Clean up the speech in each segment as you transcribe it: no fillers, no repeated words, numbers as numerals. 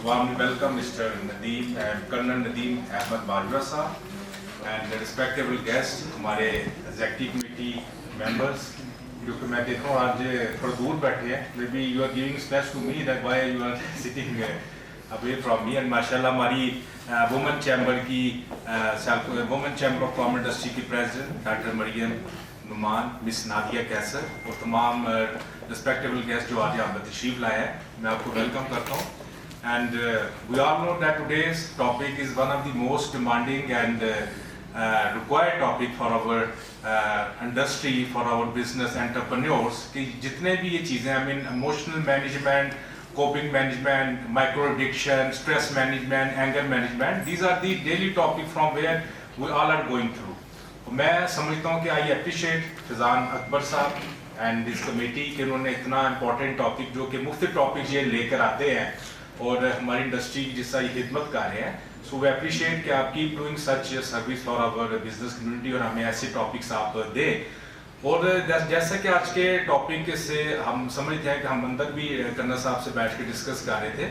warmly welcome Mr. Nadeem and Colonel Nadeem Ahmed Bajwa साहब and the respectable guests, हमारे executive committee members, क्योंकि मैं देख रहा हूँ आज थोड़ा दूर बैठे हैं, maybe you are giving stress to me that why you are sitting away from me, and माशाल्लाह हमारी women chamber की women chamber of commerce industry की president doctor Maryam Noman, miss Nadia Qaiser और तमाम respectable guests जो आज यहाँ पर तशरीफ लाए हैं, मैं आपको welcome करता हूँ. And we all know that today's topic is one of the most demanding and required topic for our industry, for our business entrepreneurs. कि जितने भी ये चीज़ें, I mean emotional management, coping management, micro addiction, stress management, anger management, these are the daily topic from where we all are going through. मैं समझता हूँ कि I appreciate Fizaan Akbar साहब and this committee कि उन्होंने इतना important topic जो कि मुख्तलिफ topics ये लेकर आते हैं और हमारी इंडस्ट्री की जिस तरह खिदमत कर रहे हैं. सो वी अप्रिशिएट कि आप keep doing such service for our business community और हमें ऐसे टॉपिक्स आप दें. और जैसा कि आज के टॉपिक से हम समझते हैं कि हम अंदर भी कर्नल साहब से बैठ के डिस्कस कर रहे थे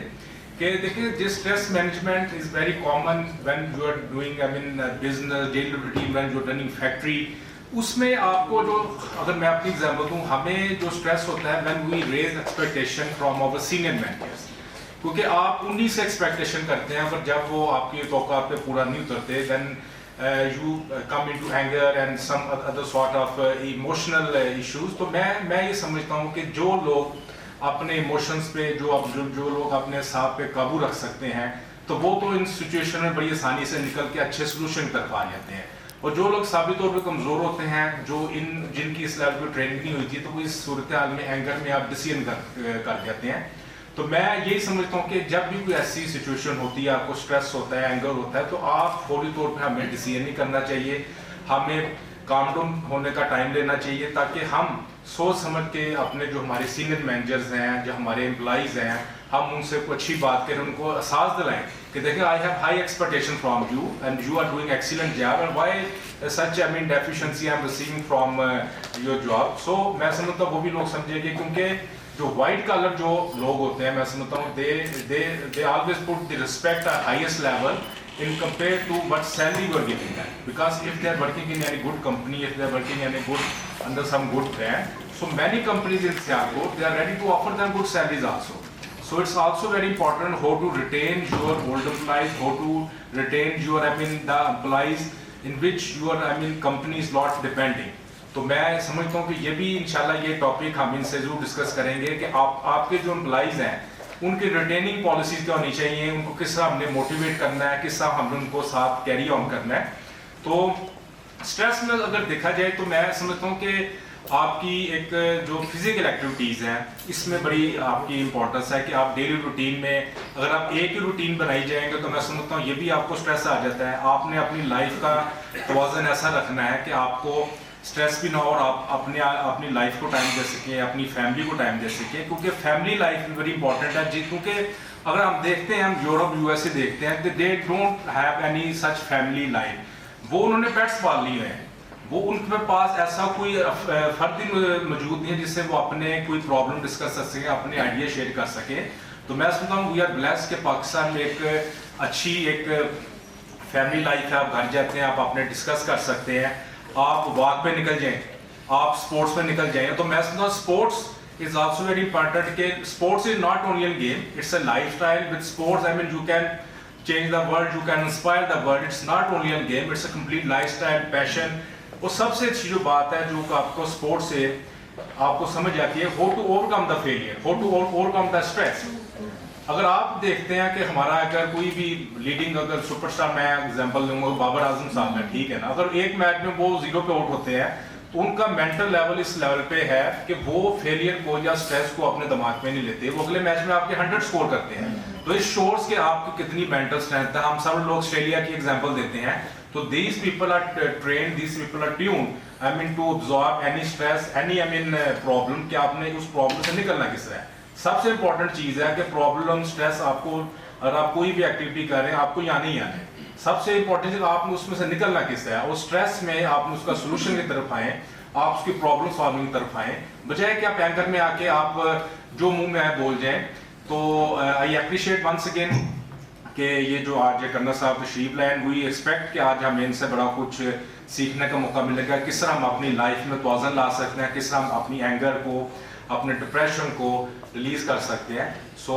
कि देखिए this stress management is very common when you are doing I mean business daily routine when you are running factory. उसमें आपको जो, अगर मैं आपकी एग्जांपल दूं, हमें जो स्ट्रेस होता है when we raise expectation from our senior managers, क्योंकि आप उन्हीं से एक्सपेक्टेशन करते हैं, पर जब वो आपकी तौक़ात पे पूरा नहीं उतरते then you come into anger and some other sort of emotional issues. तो मैं ये समझता हूँ कि जो लोग अपने इमोशंस पे जो लोग अपने साथ पे काबू रख सकते हैं, तो वो तो इन सिचुएशन में बड़ी आसानी से निकल के अच्छे सोल्यूशन कर पा जाते हैं. और जो लोग साबित तौर पे कमज़ोर होते हैं, जो जिनकी इस लेवल पर ट्रेनिंग नहीं हुई थी, तो वो इस सूरत हाल में एंगर में आप डिसीजन कर जाते हैं. तो मैं यही समझता हूँ कि जब भी कोई ऐसी सिचुएशन होती है, आपको स्ट्रेस होता है, एंगर होता है, तो आप फौरी तौर पे हमें डिसीजन नहीं करना चाहिए, हमें काम डाउन होने का टाइम लेना चाहिए, ताकि हम सोच समझ के अपने जो हमारे सीनियर मैनेजर्स हैं, जो हमारे एम्प्लॉइज़ हैं, हम उनसे कोई अच्छी बात करें, उनको एहसास दिलाएं कि देखिए I have high expectation from you and you are doing excellent job and why such I mean deficiency I am receiving from your job. So मैं समझता हूँ वो भी लोग समझेंगे, क्योंकि जो वाइट कलर जो लोग होते हैं, मैं समझता हूँ they always put the respect at highest level in compared to what salary you are giving them, because if they are working in any good company, if they are working in a good under some good brand, so many companies in Sialkot they are ready to offer them good salaries also. So it's also very important how to retain your old employees, how to retain your the employees in which your company is not depending. तो मैं समझता हूँ कि ये भी इंशाल्लाह ये topic हम इनसे जरूर डिस्कस करेंगे कि आपके जो एम्प्लॉइज़ हैं उनकी रिटेनिंग पॉलिसीज़ क्या होनी चाहिए, उनको किस तरह हमने मोटिवेट करना है, किस तरह हमने उनको साथ कैरी ऑन करना है. तो स्ट्रेस में अगर देखा जाए तो मैं समझता हूँ कि आपकी एक जो फिजिकल एक्टिविटीज़ हैं इसमें बड़ी आपकी इंपॉर्टेंस है कि आप डेली रूटीन में अगर आप एक ही रूटीन बनाई जाएंगे, तो मैं समझता हूँ ये भी आपको स्ट्रेस आ जाता है. आपने अपनी लाइफ का तवाज़ुन ऐसा रखना है कि आपको स्ट्रेस भी ना हो और आप अपनी लाइफ को टाइम दे सकें, अपनी फैमिली को टाइम दे सकें, क्योंकि फैमिली लाइफ भी वेरी इंपॉर्टेंट है. क्योंकि अगर हम देखते हैं, हम यूरोप यूएसए देखते हैं, they don't have any such family life. वो उन्होंने पेट्स पाल लिए हैं, वो उनके पास ऐसा कोई फर्द मौजूद नहीं है जिससे वो अपने कोई प्रॉब्लम डिस्कस कर सकें, अपने आइडिया शेयर कर सकें. तो मैं समझता हूँ वी आर ब्लेस्ड के पाकिस्तान में एक अच्छी एक फैमिली लाइफ है. आप घर जाते हैं, आप अपने डिस्कस कर सकते हैं, आप वॉक पे निकल जाएं, आप स्पोर्ट्स पे निकल जाएं. तो मैं समझता हूँ sports is also very important के sports is not only a game, it's a lifestyle. With sports I mean you can change the world, you can inspire the world. It's not only a game, it's a complete lifestyle, passion. और सबसे अच्छी जो बात है जो आपको sports से आपको समझ आती है, how to overcome the failure, how to overcome the stress. अगर आप देखते हैं कि हमारा अगर कोई भी लीडिंग अगर सुपरस्टार, मैं एग्जांपल दूंगा बाबर आजम साहब है, ठीक है ना, अगर एक मैच में वो 0 पे आउट होते हैं तो उनका मेंटल लेवल इस लेवल पे है कि वो फेलियर को या स्ट्रेस को अपने दिमाग में नहीं लेते, वो अगले मैच में आपके 100 स्कोर करते हैं. तो इस शोर्स के आपकी कितनी मेंटल स्ट्रेंथ है. हम सब लोग ऑस्ट्रेलिया की एग्जाम्पल देते हैं, तो these people are train, these people are tune to observe any stress, any problem, कि आपने उस प्रॉब्लम से निकलना किस तरह है. सबसे इंपॉर्टेंट चीज़ है कि प्रॉब्लम स्ट्रेस आपको, अगर आप कोई भी एक्टिविटी कर रहे हैं, आपको यहाँ नहीं आना है. सबसे इंपॉर्टेंट चीज़ आपने उसमें से निकलना किस है, और स्ट्रेस में आप उसका सोल्यूशन की तरफ आएँ, आप उसकी प्रॉब्लम सॉल्विंग की तरफ आएँ, बजाय कि आप एंकर में आके आप जो मुंह में आए बोल जाएं. تو آئی اپریشیٹ ونس اگین کہ یہ جو آج کرنا صاحب تشریف لائیں, وی ایکسپیکٹ کہ آج ہمیں ان سے بڑا کچھ سیکھنے کا موقع ملے گا, کس طرح ہم اپنی لائف میں توازن لا سکتے ہیں, کس طرح ہم اپنی اینگر کو, اپنے ڈپریشن کو ریلیز کر سکتے ہیں. So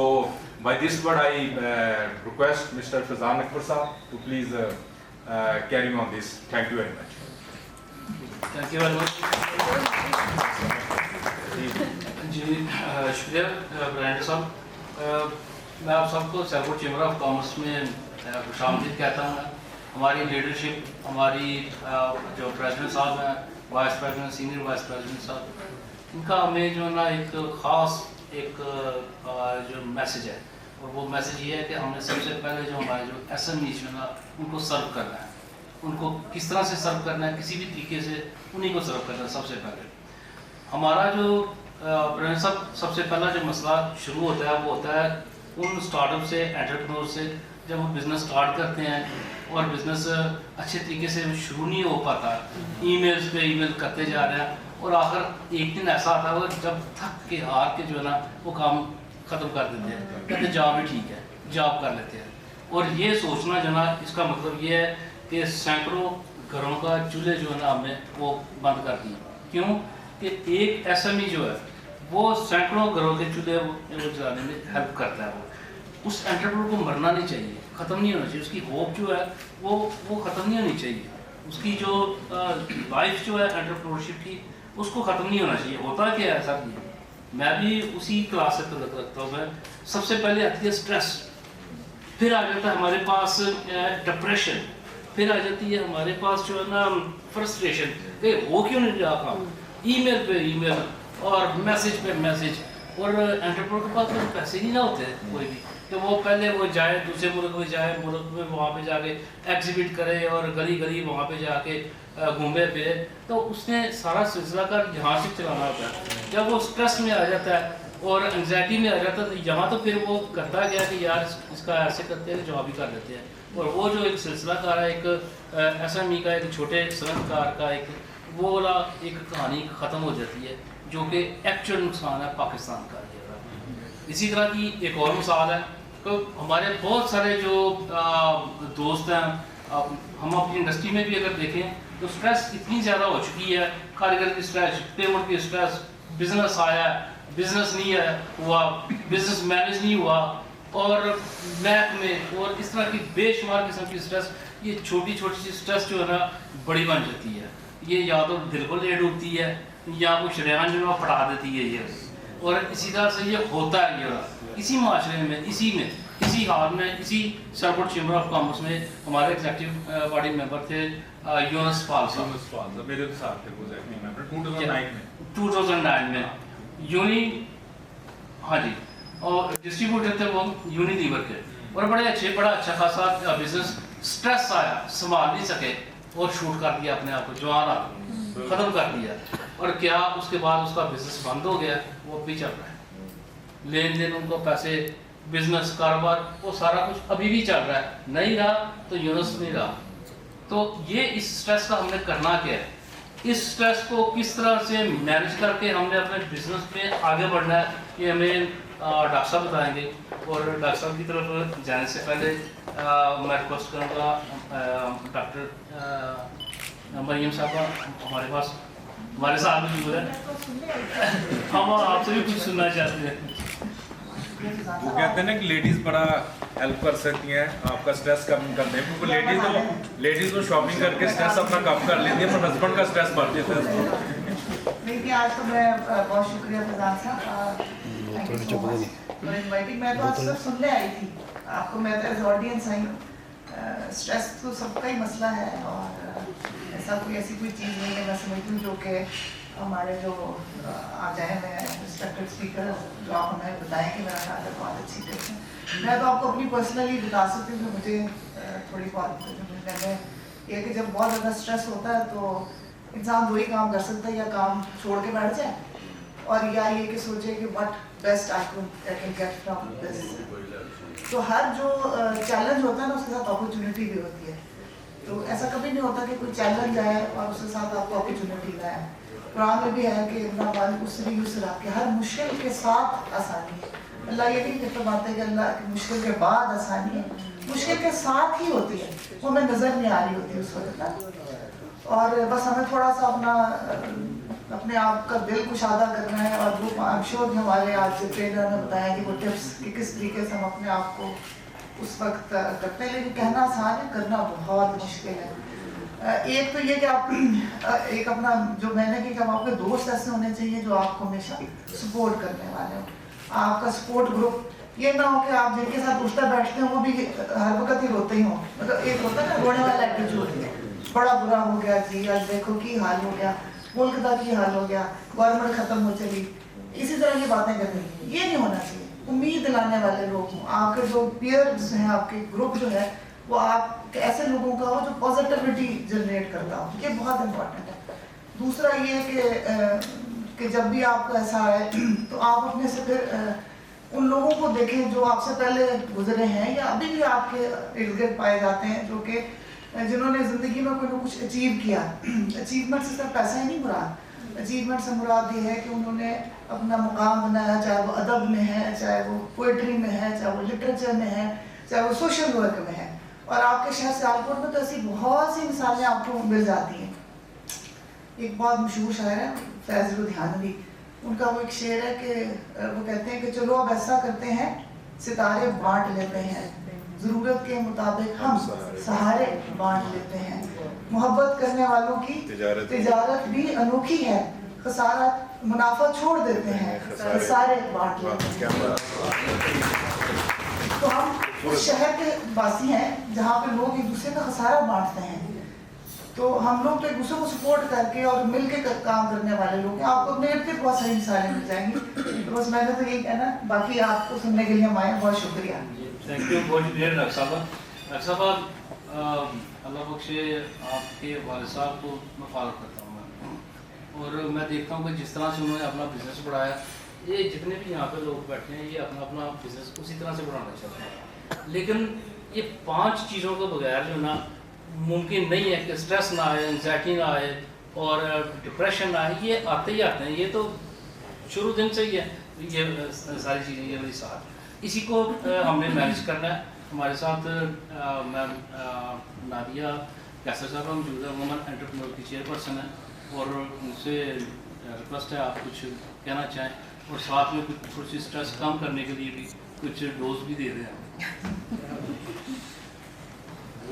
by this word I request Mr Faizan Akbar sahib to please carry on this. Thank you very much. Thank you very much. جی شکریہ برائن صاحب. میں آپ سب کو سیلکوٹ چیمبر آف کامرس میں خوش آمدید کہتا ہوں. ہماری لیڈرشپ, ہماری جو پریزیڈنٹ صاحب ہیں, vice president, senior vice president صاحب, ان کا ہمیں جو ہے نا ایک خاص ایک جو میسیج ہے, اور وہ میسیج یہ ہے کہ ہم نے سب سے پہلے جو ہمارے جو ایس ایم ایز جو ہے نا ان کو سرو کرنا ہے. ان کو کس طرح سے سرو کرنا ہے, کسی بھی طریقے سے انہیں کو سرو کرنا ہے. سب سے پہلے ہمارا جو پریزیڈنٹ صاحب سب سے پہلا جو مسئلہ شروع ہوتا ہے وہ ہوتا ہے ان اسٹارٹ اپ سے, انٹرپرینور سے. جب وہ بزنس اسٹارٹ کرتے ہیں اور بزنس اچھے طریقے سے شروع نہیں ہو پاتا, ای میلز پہ ای میل کرتے جا رہے ہیں, اور آخر ایک دن ایسا آتا ہے وہ جب تھک کے ہار کے جو ہے نا وہ کام ختم کر دیتے ہیں, کہتے ہیں جاب ہی ٹھیک ہے, جاب کر لیتے ہیں. اور یہ سوچنا جو نا اس کا مطلب یہ ہے کہ سینکڑوں گھروں کا چولہے جو ہے نا ہم نے وہ بند کر دیے. کیوں کہ ایک ایس ایم ای جو ہے وہ سینکڑوں گھروں کے چولہے جلانے میں ہیلپ کرتا ہے. اس انٹرپرینور کو مرنا نہیں چاہیے, ختم نہیں ہونا چاہیے. اس کی ہوپ جو ہے وہ ختم نہیں ہونی چاہیے. اس کی جو لائف جو ہے انٹرپرینورشپ کی اس کو ختم نہیں ہونا چاہیے. ہوتا کیا ہے ایسا نہیں, میں بھی اسی کلاس سے تعلق رکھتا ہوں. میں سب سے پہلے آتی ہے اسٹریس, پھر آ جاتا ہے ہمارے پاس ڈپریشن, پھر آ جاتی ہے ہمارے پاس جو ہے نا فرسٹریشن کہ ہو کیوں نہیں رہا کام, ای میل پہ ای میل اور میسیج پہ میسیج. اور انٹرپرینور کے پاس پیسے نہیں نہ ہوتے کوئی بھی کہ وہ پہلے وہ جائے دوسرے ملک میں جائے, ملک میں وہاں پہ جا کے ایگزیبٹ کرے اور گلی گلی وہاں پہ جا کے گھومے پھرے. تو اس نے سارا سلسلہ کا یہاں سے چلانا ہوتا ہے. جب وہ اسٹریس میں آ جاتا ہے اور انگزائٹی میں آ جاتا ہے تو یہاں تو پھر وہ کرتا گیا کہ یار اس کا ایسے کرتے ہیں جواب بھی کر لیتے ہیں. اور وہ جو ایک سلسلہ کار ہے, ایک ایس ایم ای کا, ایک چھوٹے صنعت کار کا, ایک وہ والا ایک کہانی ختم ہو جاتی ہے جو کہ ایکچوئل نقصان ہے پاکستان کا. اسی طرح کی ایک اور مثال ہے کہ ہمارے بہت سارے جو دوست ہیں, ہم اپنی انڈسٹری میں بھی اگر دیکھیں تو اسٹریس اتنی زیادہ ہو چکی ہے, کاریگر کی اسٹریس, پیمنٹ کی اسٹریس, بزنس آیا, بزنس نہیں ہوا, بزنس مینیج نہیں ہوا, اور میپ میں, اور اس طرح کی بے شمار قسم کی اسٹریس. یہ چھوٹی چھوٹی سی اسٹریس جو ہے نا بڑی بن جاتی ہے. یہ یا تو دل کو لے ڈوبتی ہے یا کوئی شریان جو ہے پھٹا دیتی ہے یہ. اور اسی طرح سے یہ ہوتا ہے یہ اسی معاشرے میں, اسی حال میں, اسی سیلکوٹ چیمبر آف کامرس میں ہمارے ایگزیکٹو باڈی ممبر تھے یونس فال صاحب, میرے ساتھ تھے ایگزیکٹو ممبر 2009 میں یونی, ہاں جی, اور ڈسٹریبیوٹر تھے وہ یونی لیور کے, اور بڑا اچھا خاصا بزنس. اسٹریس آیا, سنبھال نہیں سکے اور شوٹ کر دیا اپنے آپ کو, جوان آدمی ختم کر دیا. اور کیا اس کے بعد اس کا بزنس بند ہو گیا, وہ بھی چل رہا ہے, لین دین ان کو پیسے, بزنس, کاروبار, وہ سارا کچھ ابھی بھی چل رہا ہے. نہیں رہا تو یونس نہیں رہا. تو یہ اس اسٹریس کا ہم نے کرنا کیا ہے, اس اسٹریس کو کس طرح سے مینیج کر کے ہم نے اپنے بزنس میں آگے بڑھنا ہے, یہ ہمیں ڈاکٹر صاحب بتائیں گے. اور ڈاکٹر صاحب کی طرف جانے سے پہلے میں ریکویسٹ کروں گا ڈاکٹر مریم صاحبہ ہمارے پاس ہمارے ساتھ موجود ہے, ہم آپ سے بھی کچھ سننا چاہتے ہیں. وہ کہتے ہیں نا کہ لیڈیز بڑا ہیلپ کر سکتی ہیں آپ کا اسٹریس کم کرنے میں, کیونکہ لیڈیز تو شاپنگ کر کے اسٹریس اپنا کم کر لیتی ہیں, پر ہسبینڈ کا اسٹریس بڑھ جاتا ہے. نہیں آج تو میں بہت شکریہ فیضان صاحب, میں تو آج صرف سننے آئی تھی آپ کو, میں تو ایز آڈینس آئی ہوں. اسٹریس تو سب کا ہی مسئلہ ہے, اور ایسا ایسی کوئی چیز نہیں ہے میں سمجھتی ہوں جو کہ ہمارے جو آ جائیں میں رسپیکٹڈ اسپیکر جو آپ ہمیں بتائیں کہ میرا خیال ہے بہت اچھی ٹپس ہیں. میں تو آپ کو اپنی پرسنلی بتا سکتی ہوں کہ مجھے تھوڑی بہت میں یہ کہ جب بہت زیادہ اسٹریس ہوتا ہے تو انسان وہی کام کر سکتا ہے, یا کام چھوڑ کے بیٹھ جائے, اور یا یہ کہ سوچے کہ what best I can get from this. تو ہر جو چیلنج ہوتا ہے نا اس کے ساتھ اپرچونیٹی بھی ہوتی ہے. تو ایسا کبھی نہیں ہوتا کہ کوئی چیلنج آئے اور اس کے ساتھ آپ کو اپرچونیٹی آئے. قرآن میں بھی ہے کہ کہ ہر مشکل کے ساتھ آسانی ہے. अल्लाह ये नहीं फरमाते कि अल्लाह की मुश्किल के बाद आसानी है, मुश्किल के साथ ही होती है, वो हमें नज़र नहीं आ रही होती उस वक्त ना। और बस हमें थोड़ा सा अपने आप का दिल कुशादा करना है। और वो आई एम श्योर कि हमारे आज ट्रेनर ने बताया कि वो टिप्स कि किस तरीके से हम अपने आप को उस वक्त करते हैं, लेकिन कहना आसान है, करना बहुत मुश्किल है। एक तो ये कि आप एक अपना जो मैंने कि आप आपके दोस्त ऐसे होने चाहिए जो आपको हमेशा सपोर्ट करने वाले हो, आपका सपोर्ट ग्रुप। ये ना हो कि आप जिनके साथ उठते बैठते हो वो भी हर वक्त ही रोते ही हो, मतलब एक होता है ना रोने वाला एटीट्यूड, बड़ा बुरा हो गया जी, आज देखो की हाल हो गया, मुल्क का की हाल हो गया, गवर्नमेंट खत्म हो चली, इसी तरह की बातें करनी, ये नहीं होना चाहिए। उम्मीद दिलाने वाले लोग हों, आपके जो पीयर्स हैं, आपके ग्रुप जो है वो आप ऐसे लोगों का हो जो पॉजिटिविटी जनरेट करता हो, ये बहुत इम्पोर्टेंट है। दूसरा ये कि जब भी आपको ऐसा आए तो आप अपने से फिर उन लोगों को देखें जो आपसे पहले गुजरे हैं या अभी भी आपके इर्द गिर्द पाए जाते हैं, जो कि जिन्होंने ज़िंदगी में कोई ना कुछ अचीव किया। अचीवमेंट से सिर्फ पैसा ही नहीं मुराद, अचीवमेंट से मुराद ये है कि उन्होंने अपना मुकाम बनाया, चाहे वो अदब में है, चाहे वो पोइट्री में है, चाहे वो लिटरेचर में है, चाहे वो सोशल वर्क में है। और आपके शहर सियालकोट में तो ऐसी बहुत सी मिसालें आपको मिल जाती हैं। एक बहुत मशहूर शायर है फैज़ लुधियानवी, उनका वो एक शेर है कि वो कहते हैं कि चलो अब ऐसा करते हैं, सितारे बांट लेते हैं, ज़रूरत के मुताबिक हम सहारे बांट लेते हैं, मोहब्बत करने वालों की तिजारत भी अनोखी है, खसारा मुनाफा छोड़ देते हैं, खसारे बांट लेते हैं। तो हम उस शहर के वासी हैं जहाँ पे लोग एक दूसरे का खसारा बांटते हैं, तो हम लोग तो एक दूसरे को सपोर्ट करके और मिल के काम करने वाले लोग हैं। आपको अपने इर्द गिर्द बहुत सारी मिसालें मिल जाएंगी। तो बस मैंने तो यही कहना, बाकी आपको सुनने के लिए हम आए, बहुत शुक्रिया। थैंक यू, बहुत शुक्रिया डॉक्टर साहब। अल्लाह बख्शे आपके वालिद साहब को मैं फॉलो करता हूँ मैं, और मैं देखता हूँ कि जिस तरह से उन्होंने अपना बिजनेस बढ़ाया, ये जितने भी यहाँ पे लोग बैठे हैं ये अपना अपना बिजनेस उसी तरह से बढ़ाना चाहते हैं, लेकिन ये 5 चीज़ों के बगैर जो ना मुमकिन नहीं है कि स्ट्रेस ना आए, एंजाइटी ना आए और डिप्रेशन ना आए। ये आते ही आते हैं, ये तो शुरू दिन से ही है, ये सारी चीज़ें ये वाली साथ इसी को हमने मैनेज करना है। हमारे साथ मैम नादिया कैसर साहब मौजूद है, वुमन एंटरप्रेन्योर की चेयरपर्सन है, और उनसे रिक्वेस्ट है आप कुछ कहना चाहें और साथ में कुछ स्ट्रेस कम करने के लिए भी कुछ डोज भी दे दें।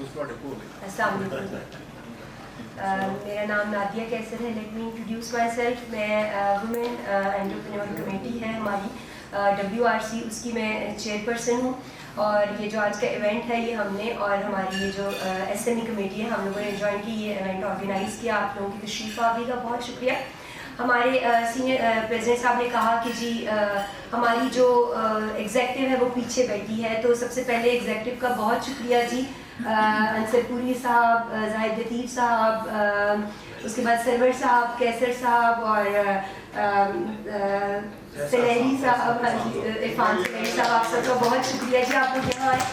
अस्सलाम वालेकुम, मेरा नाम नादिया कैसर है। Let me introduce my self. मैं वुमेन एंटरप्रेन्योर कमेटी है हमारी WRC, उसकी मैं चेयरपर्सन हूँ। और ये जो आज का इवेंट है ये हमने और हमारी ये जो SME कमेटी है हम लोगों ने ज्वाइन की, ये इवेंट ऑर्गेनाइज़ किया। आप लोगों की तशरीफ़ आवी का बहुत शुक्रिया। हमारे सीनियर प्रेसिडेंट साहब ने कहा कि जी हमारी जो एग्जेक्टिव है वो पीछे बैठी है, तो सबसे पहले एग्जेक्टिव का बहुत शुक्रिया जी, अंसरपुरी साहब, जाहिद लतीफ़ साहब, उसके बाद सरवर साहब, कैसर साहब और सलेरी साहब, इरफान सलेरी साहब, आप सबका बहुत शुक्रिया जी, आप लोग यहाँ आए।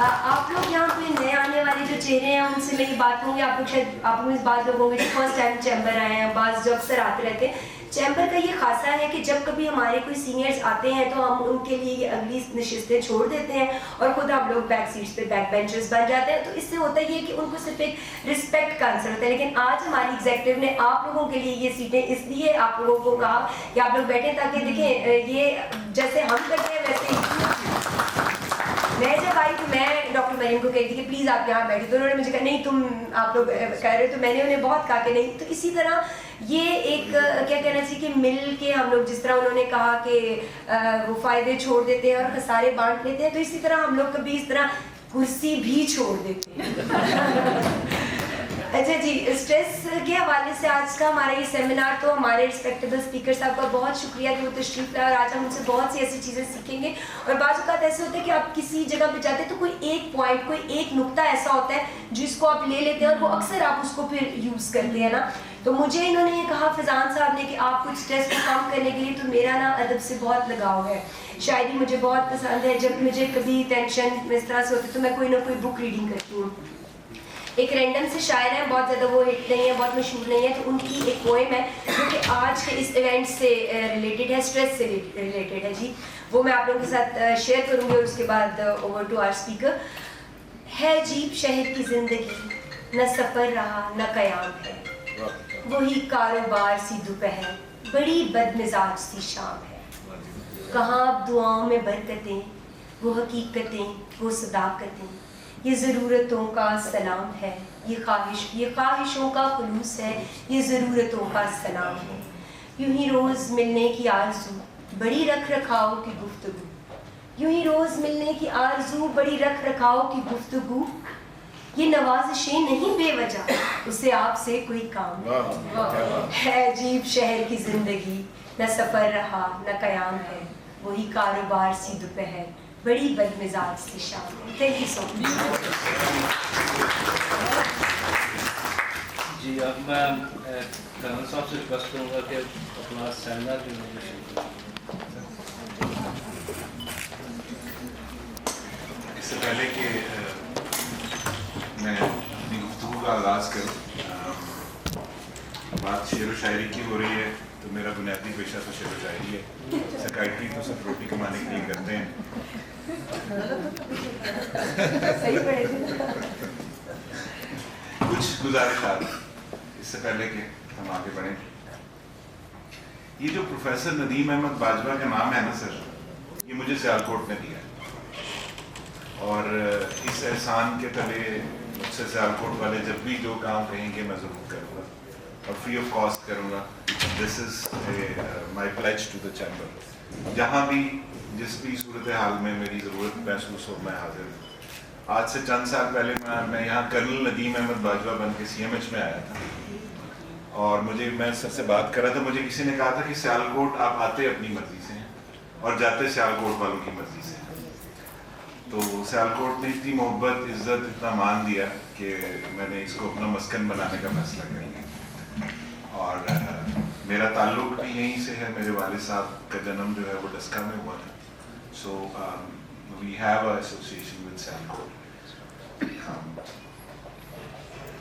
आप लोग यहाँ पे नए आने वाले जो चेहरे हैं उनसे मेरी बात होंगी, आप लोग शायद आप लोग इस बात लोग होंगे जो फर्स्ट टाइम चैम्बर आए हैं, बाज़ जो अक्सर आते रहते हैं। चैम्बर का ये खासा है कि जब कभी हमारे कोई सीनियर्स आते हैं तो हम उनके लिए ये अगली नशिस्तें छोड़ देते हैं और खुद हम लोग बैक सीट्स पे बैक बेंचर्स बन जाते हैं। तो इससे होता है कि उनको सिर्फ एक रिस्पेक्ट का आंसर होता है। लेकिन आज हमारी एग्जेक्टिव ने आप लोगों के लिए ये सीटें इसलिए आप लोगों को कहा कि आप लोग बैठे ताकि देखें ये जैसे हम करते हैं वैसे मैं जब आई तो मैं डॉक्टर मरीम को कही थी कि प्लीज़ आप यहाँ बैठे, तो उन्होंने मुझे कहा नहीं तुम आप लोग कह रहे हो, तो मैंने उन्हें बहुत कहा कि नहीं। तो इसी तरह ये एक क्या कहना चाहिए कि मिल के हम लोग जिस तरह उन्होंने कहा कि वो फ़ायदे छोड़ देते हैं और खसारे बांट लेते हैं, तो इसी तरह हम लोग कभी इस तरह कुर्सी भी छोड़ देते हैं। अच्छा जी, स्ट्रेस के हवाले से आज का हमारा ये सेमिनार, तो हमारे रिस्पेक्टेबल स्पीकर साहब का बहुत शुक्रिया कि वो तशरीफ़ लाए और आज हम उनसे बहुत सी ऐसी चीज़ें सीखेंगे। और बाज़ औक़ात ऐसे होता है कि आप किसी जगह पे जाते हैं तो कोई एक पॉइंट, कोई एक नुक्ता ऐसा होता है जिसको आप ले लेते हैं और वो अक्सर आप उसको फिर यूज़ करते हैं ना। तो मुझे इन्होंने ये कहा फैज़ान साहब ने कि आप कुछ स्ट्रेस को कम करने के लिए, तो मेरा ना अदब से बहुत लगाव है, शायरी मुझे बहुत पसंद है। जब मुझे कभी टेंशन इस तरह से होती है तो मैं कोई ना कोई बुक रीडिंग करती हूँ। ایک رینڈم سے شاعر ہیں, بہت زیادہ وہ ہٹ نہیں ہے, بہت مشہور نہیں ہے, تو ان کی ایک پوئم ہے جو کہ آج کے اس ایونٹ سے ریلیٹڈ ہے, اسٹریس سے ریلیٹڈ ہے جی. وہ میں آپ لوگوں کے ساتھ شیئر کروں گی اور اس کے بعد اوور ٹو آور اسپیکر. ہے عجیب شہر کی زندگی, نہ سفر رہا نہ قیام ہے, وہی کاروبار سی دوپہر, بڑی بدمزاج سی شام ہے. کہاں اب دعاؤں میں برکتیں, وہ حقیقتیں, وہ صداقتیں, یہ ضرورتوں کا سلام ہے, یہ خواہشوں کا خلوص ہے, یہ ضرورتوں کا سلام ہے. یوں ہی روز ملنے کی آرزو, بڑی رکھ رکھاؤ کی گفتگو, یوں ہی روز ملنے کی آرزو, بڑی رکھ رکھاؤ کی گفتگو. یہ نوازشیں نہیں بے وجہ, اسے آپ سے کوئی کام. ہے عجیب شہر کی زندگی, نہ سفر رہا نہ قیام ہے, وہی کاروبار سی دوپہر, بڑی بدمزاج سی شام. تھینک یو سو مچ. جی اب میں کرنل صاحب سے ریکویسٹ کروں گا کہ اپنا سیمینار جو ہے. اس سے پہلے کہ میں اپنی گفتگو کا آغاز کروں, بات شعر و شاعری کی ہو رہی ہے, تو میرا بنیادی پیشہ تو شعر و شاعری ہے. سیکائٹری تو سب روٹی کمانے کے لیے کرتے ہیں. کچھ گزارشات اس سے پہلے کہ ہم آگے بڑھیں. یہ جو پروفیسر ندیم احمد باجوہ کا نام ہے نا سر, یہ مجھے سیالکوٹ نے دیا ہے, اور اس احسان کے تلے مجھ سے سیالکوٹ والے جب بھی جو کام کہیں گے میں ضرور کروں گا اور فری آف کاسٹ کروں گا. دس از مائی پلیج ٹو دا چیمبر. جہاں بھی جس بھی صورتحال میں میری ضرورت محسوس ہو میں حاضر ہوں. آج سے چند سال پہلے میں یہاں کرنل ندیم احمد باجوہ بن کے CMH میں آیا تھا, اور میں سب سے بات کر رہا تھا. مجھے کسی نے کہا تھا کہ سیالکوٹ آپ آتے اپنی مرضی سے ہیں اور جاتے سیالکوٹ والوں کی مرضی سے. تو سیالکوٹ نے اتنی محبت, عزت, اتنا مان دیا کہ میں نے اس کو اپنا مسکن بنانے کا فیصلہ کر لیا. اور میرا تعلق بھی یہیں سے ہے. میرے والد صاحب کا جنم جو ہے وہ ڈسکا میں ہوا تھا. So we have a association with Sialkot.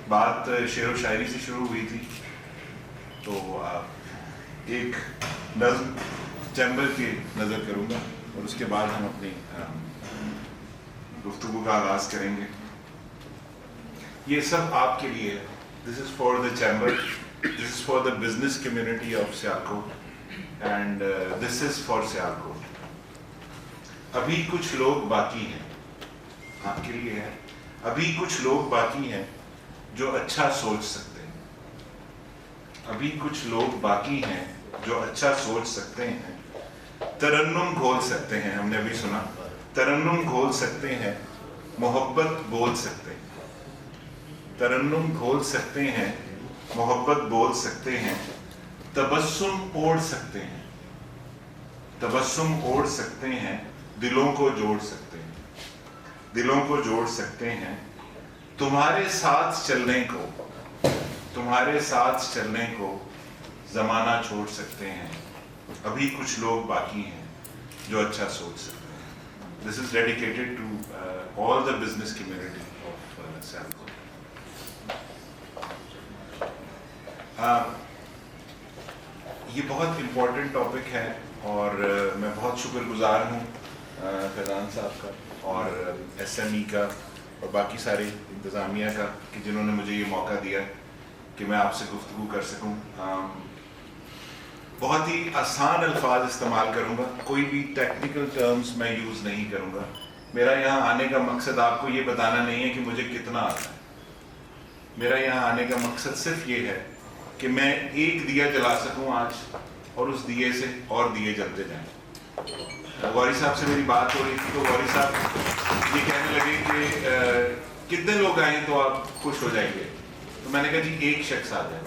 بات شعر و شاعری سے شروع ہوئی تھی, تو ایک نظم چیمبر کی نظر کروں گا اور اس کے بعد ہم اپنی گفتگو کا آغاز کریں گے. یہ سب آپ کے لیے ہے. This is for the chamber, this is for the business community of Sialkot, and this is for Sialkot. ابھی کچھ لوگ باقی ہیں, آپ کے لیے ہے. ابھی کچھ لوگ باقی ہیں جو اچھا سوچ سکتے ہیں. ابھی کچھ لوگ باقی ہیں جو اچھا سوچ سکتے ہیں. ترنم گھول سکتے ہیں, ہم نے ابھی سنا, ترنم گھول سکتے ہیں, محبت بول سکتے ہیں. ترنم گھول سکتے ہیں, محبت بول سکتے ہیں. تبسم اوڑھ سکتے ہیں, تبسم اوڑھ سکتے ہیں. دلوں کو جوڑ سکتے ہیں, دلوں کو جوڑ سکتے ہیں. تمہارے ساتھ چلنے کو, تمہارے ساتھ چلنے کو زمانہ چھوڑ سکتے ہیں. ابھی کچھ لوگ باقی ہیں جو اچھا سوچ سکتے ہیں. This is dedicated to all the business community of Sialkot. یہ بہت امپورٹنٹ ٹاپک ہے, اور میں بہت شکر گزار ہوں فیضان صاحب کا اور SME کا اور باقی سارے انتظامیہ کا کہ جنہوں نے مجھے یہ موقع دیا کہ میں آپ سے گفتگو کر سکوں. بہت ہی آسان الفاظ استعمال کروں گا, کوئی بھی ٹیکنیکل ٹرمز میں یوز نہیں کروں گا. میرا یہاں آنے کا مقصد آپ کو یہ بتانا نہیں ہے کہ مجھے کتنا آتا ہے. میرا یہاں آنے کا مقصد صرف یہ ہے کہ میں ایک دیا جلا سکوں آج, اور اس دیے سے اور دیے جلتے جائیں. غوری صاحب سے میری بات ہو رہی تھی, تو غوری صاحب یہ کہنے لگے کہ کتنے لوگ آئیں تو آپ خوش ہو جائیں گے. تو میں نے کہا جی ایک شخص آ جائے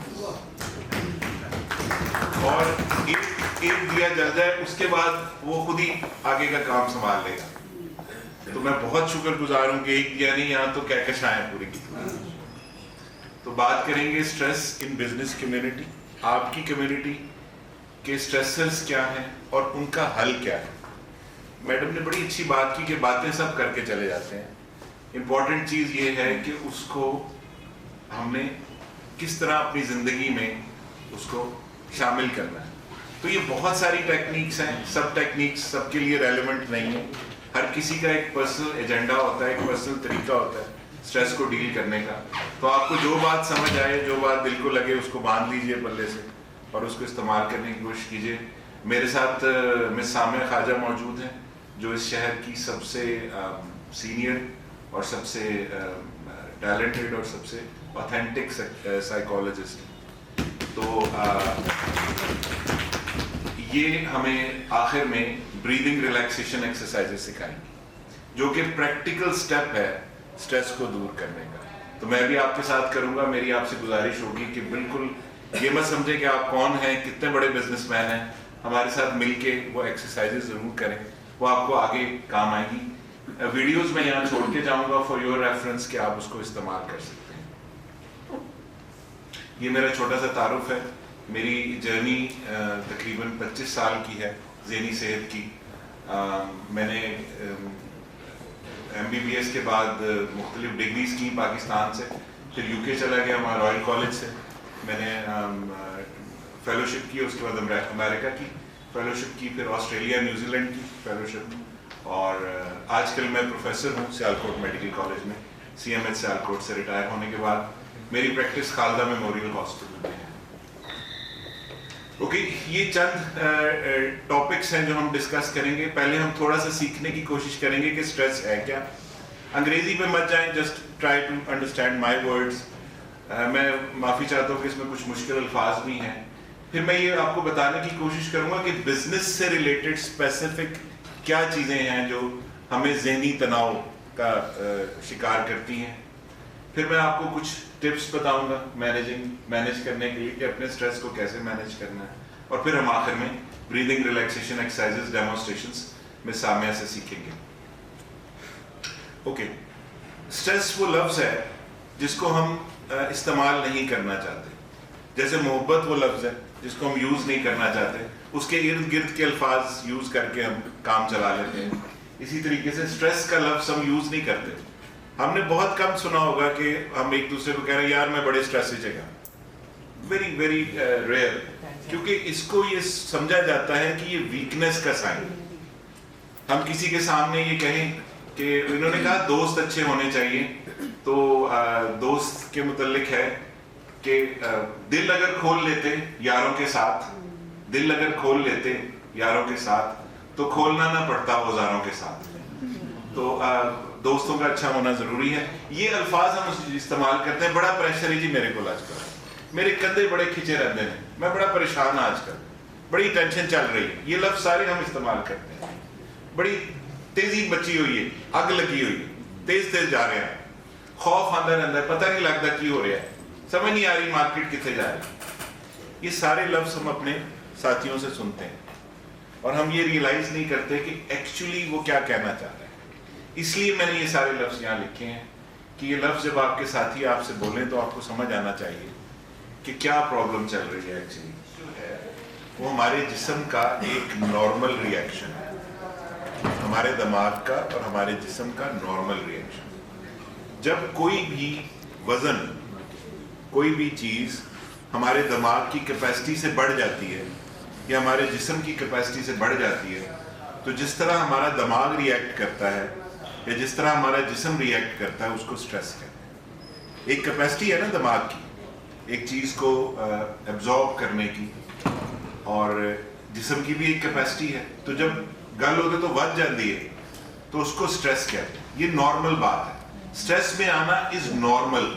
اور ایک دیا جل جائے, اس کے بعد وہ خود ہی آگے کا کام سنبھال لے گا. تو میں بہت شکر گزار ہوں کہ ایک دیا نہیں, یہاں تو کہکشائیں پوری کی. تو بات کریں گے اسٹریس ان بزنس کمیونٹی. آپ کی کمیونٹی کے اسٹریسرز کیا ہیں اور ان کا حل کیا ہے. میڈم نے بڑی اچھی بات کی کہ باتیں سب کر کے چلے جاتے ہیں. امپورٹنٹ چیز یہ ہے کہ اس کو हमने किस तरह अपनी ज़िंदगी में उसको शामिल करना है। तो ये बहुत सारी टेक्निक्स हैं, सब टेक्निक्स सबके लिए रेलेवेंट नहीं है। हर किसी का एक पर्सनल एजेंडा होता है, एक पर्सनल तरीका होता है स्ट्रेस को डील करने का। तो आपको जो बात समझ आए, जो बात दिल को लगे, उसको बांध लीजिए पल्ले से और उसको इस्तेमाल करने की कोशिश कीजिए। मेरे साथ मिस सामिया ख्वाजा मौजूद हैं, जो इस शहर की सबसे सीनियर और सबसे टैलेंटेड और सबसे ऑथेंटिक साइकोलॉजिस्ट हैं। तो ये हमें आखिर में ब्रीदिंग रिलैक्सेशन एक्सरसाइजेस सिखाएंगे, जो कि प्रैक्टिकल स्टेप है स्ट्रेस को दूर करने का। तो मैं भी आपके साथ करूंगा। मेरी आपसे गुजारिश होगी कि बिल्कुल ये मत समझे कि आप कौन हैं, कितने बड़े बिजनेसमैन हैं, हमारे साथ मिलके वो एक्सरसाइजेस जरूर करें, वो आपको आगे काम आएंगी। वीडियोस में यहाँ छोड़ के जाऊंगा फॉर योर रेफरेंस कि आप उसको इस्तेमाल कर सकते हैं। ये मेरा छोटा सा तारुफ है। मेरी जर्नी तकरीबन 25 साल की है ज़हनी सेहत की। मैंने MBBS के बाद मुख्तलिफ डिग्रीज की पाकिस्तान से, फिर UK चला गया वहाँ रॉयल कॉलेज से। मैंने फेलोशिप की, उसके बाद अमेरिका की फेलोशिप की, फिर ऑस्ट्रेलिया न्यूजीलैंड की फेलोशिप, और आजकल मैं प्रोफेसर हूँ सियालकोट मेडिकल कॉलेज में। CMH सियालकोट से रिटायर होने के बाद मेरी प्रैक्टिस खालदा मेमोरियल हॉस्पिटल में है। ओके, ये चंद टॉपिक्स हैं जो हम डिस्कस करेंगे। पहले हम थोड़ा सा सीखने की कोशिश करेंगे कि स्ट्रेस है क्या। अंग्रेजी में मत जाएं, just try to understand my words. मैं माफ़ी चाहता हूँ कि इसमें कुछ मुश्किल अल्फाज भी हैं। फिर मैं ये आपको बताने की कोशिश करूँगा कि बिजनेस से रिलेटेड स्पेसिफिक क्या चीज़ें हैं जो हमें ज़हनी तनाव का शिकार करती हैं। फिर मैं आपको कुछ टिप्स बताऊंगा मैनेज करने के लिए कि अपने स्ट्रेस को कैसे मैनेज करना है, और फिर हम आखिर में ब्रीदिंग रिलैक्सेशन एक्सरसाइजेस डेमोन्स्ट्रेशंस में सामिया से सीखेंगे। ओके, स्ट्रेस वो लफ्ज़ है जिसको हम इस्तेमाल नहीं करना चाहते। जैसे मोहब्बत वो लफ्ज़ है जिसको हम यूज़ नहीं करना चाहते, उसके इर्द गिर्द के अल्फाज यूज़ करके हम काम चला लेते हैं। इसी तरीके से स्ट्रेस का लफ्ज़ हम यूज़ नहीं करते। हमने बहुत कम सुना होगा कि हम एक दूसरे को कह रहे हैं यार मैं बड़े स्ट्रेस से जगह। वेरी वेरी रेयर, क्योंकि इसको ये समझा जाता है कि ये वीकनेस का साइन। हम किसी के सामने ये कहें कि इन्होंने कहा दोस्त अच्छे होने चाहिए, तो दोस्त के मुतल्लिक है कि दिल अगर खोल लेते यारों के साथ, दिल अगर खोल लेते यारों के साथ, तो खोलना ना पड़ता औजारों के साथ। तो दोस्तों का अच्छा होना जरूरी है। ये अल्फाज हम इस्तेमाल करते हैं। बड़ा प्रेशर है जी मेरे को आजकल, मेरे कंधे बड़े खिंचे रहते हैं, मैं बड़ा परेशान आजकल, बड़ी टेंशन चल रही है। ये लफ्ज सारे हम इस्तेमाल करते हैं। बड़ी तेजी बची हुई है, आग लगी हुई है, तेज तेज जा रहे हैं, खौफ आंदा रहता है, पता नहीं लगता की हो रहा है, समझ नहीं आ रही मार्केट कितने जा रही। ये सारे लफ्ज हम अपने साथियों से सुनते हैं और हम ये रियलाइज नहीं करते कि एक्चुअली वो क्या कहना चाह रहे हैं। इसलिए मैंने ये सारे लफ्ज यहाँ लिखे हैं कि ये लफ्ज जब आपके साथी आपसे बोलें तो आपको समझ आना चाहिए कि क्या प्रॉब्लम चल रही है। एक्चुअली वो हमारे जिस्म का एक नॉर्मल रिएक्शन है, हमारे दिमाग का और हमारे जिस्म का नॉर्मल रिएक्शन। जब कोई भी वजन, कोई भी चीज़ हमारे दिमाग की कैपेसिटी से बढ़ जाती है या हमारे जिस्म की कैपेसिटी से बढ़ जाती है, तो जिस तरह हमारा दिमाग रिएक्ट करता है या जिस तरह हमारा जिस्म रिएक्ट करता है उसको स्ट्रेस कहते हैं। एक कैपेसिटी है ना दिमाग की, एक चीज़ को एब्जॉर्ब करने की, और जिस्म की भी एक कैपेसिटी है। तो जब गल होते तो बढ़ जाती है तो उसको स्ट्रेस कहते हैं। ये नॉर्मल बात है। स्ट्रेस में आना इज नॉर्मल,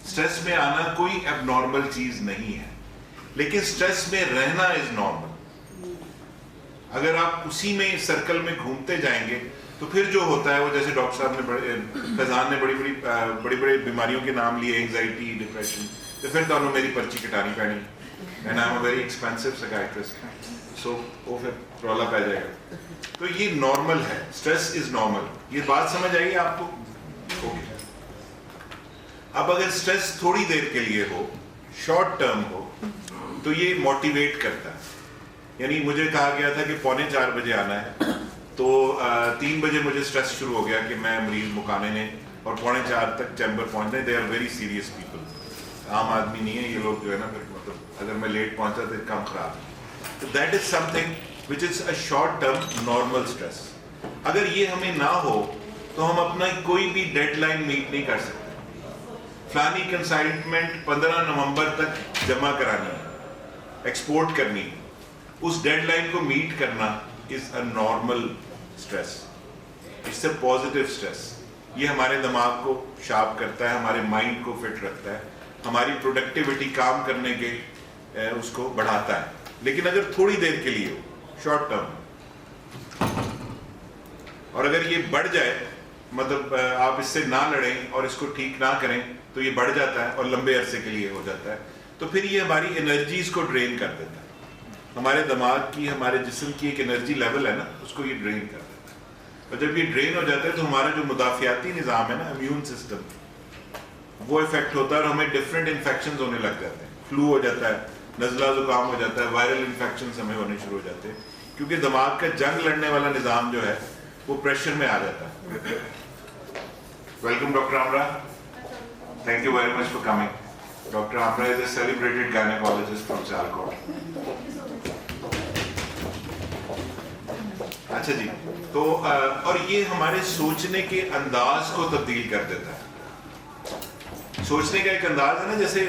स्ट्रेस में आना कोई एबनॉर्मल चीज नहीं है, लेकिन स्ट्रेस में रहना इज नॉर्मल। अगर आप उसी में सर्कल में घूमते जाएंगे तो फिर जो होता है वो, जैसे डॉक्टर साहब ने फैजान ने बड़ी बड़ी बीमारियों के नाम लिए, एंजाइटी, डिप्रेशन, तो फिर दोनों मेरी पर्ची कटानी पैनी, and I am a very expensive psychiatrist, so वो फिर रौला पै जाएगा। तो ये नॉर्मल है, स्ट्रेस इज नॉर्मल। ये बात समझ आएगी आपको? ओके। अब अगर स्ट्रेस थोड़ी देर के लिए हो, शॉर्ट टर्म हो, तो ये मोटिवेट करता है। यानी मुझे कहा गया था कि 3:45 बजे आना है, तो 3 बजे मुझे स्ट्रेस शुरू हो गया कि मैं मरीज मुकाने ने और 3:45 तक चैम्बर पहुँचते हैं। They are very serious people, आम आदमी नहीं है ये लोग जो है ना, फिर मतलब अगर मैं लेट पहुँचा तो काम खराब है। तो that is something which is a short term normal stress. अगर ये हमें ना हो तो हम अपना कोई भी डेडलाइन मीट नहीं कर सकते। फलानी कंसाइनमेंट 15 नवंबर तक जमा करानी है, एक्सपोर्ट करनी है, उस डेडलाइन को मीट करना is a normal stress, it's a positive stress. ये हमारे दिमाग को शार्प करता है, हमारे माइंड को फिट रखता है, हमारी प्रोडक्टिविटी काम करने के उसको बढ़ाता है। लेकिन अगर थोड़ी देर के लिए हो, शॉर्ट टर्म, और अगर ये बढ़ जाए, मतलब आप इससे ना लड़ें और इसको ठीक ना करें तो ये बढ़ जाता है और लंबे अरसे के लिए हो जाता है, तो फिर ये हमारी एनर्जीज को ड्रेन कर देता है। हमारे दिमाग की, हमारे जिस्म की एक एनर्जी लेवल है ना, उसको ये ड्रेन कर देता है। और जब ये ड्रेन हो जाता है तो हमारा जो मुदाफियाती निज़ाम है ना, इम्यून सिस्टम, वो इफेक्ट होता है और हमें डिफरेंट इन्फेक्शंस होने लग जाते हैं। फ्लू हो जाता है, नज़ला ज़ुकाम हो जाता है, वायरल इन्फेक्शंस हमें होने शुरू हो जाते हैं, क्योंकि दिमाग का जंग लड़ने वाला निज़ाम जो है वो प्रेशर में आ जाता है। Welcome doctor Amra, thank you very much for coming. Doctor Amra is a celebrated gynaecologist from Sialkot. अच्छा जी, तो और ये हमारे सोचने के अंदाज को तब्दील कर देता है। सोचने का एक अंदाज है ना, जैसे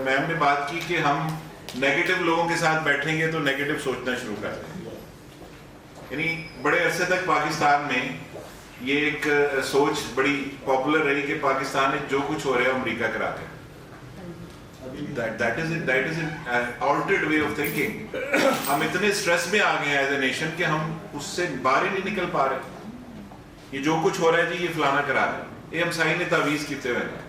मैम ने बात की कि हम नेगेटिव लोगों के साथ बैठेंगे तो नेगेटिव सोचना शुरू कर देंगे। यानी बड़े अरसे तक पाकिस्तान में ये एक सोच बड़ी पॉपुलर रही कि पाकिस्तान में जो कुछ हो रहा है अमेरिका करा दे। That is an altered way of thinking. हम इतने स्ट्रेस में आ गए हैं एज ए नेशन कि हम उससे बाहर ही नहीं निकल पा रहे। ये जो कुछ हो रहा है जी, ये फलाना करा रहा है, ये हम साई ने तावीज़ किते हुए हैं,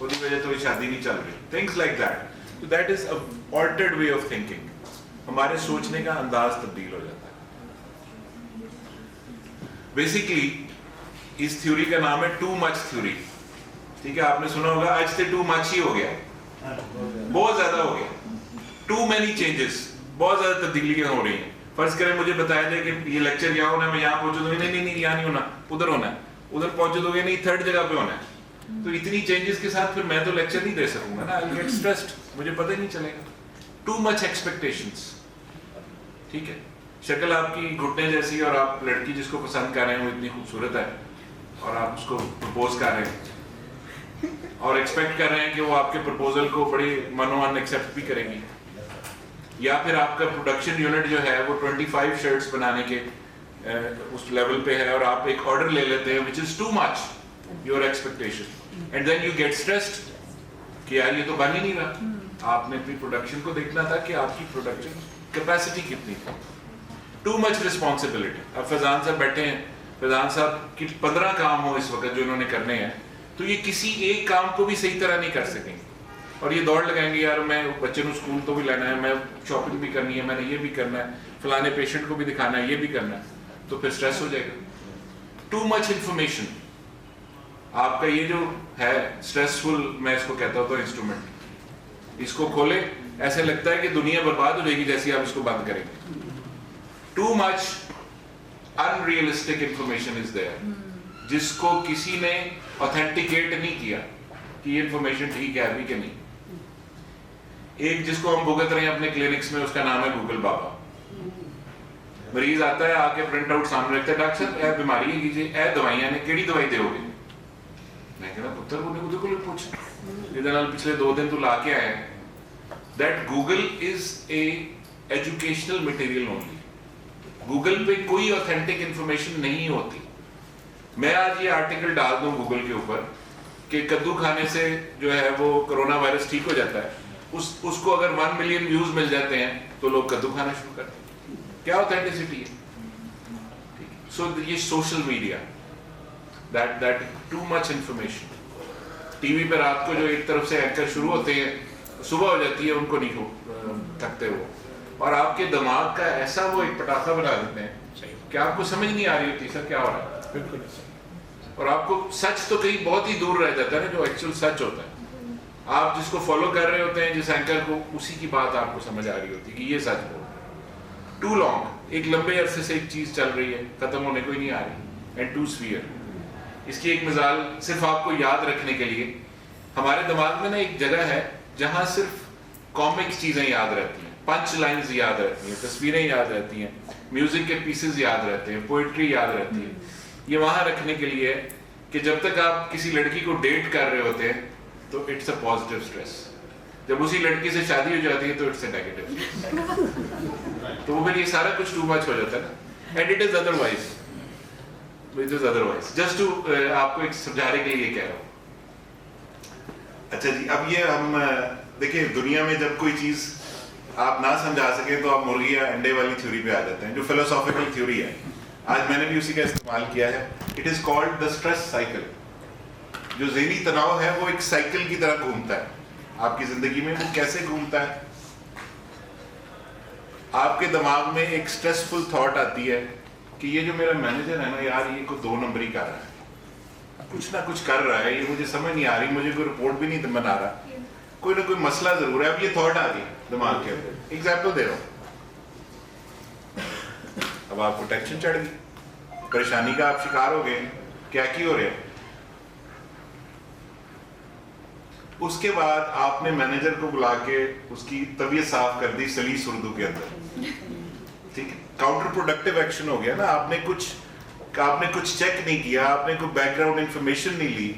उसकी वजह तो ये शादी नहीं चल रही, things like that. So that is a altered way of thinking. हमारे सोचने का अंदाज तब्दील हो जाता है। बेसिकली इस थ्योरी का नाम है टू मच थ्योरी। ठीक है, आपने सुना होगा आज से टू मच ही हो गया, बहुत ज्यादा हो गया, टू मैनी चेंजेस, बहुत ज्यादा तब्दीलियां हो रही हैं। फर्ज करें मुझे बताया जाए कि ये लेक्चर यहाँ होना है, मैं यहाँ पहुंचू, नहीं यहाँ नहीं होना, उधर होना है, उधर पहुंचो तो नहीं, थर्ड जगह पे होना है। तो इतनी चेंजेस के साथ फिर मैं तो लेक्चर नहीं दे सकूंगा ना, आई गेट स्ट्रेस्ड, मुझे पता ही नहीं चलेगा। Too much expectations. ठीक है, शक्ल आपकी घुटने जैसी और आप लड़की जिसको पसंद कर रहे हैं वो इतनी खूबसूरत है और आप उसको प्रपोज कर रहे हैं और एक्सपेक्ट कर रहे हैं कि वो आपके प्रपोजल को बड़ी मनोमन एक्सेप्ट भी करेंगी। या फिर आपका प्रोडक्शन यूनिट जो है वो 25 शर्ट्स बनाने के उस लेवल पे है और आप एक ऑर्डर ले लेते हैं which is too much your expectation, and then you get stressed कि यार ये तो बन ही नहीं रहा। आपने अपनी प्रोडक्शन को देखना था कि आपकी प्रोडक्शन कैपेसिटी कितनी थी। Too much responsibility. अब फैजान साहब बैठे हैं, फैजान साहब की 15 काम हो इस वक्त जो इन्होंने करने हैं, तो ये किसी एक काम को भी सही तरह नहीं कर सकेंगे और ये दौड़ लगाएंगे, यार मैं बच्चे को स्कूल तो भी लाना है, मैं शॉपिंग भी करनी है, मैंने ये भी करना है, फलाने पेशेंट को भी दिखाना है, ये भी करना है, तो फिर स्ट्रेस हो जाएगा। टू मच इंफॉर्मेशन, आपका ये जो है स्ट्रेसफुल, मैं इसको कहता हूँ तो इंस्ट्रूमेंट, इसको खोले ऐसे लगता है कि दुनिया बर्बाद हो जाएगी जैसे आप इसको बंद करेंगे। Too much unrealistic information is there, जिसको किसी ने ऑथेंटिकेट नहीं किया कि ये इंफॉर्मेशन ठीक है अभी कि नहीं। एक जिसको हम भुगत रहे हैं अपने क्लिनिक्स में, उसका नाम है गूगल बाबा। मरीज आता है, आके प्रिंट आउट सामने रखता है, डॉक्टर साहब ए बीमारी है कीजिए, ए दवाइयां ने केड़ी दवाई दोगे? मैं कहना पुत्र को पूछ, जिहदे नाल पिछले 2 दिन तू ला के आया। That Google is a educational material only. Google पे कोई ऑथेंटिक इंफॉर्मेशन नहीं होती। मैं आज ये आर्टिकल डाल दूं गूगल के ऊपर कि कद्दू खाने से जो है वो कोरोना वायरस ठीक हो जाता है, उसको अगर 1 मिलियन व्यूज मिल जाते हैं तो लोग कद्दू खाना शुरू करते हैं। क्या ऑथेंटिसिटी है? सो ये social media, that too much information. TV पे रात को जो एक तरफ से एंकर शुरू होते हैं, सुबह हो जाती है, उनको नहीं थकते वो, और आपके दिमाग का ऐसा वो एक पटाखा बना देते हैं कि आपको समझ नहीं आ रही होती सर क्या हो रहा है। बिल्कुल। और आपको सच तो कहीं बहुत ही दूर रह जाता है ना, जो एक्चुअल सच होता है। आप जिसको फॉलो कर रहे होते हैं जिस एंकर को, उसी की बात आपको समझ आ रही होती है कि ये सच बोल रहा है। टू लॉन्ग, एक लंबे अरसे से एक चीज चल रही है, खत्म होने को ही नहीं आ रही, एंड टू स्फीयर। اس کی ایک مثال صرف آپ کو یاد رکھنے کے لیے، ہمارے دماغ میں نا ایک جگہ ہے جہاں صرف کامکس چیزیں یاد رہتی ہیں، پنچ لائنز یاد رہتی ہیں، تصویریں یاد رہتی ہیں، میوزک کے پیسز یاد رہتے ہیں، پوئٹری یاد رہتی ہے. یہ وہاں رکھنے کے لیے ہے کہ جب تک آپ کسی لڑکی کو ڈیٹ کر رہے ہوتے ہیں تو اٹس اے پازیٹیو اسٹریس، جب اسی لڑکی سے شادی ہو جاتی ہے تو اٹس اے نیگیٹو اسٹریس. تو وہ پھر یہ سارا کچھ ٹو مچ ہو جاتا ہے نا. And it is otherwise just to آپ کو ایک سمجھانے کے لیے کہہ رہا ہوں. اچھا جی، اب یہ ہم دیکھیں دنیا میں جب کوئی چیز آپ نہ سمجھا سکیں تو آپ مرغی یا انڈے والی تھیوری پہ آ جاتے ہیں، جو فلسافیکل تھیوری ہے. آج میں نے بھی اسی کا استعمال کیا ہے. It is called the stress cycle. جو ذہنی تناؤ ہے وہ ایک سائیکل کی طرح گھومتا ہے آپ کی زندگی میں. وہ کیسے گھومتا ہے؟ آپ کے دماغ میں ایک اسٹریسفل تھاٹ آتی ہے کہ یہ جو میرا مینیجر ہے نا یار، یہ کوئی 2 نمبری کر رہا ہے، کچھ نہ کچھ کر رہا ہے، یہ مجھے سمجھ نہیں آ رہی، مجھے کوئی رپورٹ بھی نہیں بنا رہا، کوئی نہ کوئی مسئلہ ضرور ہے. اب یہ تھاٹ آ گئی دماغ کے اندر. ایگزامپل دے رہا ہوں. اب آپ کو ٹینشن چڑھ گئی، پریشانی کا آپ شکار ہو گئے، کیا کی ہو رہے ہیں. اس کے بعد آپ نے مینیجر کو بلا کے اس کی طبیعت صاف کر دی سلیس اردو کے اندر. ٹھیک ہے، کاؤنٹر پروڈکٹیو ایکشن ہو گیا نا. آپ نے کچھ چیک نہیں کیا، آپ نے کوئی بیک گراؤنڈ انفارمیشن نہیں لی،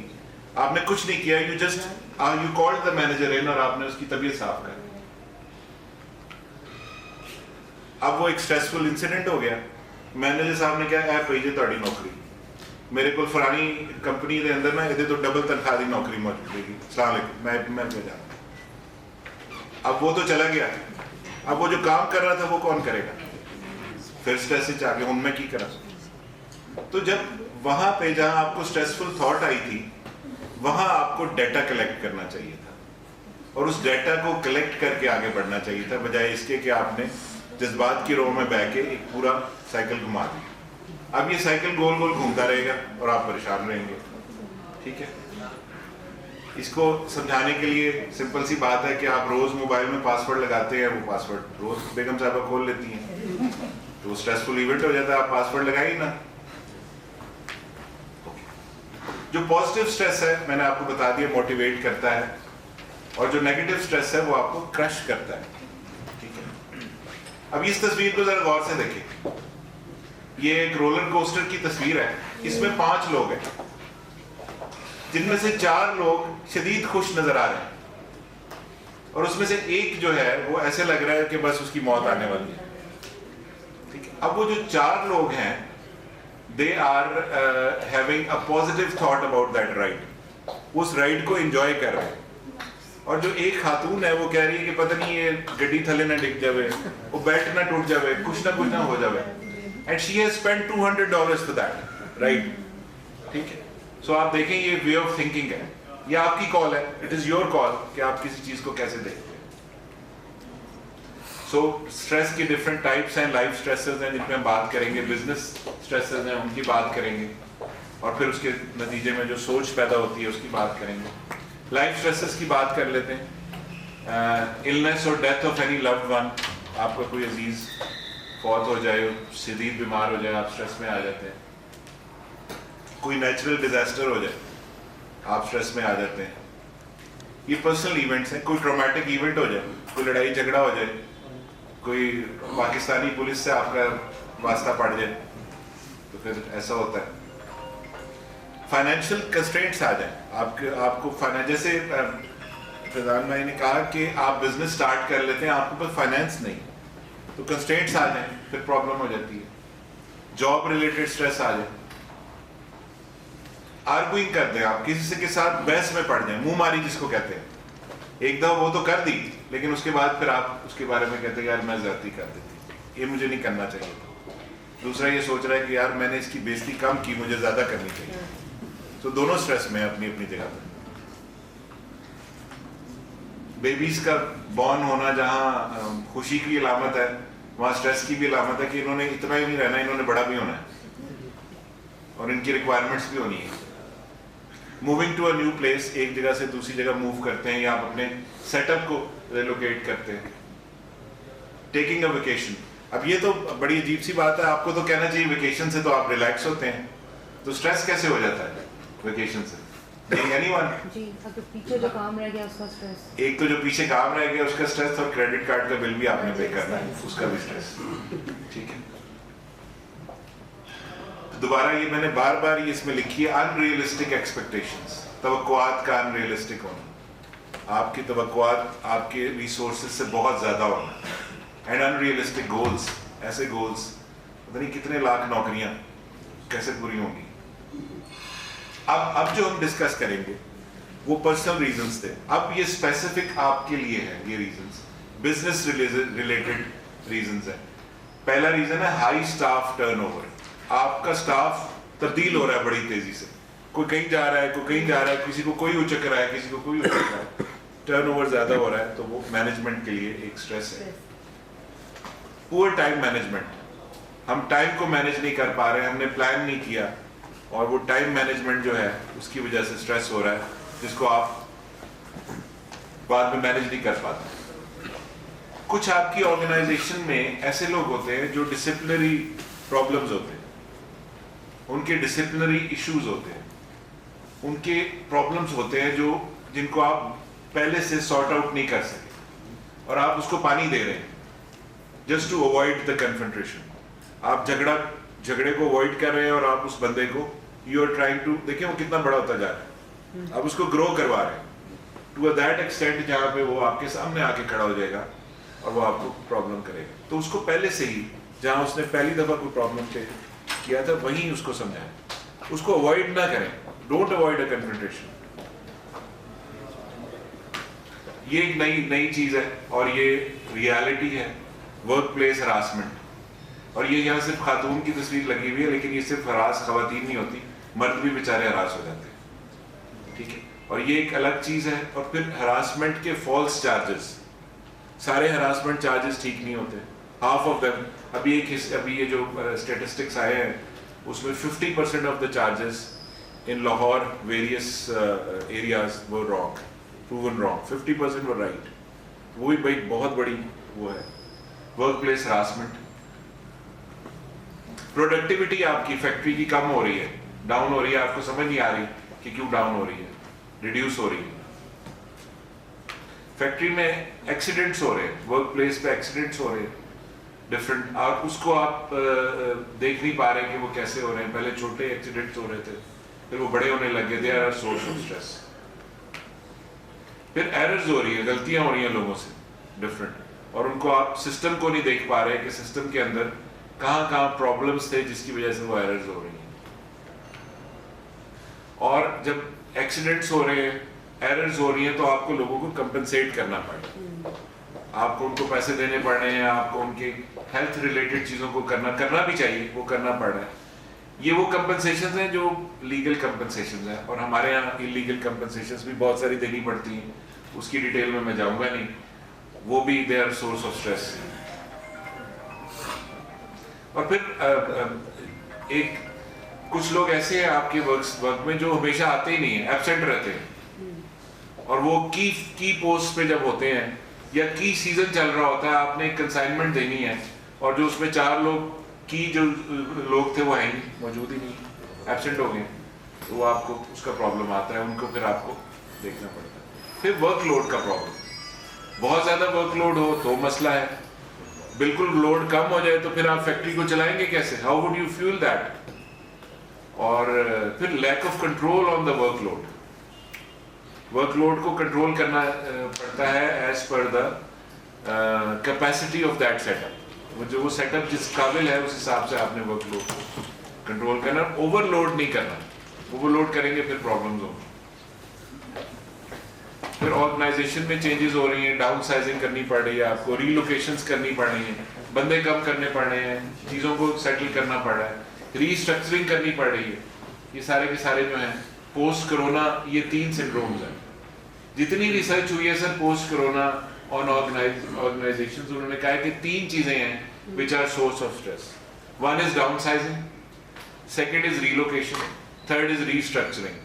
آپ نے کچھ نہیں کیا. یو کالڈ دا مینیجر ان اور آپ نے اس کی طبیعت صاف کر دی. اب وہ ایک اسٹریسفل انسیڈنٹ ہو گیا. مینیجر صاحب نے کہا اے بھائی جی تہاڈی نوکری، میرے کو فلانی کمپنی دے اندر نا یہ تو ڈبل تنخواہ دی نوکری موجود ہے. السلام علیکم، میں جا. اب وہ تو چلا گیا، اب وہ جو کام کر رہا تھا وہ کون کرے گا؟ پھر اسٹریس آ گیا، ہوں میں کی کرا. تو جب وہاں پہ جہاں آپ کو اسٹریسفل تھاٹ آئی تھی وہاں آپ کو ڈیٹا کلیکٹ کرنا چاہیے تھا اور اس ڈیٹا کو کلیکٹ کر کے آگے بڑھنا چاہیے تھا، بجائے اس کے کہ آپ نے جذبات کی رو میں بہ کے ایک پورا سائیکل گھما دیا. اب یہ سائیکل گول گول گھومتا رہے گا اور آپ پریشان رہیں گے. ٹھیک ہے، اس کو سمجھانے کے لیے سمپل سی بات ہے کہ آپ روز موبائل میں پاسورڈ لگاتے ہیں، وہ پاسورڈ روز بیگم صاحبہ کھول لیتی ہیں تو وہ اسٹریسفل ایونٹ ہو جاتا ہے. آپ پاسورڈ لگائیے نا. جو پازیٹیو اسٹریس ہے میں نے آپ کو بتا دیا موٹیویٹ کرتا ہے، اور جو نیگیٹو اسٹریس ہے وہ آپ کو کرش کرتا ہے. ٹھیک ہے، اب اس تصویر کو ذرا غور سے دیکھیں. یہ ایک رولر کوسٹر کی تصویر ہے. اس میں 5 لوگ ہیں جن میں سے 4 لوگ شدید خوش نظر آ رہے ہیں اور اس میں سے ایک جو ہے وہ ایسے لگ رہا ہے کہ بس اس کی موت آنے والی ہے. ٹھیک ہے، اب وہ جو 4 لوگ ہیں they are having a positive thought about that ride. اس رائڈ کو انجوائے کر رہے ہیں. اور جو ایک خاتون ہے وہ کہہ رہی ہے کہ پتہ نہیں یہ گڈی تھلے نہ ڈگ جاوے، وہ بیلٹ نہ ٹوٹ جاوے، کچھ نہ ہو جاوے. And she has spent $200 for that, right? ٹھیک ہے، سو آپ دیکھیں یہ وے آف تھنکنگ ہے. یہ آپ کی کال ہے، اٹ از یور کال کہ آپ کسی چیز کو کیسے دیکھتے ہیں. سو اسٹریس کی ڈفرینٹ ٹائپس ہیں. لائف اسٹریسز ہیں جن پہ ہم بات کریں گے، بزنس اسٹریسز ہیں ان کی بات کریں گے، اور پھر اس کے نتیجے میں جو سوچ پیدا ہوتی ہے اس کی بات کریں گے. لائف اسٹریسز کی بات کر لیتے ہیں. النس اور death of any loved one. آپ کا کوئی عزیز فوت ہو جائے، شدید بیمار ہو جائے، آپ اسٹریس میں آ جاتے ہیں. کوئی نیچرل ڈیزاسٹر ہو جائے آپ اسٹریس میں آ جاتے ہیں. یہ پرسنل ایونٹس ہیں. کوئی ٹرامیٹک ایونٹ ہو جائے، کوئی لڑائی جھگڑا ہو جائے، کوئی پاکستانی پولیس سے آپ کا واسطہ پڑ جائے تو پھر ایسا ہوتا ہے. فائنینشیل کنسٹرینٹس آ جائیں آپ کو جیسے فیضان بھائی نے کہا کہ آپ بزنس سٹارٹ کر لیتے ہیں، آپ کے پاس فائنینس نہیں تو کنسٹرینٹس آ جائیں، پھر پرابلم ہو جاتی ہے. جاب ریلیٹڈ اسٹریس آ جائے. آرگوئنگ کر دیں، آپ کسی سے کے ساتھ بحث میں پڑ جائیں، منہ ماری جس کو کہتے ہیں. ایک دفعہ وہ تو کر دی لیکن اس کے بعد پھر آپ اس کے بارے میں کہتے ہیں یار میں زیادتی کر دیتی، یہ مجھے نہیں کرنا چاہیے. دوسرا یہ سوچ رہا ہے کہ یار میں نے اس کی بےزتی کم کی، مجھے زیادہ کرنی چاہیے. تو دونوں اسٹریس میں اپنی اپنی جگہ پہ. بیبیز کا بورن ہونا جہاں خوشی کی علامت ہے وہاں اسٹریس کی بھی علامت ہے کہ انہوں نے اتنا ہی نہیں رہنا، انہوں نے بڑا بھی ہونا ہے اور ان کی ریکوائرمنٹس بھی ہونی ہے. Moving to a new place, ایک جگہ سے دوسری جگہ موو کرتے ہیں یا آپ اپنے سیٹ اپ کو ریلوکیٹ کرتے ہیں. Taking a vacation. اب یہ تو بڑی عجیب سی بات ہے، آپ کو تو کہنا چاہیے ویکیشن سے تو آپ ریلیکس ہوتے ہیں، تو اسٹریس کیسے ہو جاتا ہے؟ वेकेशन से? नहीं, एनीवन? जी, अगर पीछे जो काम रह गया उसका स्ट्रेस। एक तो जो पीछे काम रह गया उसका स्ट्रेस, और क्रेडिट कार्ड का बिल भी आपने पे करना है उसका भी स्ट्रेस। ठीक है, तो दोबारा ये मैंने बार बार ये इसमें लिखी है, अनरियलिस्टिक एक्सपेक्टेशंस, तवक्कुआत का अनरियलिस्टिक होना, आपकी तवक्कुआत आपके रिसोर्सेज से बहुत ज्यादा होना, एंड अनरियलिस्टिक गोल्स, ऐसे गोल्स पता नहीं कितने लाख नौकरियां कैसे पूरी होंगी। अब जो हम डिस्कस करेंगे वो पर्सनल रीजंस थे, अब ये स्पेसिफिक आपके लिए है, ये रीजंस बिजनेस रिलेटेड रीजंस है। पहला रीजन है हाई स्टाफ टर्नओवर, आपका स्टाफ तब्दील हो रहा है बड़ी तेजी से, कोई कहीं जा रहा है, कोई कहीं जा रहा है, किसी को कोई उचक रहा है, किसी को कोई उचक रहा है, टर्नओवर ज्यादा हो रहा है, तो वो मैनेजमेंट के लिए एक स्ट्रेस है। पुअर टाइम मैनेजमेंट, हम टाइम को मैनेज नहीं कर पा रहे हैं, हमने प्लान नहीं किया, और वो टाइम मैनेजमेंट जो है उसकी वजह से स्ट्रेस हो रहा है, जिसको आप बाद में मैनेज नहीं कर पाते। कुछ आपकी ऑर्गेनाइजेशन में ऐसे लोग होते हैं जो डिसिप्लिनरी प्रॉब्लम्स होते हैं, उनके डिसिप्लिनरी इश्यूज होते हैं, उनके प्रॉब्लम्स होते हैं जो जिनको आप पहले से सॉर्ट आउट नहीं कर सके, और आप उसको पानी दे रहे हैं just to avoid the confrontation. आप झगड़े को अवॉइड कर रहे हैं, और आप उस बंदे को यू आर ट्राइंग टू, देखिए वो कितना बड़ा होता जा रहा है, आप उसको ग्रो करवा रहे हैं टू दैट एक्सटेंट जहाँ पे वो आपके सामने आके खड़ा हो जाएगा और वो आपको प्रॉब्लम करेगा। तो उसको पहले से ही, जहाँ उसने पहली दफा कोई प्रॉब्लम किया था, वहीं उसको समझाएं, उसको अवॉइड ना करें, डोंट अवॉइड अ कन्फ्रंटेशन। ये एक नई चीज है, और ये रियलिटी है, वर्क प्लेस हरासमेंट। और ये यहाँ सिर्फ खातून की तस्वीर लगी हुई है, लेकिन ये सिर्फ हरास खवातीन नहीं होती, मर्द भी बेचारे हरास हो जाते हैं। ठीक है, और ये एक अलग चीज है। और फिर हरासमेंट के फॉल्स चार्जेस, सारे हरासमेंट चार्जेस ठीक नहीं होते, हाफ ऑफ देम। अभी ये जो स्टेटिस्टिक्स आए हैं उसमें 50% of the charges in Lahore various areas वो रॉन्ग, प्रूवन रॉन्ग, 50% वो राइट। वो भी भाई बहुत बड़ी वो है वर्क प्लेस हरासमेंट। प्रोडक्टिविटी आपकी फैक्ट्री की कम हो रही है, डाउन हो रही है, आपको समझ नहीं आ रही कि क्यों डाउन हो रही है, रिड्यूस हो रही है। फैक्ट्री में एक्सीडेंट्स हो रहे हैं, वर्क प्लेस पे एक्सीडेंट्स हो रहे हैं डिफरेंट, और उसको आप देख नहीं पा रहे कि वो कैसे हो रहे हैं। पहले छोटे एक्सीडेंट्स हो रहे थे, फिर वो बड़े होने लगे, they are source of stress. फिर एरर्स हो रही है, गलतियां हो रही हैं लोगों से डिफरेंट, और उनको आप सिस्टम को नहीं देख पा रहे कि सिस्टम के अंदर कहाँ प्रॉब्लम्स थे जिसकी वजह से वो एरर्स हो रही हैं। और जब एक्सीडेंट्स हो रहे हैं, एरर्स हो रही हैं, तो आपको लोगों को कंपनसेट करना पड़ेगा, आपको उनको पैसे देने पड़ रहे हैं, आपको उनके हेल्थ रिलेटेड चीज़ों को करना भी चाहिए, वो करना पड़ रहा है। ये वो कंपनसेशन हैं जो लीगल कंपनसेशन हैं, और हमारे यहाँ इलीगल कंपनसेशन भी बहुत सारी देनी पड़ती हैं, उसकी डिटेल में मैं जाऊँगा नहीं, वो भी they are source of stress. और फिर कुछ लोग ऐसे हैं आपके वर्क में जो हमेशा आते ही नहीं है, एब्सेंट रहते हैं, और वो की पोस्ट पे जब होते हैं या की सीजन चल रहा होता है, आपने एक कंसाइनमेंट देनी है, और जो उसमें 4 लोग की जो लोग थे वो हैं मौजूद ही नहीं, एब्सेंट हो गए, तो वो आपको उसका प्रॉब्लम आता है, उनको फिर आपको देखना पड़ता है। फिर वर्कलोड का प्रॉब्लम, बहुत ज्यादा वर्कलोड हो तो मसला है, बिल्कुल लोड कम हो जाए तो फिर आप फैक्ट्री को चलाएंगे कैसे, how would you fuel that. और फिर lack of control on the workload, workload को कंट्रोल करना पड़ता है as per the capacity of that setup, जो वो सेटअप जिस काबिल है उस हिसाब से आपने वर्कलोड को कंट्रोल करना, ओवरलोड नहीं करना, ओवरलोड करेंगे फिर प्रॉब्लम्स होंगी। फिर ऑर्गेनाइजेशन में चेंजेस हो रही हैं, डाउन साइजिंग करनी पड़ रही है, आपको रीलोकेशंस करनी पड़ रही हैं, बंदे कम करने पड़ रहे हैं, चीज़ों को सेटल करना पड़ रहा है, रीस्ट्रक्चरिंग करनी पड़ रही है। ये सारे के सारे जो हैं पोस्ट कोरोना, ये 3 सिंड्रोम्स हैं। जितनी रिसर्च हुई है sir post corona on organisations, उन्होंने कहा है कि 3 चीज़ें हैं which are source of stress. 1 is downsizing, 2nd is relocation, 3rd is restructuring.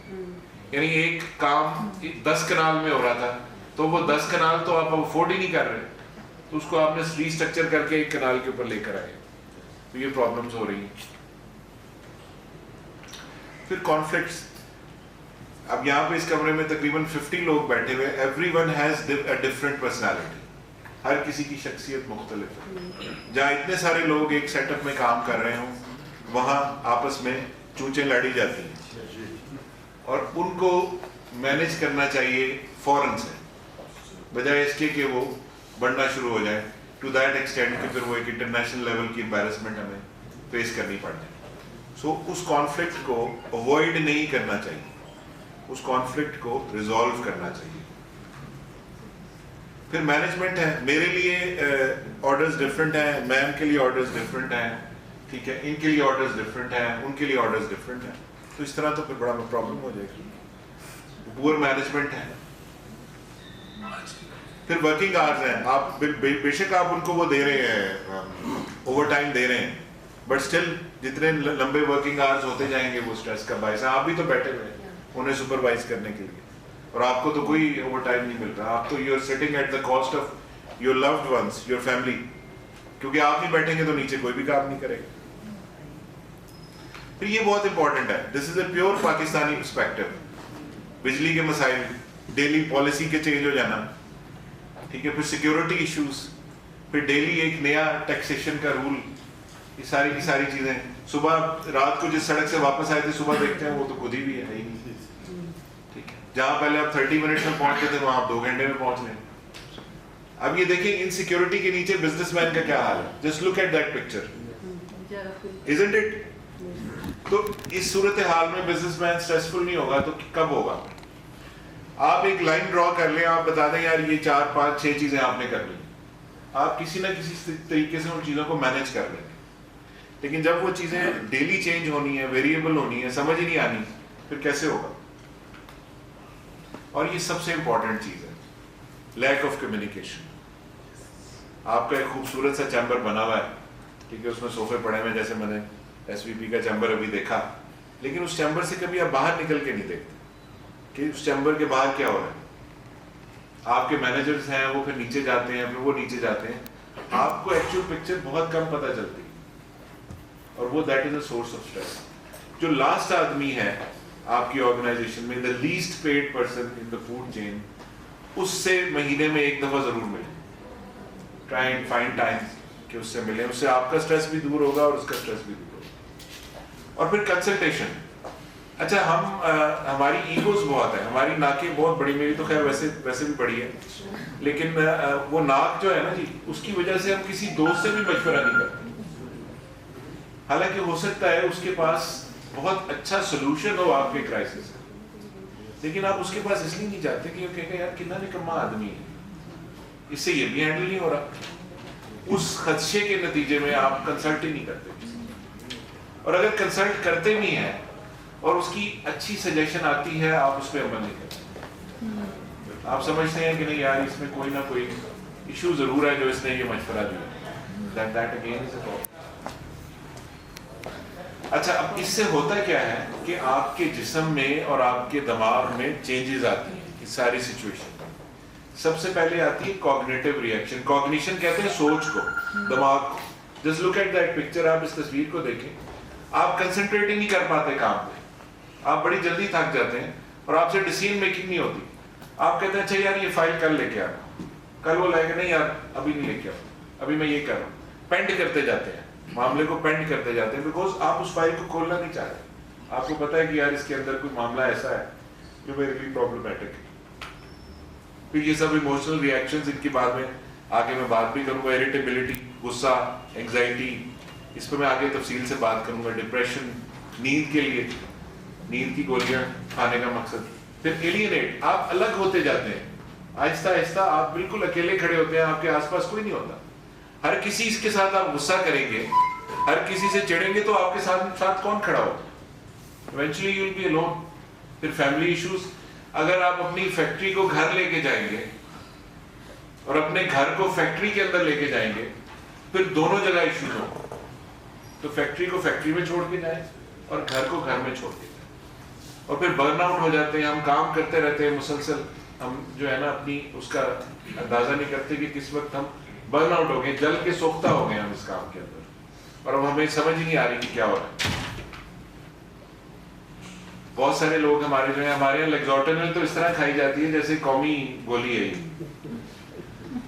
यानी एक काम 10 कनाल में हो रहा था, तो वो 10 कनाल तो आप अफोर्ड ही नहीं कर रहे, तो उसको आपने रीस्ट्रक्चर करके 1 कनाल के ऊपर लेकर आए, तो ये प्रॉब्लम्स हो रही हैं। फिर कॉन्फ्लिक्ट्स, अब यहाँ पे इस कमरे में तकरीबन 50 लोग बैठे हुए, everyone has a different personality, हर किसी की शख्सियत मुख्तलिफ है। जहाँ इतने सारे लोग एक सेटअप में काम कर रहे हों, वहाँ आपस में चूंचे लड़ी जाती हैं और उनको मैनेज करना चाहिए फौरन से, बजाय इसके कि वो बढ़ना शुरू हो जाए टू दैट एक्सटेंड कि फिर वो एक इंटरनेशनल लेवल की एम्बैरेसमेंट हमें फेस करनी पड़ जाए। सो उस कॉन्फ्लिक्ट को अवॉइड नहीं करना चाहिए, उस कॉन्फ्लिक्ट को रिजॉल्व करना चाहिए। फिर मैनेजमेंट है, मेरे लिए ऑर्डर्स डिफरेंट हैं, मैम के लिए ऑर्डर्स डिफरेंट हैं, ठीक है, इनके लिए ऑर्डर्स डिफरेंट हैं, उनके लिए ऑर्डर्स डिफरेंट हैं, तो इस तरह तो फिर बड़ा प्रॉब्लम हो जाएगी। पुअर मैनेजमेंट है। फिर वर्किंग आवर्स हैं, आप बेशक आप उनको वो दे रहे हैं, ओवर टाइम दे रहे हैं, बट स्टिल जितने लंबे वर्किंग आवर्स होते जाएंगे वो स्ट्रेस का बायस है। आप भी तो बैठे हुए हैं उन्हें सुपरवाइज करने के लिए, और आपको तो कोई ओवर टाइम नहीं मिल रहा, आप तो you are sitting at the cost of your loved ones, your family, क्योंकि आप नहीं बैठेंगे तो नीचे कोई भी काम नहीं करेगा। फिर ये बहुत इंपॉर्टेंट है, this is a pure Pakistani perspective. बिजली के मसाइल, डेली पॉलिसी के चेंज हो जाना, ठीक है, फिर सिक्योरिटी इश्यूज, फिर डेली एक नया टैक्सेशन का रूल, ये सारी की सारी चीजें। सुबह रात को जिस सड़क से वापस आए थे सुबह देखते हैं वो तो खुद ही भी है ही नहीं, ठीक है, जहां पहले आप 30 मिनट्स में पहुंचते थे वहां आप 2 घंटे में पहुंच गए। अब ये देखिए इनसिक्योरिटी के नीचे बिजनेसमैन का क्या हाल है, just look at that picture, isn't it? तो इस सूरत हाल में बिजनेसमैन स्ट्रेसफुल नहीं होगा तो कब होगा? आप एक लाइन ड्रॉ कर लें, आप बता दें यार ये 4, 5, 6 चीजें आपने कर ली, आप किसी ना किसी तरीके से उन चीजों को मैनेज कर लेंगे। लेकिन जब वो चीजें डेली चेंज होनी है, वेरिएबल होनी है, समझ ही नहीं आनी, फिर कैसे होगा? और ये सबसे इंपॉर्टेंट चीज है, लैक ऑफ कम्युनिकेशन। आपका एक खूबसूरत सा चैम्बर बना हुआ है, ठीक है, उसमें सोफे पड़े हुए, जैसे मैंने एसवीपी का चैम्बर अभी देखा, लेकिन उस चैम्बर से कभी आप बाहर निकल के नहीं देखते कि उस चैम्बर के बाहर क्या हो रहा है। आपके मैनेजर्स हैं, वो फिर नीचे जाते हैं, फिर वो नीचे जाते हैं, आपको एक्चुअल पिक्चर बहुत कम पता चलती है, और वो that is a source of stress. जो लास्ट आदमी है आपकी ऑर्गेनाइजेशन में, the least paid person in the food chain, उससे महीने में एक दफा जरूर मिले, ट्राई एंड फाइंड टाइम कि उससे मिले, उससे आपका स्ट्रेस भी दूर होगा और उसका स्ट्रेस भी दूर होगा। और फिर कंसल्टेशन। अच्छा, हमारी ईगोज बहुत है, हमारी नाकें बहुत बड़ी, मेरी तो खैर वैसे भी बड़ी है, लेकिन वो नाक जो है ना जी, उसकी वजह से हम किसी दोस्त से भी मशवरा नहीं करते, हालांकि हो सकता है उसके पास बहुत अच्छा सोल्यूशन हो आपके क्राइसिस, लेकिन आप उसके पास इसलिए नहीं जाते कि वो कहेगा यार कितना निकम्मा आदमी है, इससे ये भी हैंडल नहीं हो रहा। उस खदशे के नतीजे में आप कंसल्ट ही नहीं करते, और अगर कंसल्ट करते भी हैं और उसकी अच्छी सजेशन आती है, आप उस पर अमल नहीं करते। आप समझते हैं कि नहीं यार इसमें कोई ना कोई इशू जरूर है जो इसने ये मशवरा दिया, that again is a problem. अच्छा, अब इससे होता क्या है कि आपके जिस्म में और आपके दिमाग में चेंजेस आती हैं इस सारी सिचुएशन में। सबसे पहले आती है कॉग्निटिव रिएक्शन। कॉग्निशन कहते हैं सोच को, दिमाग को। Just look at that picture, आप इस तस्वीर को देखें, आप कंसंट्रेट ही नहीं कर पाते काम पे, आप बड़ी जल्दी थक जाते हैं और आपसे डिसीजन मेकिंग नहीं होती। आप कहते हैं अच्छा यार ये फाइल कल लेके आ, कल वो लाएगा, नहीं यार अभी नहीं लेके आओ, अभी मैं ये कर रहा हूँ। पेंड करते जाते हैं, मामले को पेंड करते जाते हैं, बिकॉज आप उस फाइल को खोलना नहीं चाहते। आपको पता है कि यार इसके अंदर कोई मामला ऐसा है जो मेरे लिए प्रॉब्लमेटिक है। फिर ये सब इमोशनल रिएक्शंस, इनकी बाद में आगे मैं बात भी करूंगा। इरिटेबिलिटी, गुस्सा, एंग्जाइटी, इस पर मैं आगे तफसील से बात करूंगा। डिप्रेशन, नींद के लिए नींद की गोलियां खाने का मकसद। फिर एलियनेट, आप अलग होते जाते हैं, आहिस्ता आहिस्ता आप बिल्कुल अकेले खड़े होते हैं, आपके आसपास कोई नहीं होता। हर किसी के साथ आप गुस्सा करेंगे, हर किसी से चिढ़ेंगे तो आपके साथ कौन खड़ा होगा? Eventually you will be alone. फिर फैमिली इश्यूज, अगर आप अपनी फैक्ट्री को घर लेके जाएंगे और अपने घर को फैक्ट्री के अंदर लेके जाएंगे, फिर दोनों जगह इश्यूज हो, तो फैक्ट्री को फैक्ट्री में छोड़ के जाए और घर को घर में छोड़ के जाए। और फिर बर्नआउट हो जाते हैं, हम काम करते रहते हैं मुसलसल, हम जो है ना अपनी उसका अंदाजा नहीं करते कि किस वक्त हम बर्नआउट हो गए, जल के सोखता हो गए हम इस काम के अंदर, और अब हमें समझ ही नहीं आ रही कि क्या हो रहा है। بہت سارے لوگ ہمارے جو ہیں, ہمارے یہاں لیگزوٹینل تو اس طرح کھائی جاتی ہے جیسے قومی گولی ہے یہ.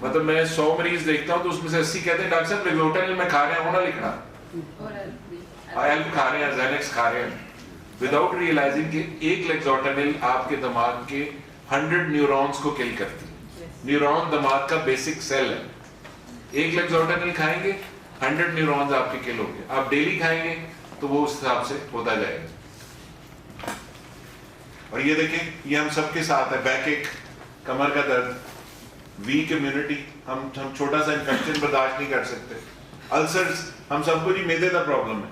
مطلب میں 100 مریض دیکھتا ہوں تو اس میں سے 80 کہتے ہیں ڈاکٹر صاحب لیگزوٹینل میں کھا رہے ہیں, ہونا لکھنا ایلپ کھا رہے ہیں, زینکس کھا رہے ہیں, وداؤٹ ریئلائزنگ کہ ایک لیگزوٹینل آپ کے دماغ کے 100 نیورونز کو کل کرتی ہے. نیورون دماغ کا بیسک سیل ہے. ایک لیگزوٹینل کھائیں گے 100 نیورونز آپ کے کل ہوں گے. آپ ڈیلی کھائیں گے تو وہ اس حساب سے ہوتا جائے گا. اور یہ دیکھیں یہ ہم سب کے ساتھ ہے, بیک ایک, کمر کا درد, ویک امیونٹی, ہم چھوٹا سا انفیکشن برداشت نہیں کر سکتے. السرز, ہم سب کو جی میدے کا پرابلم ہے.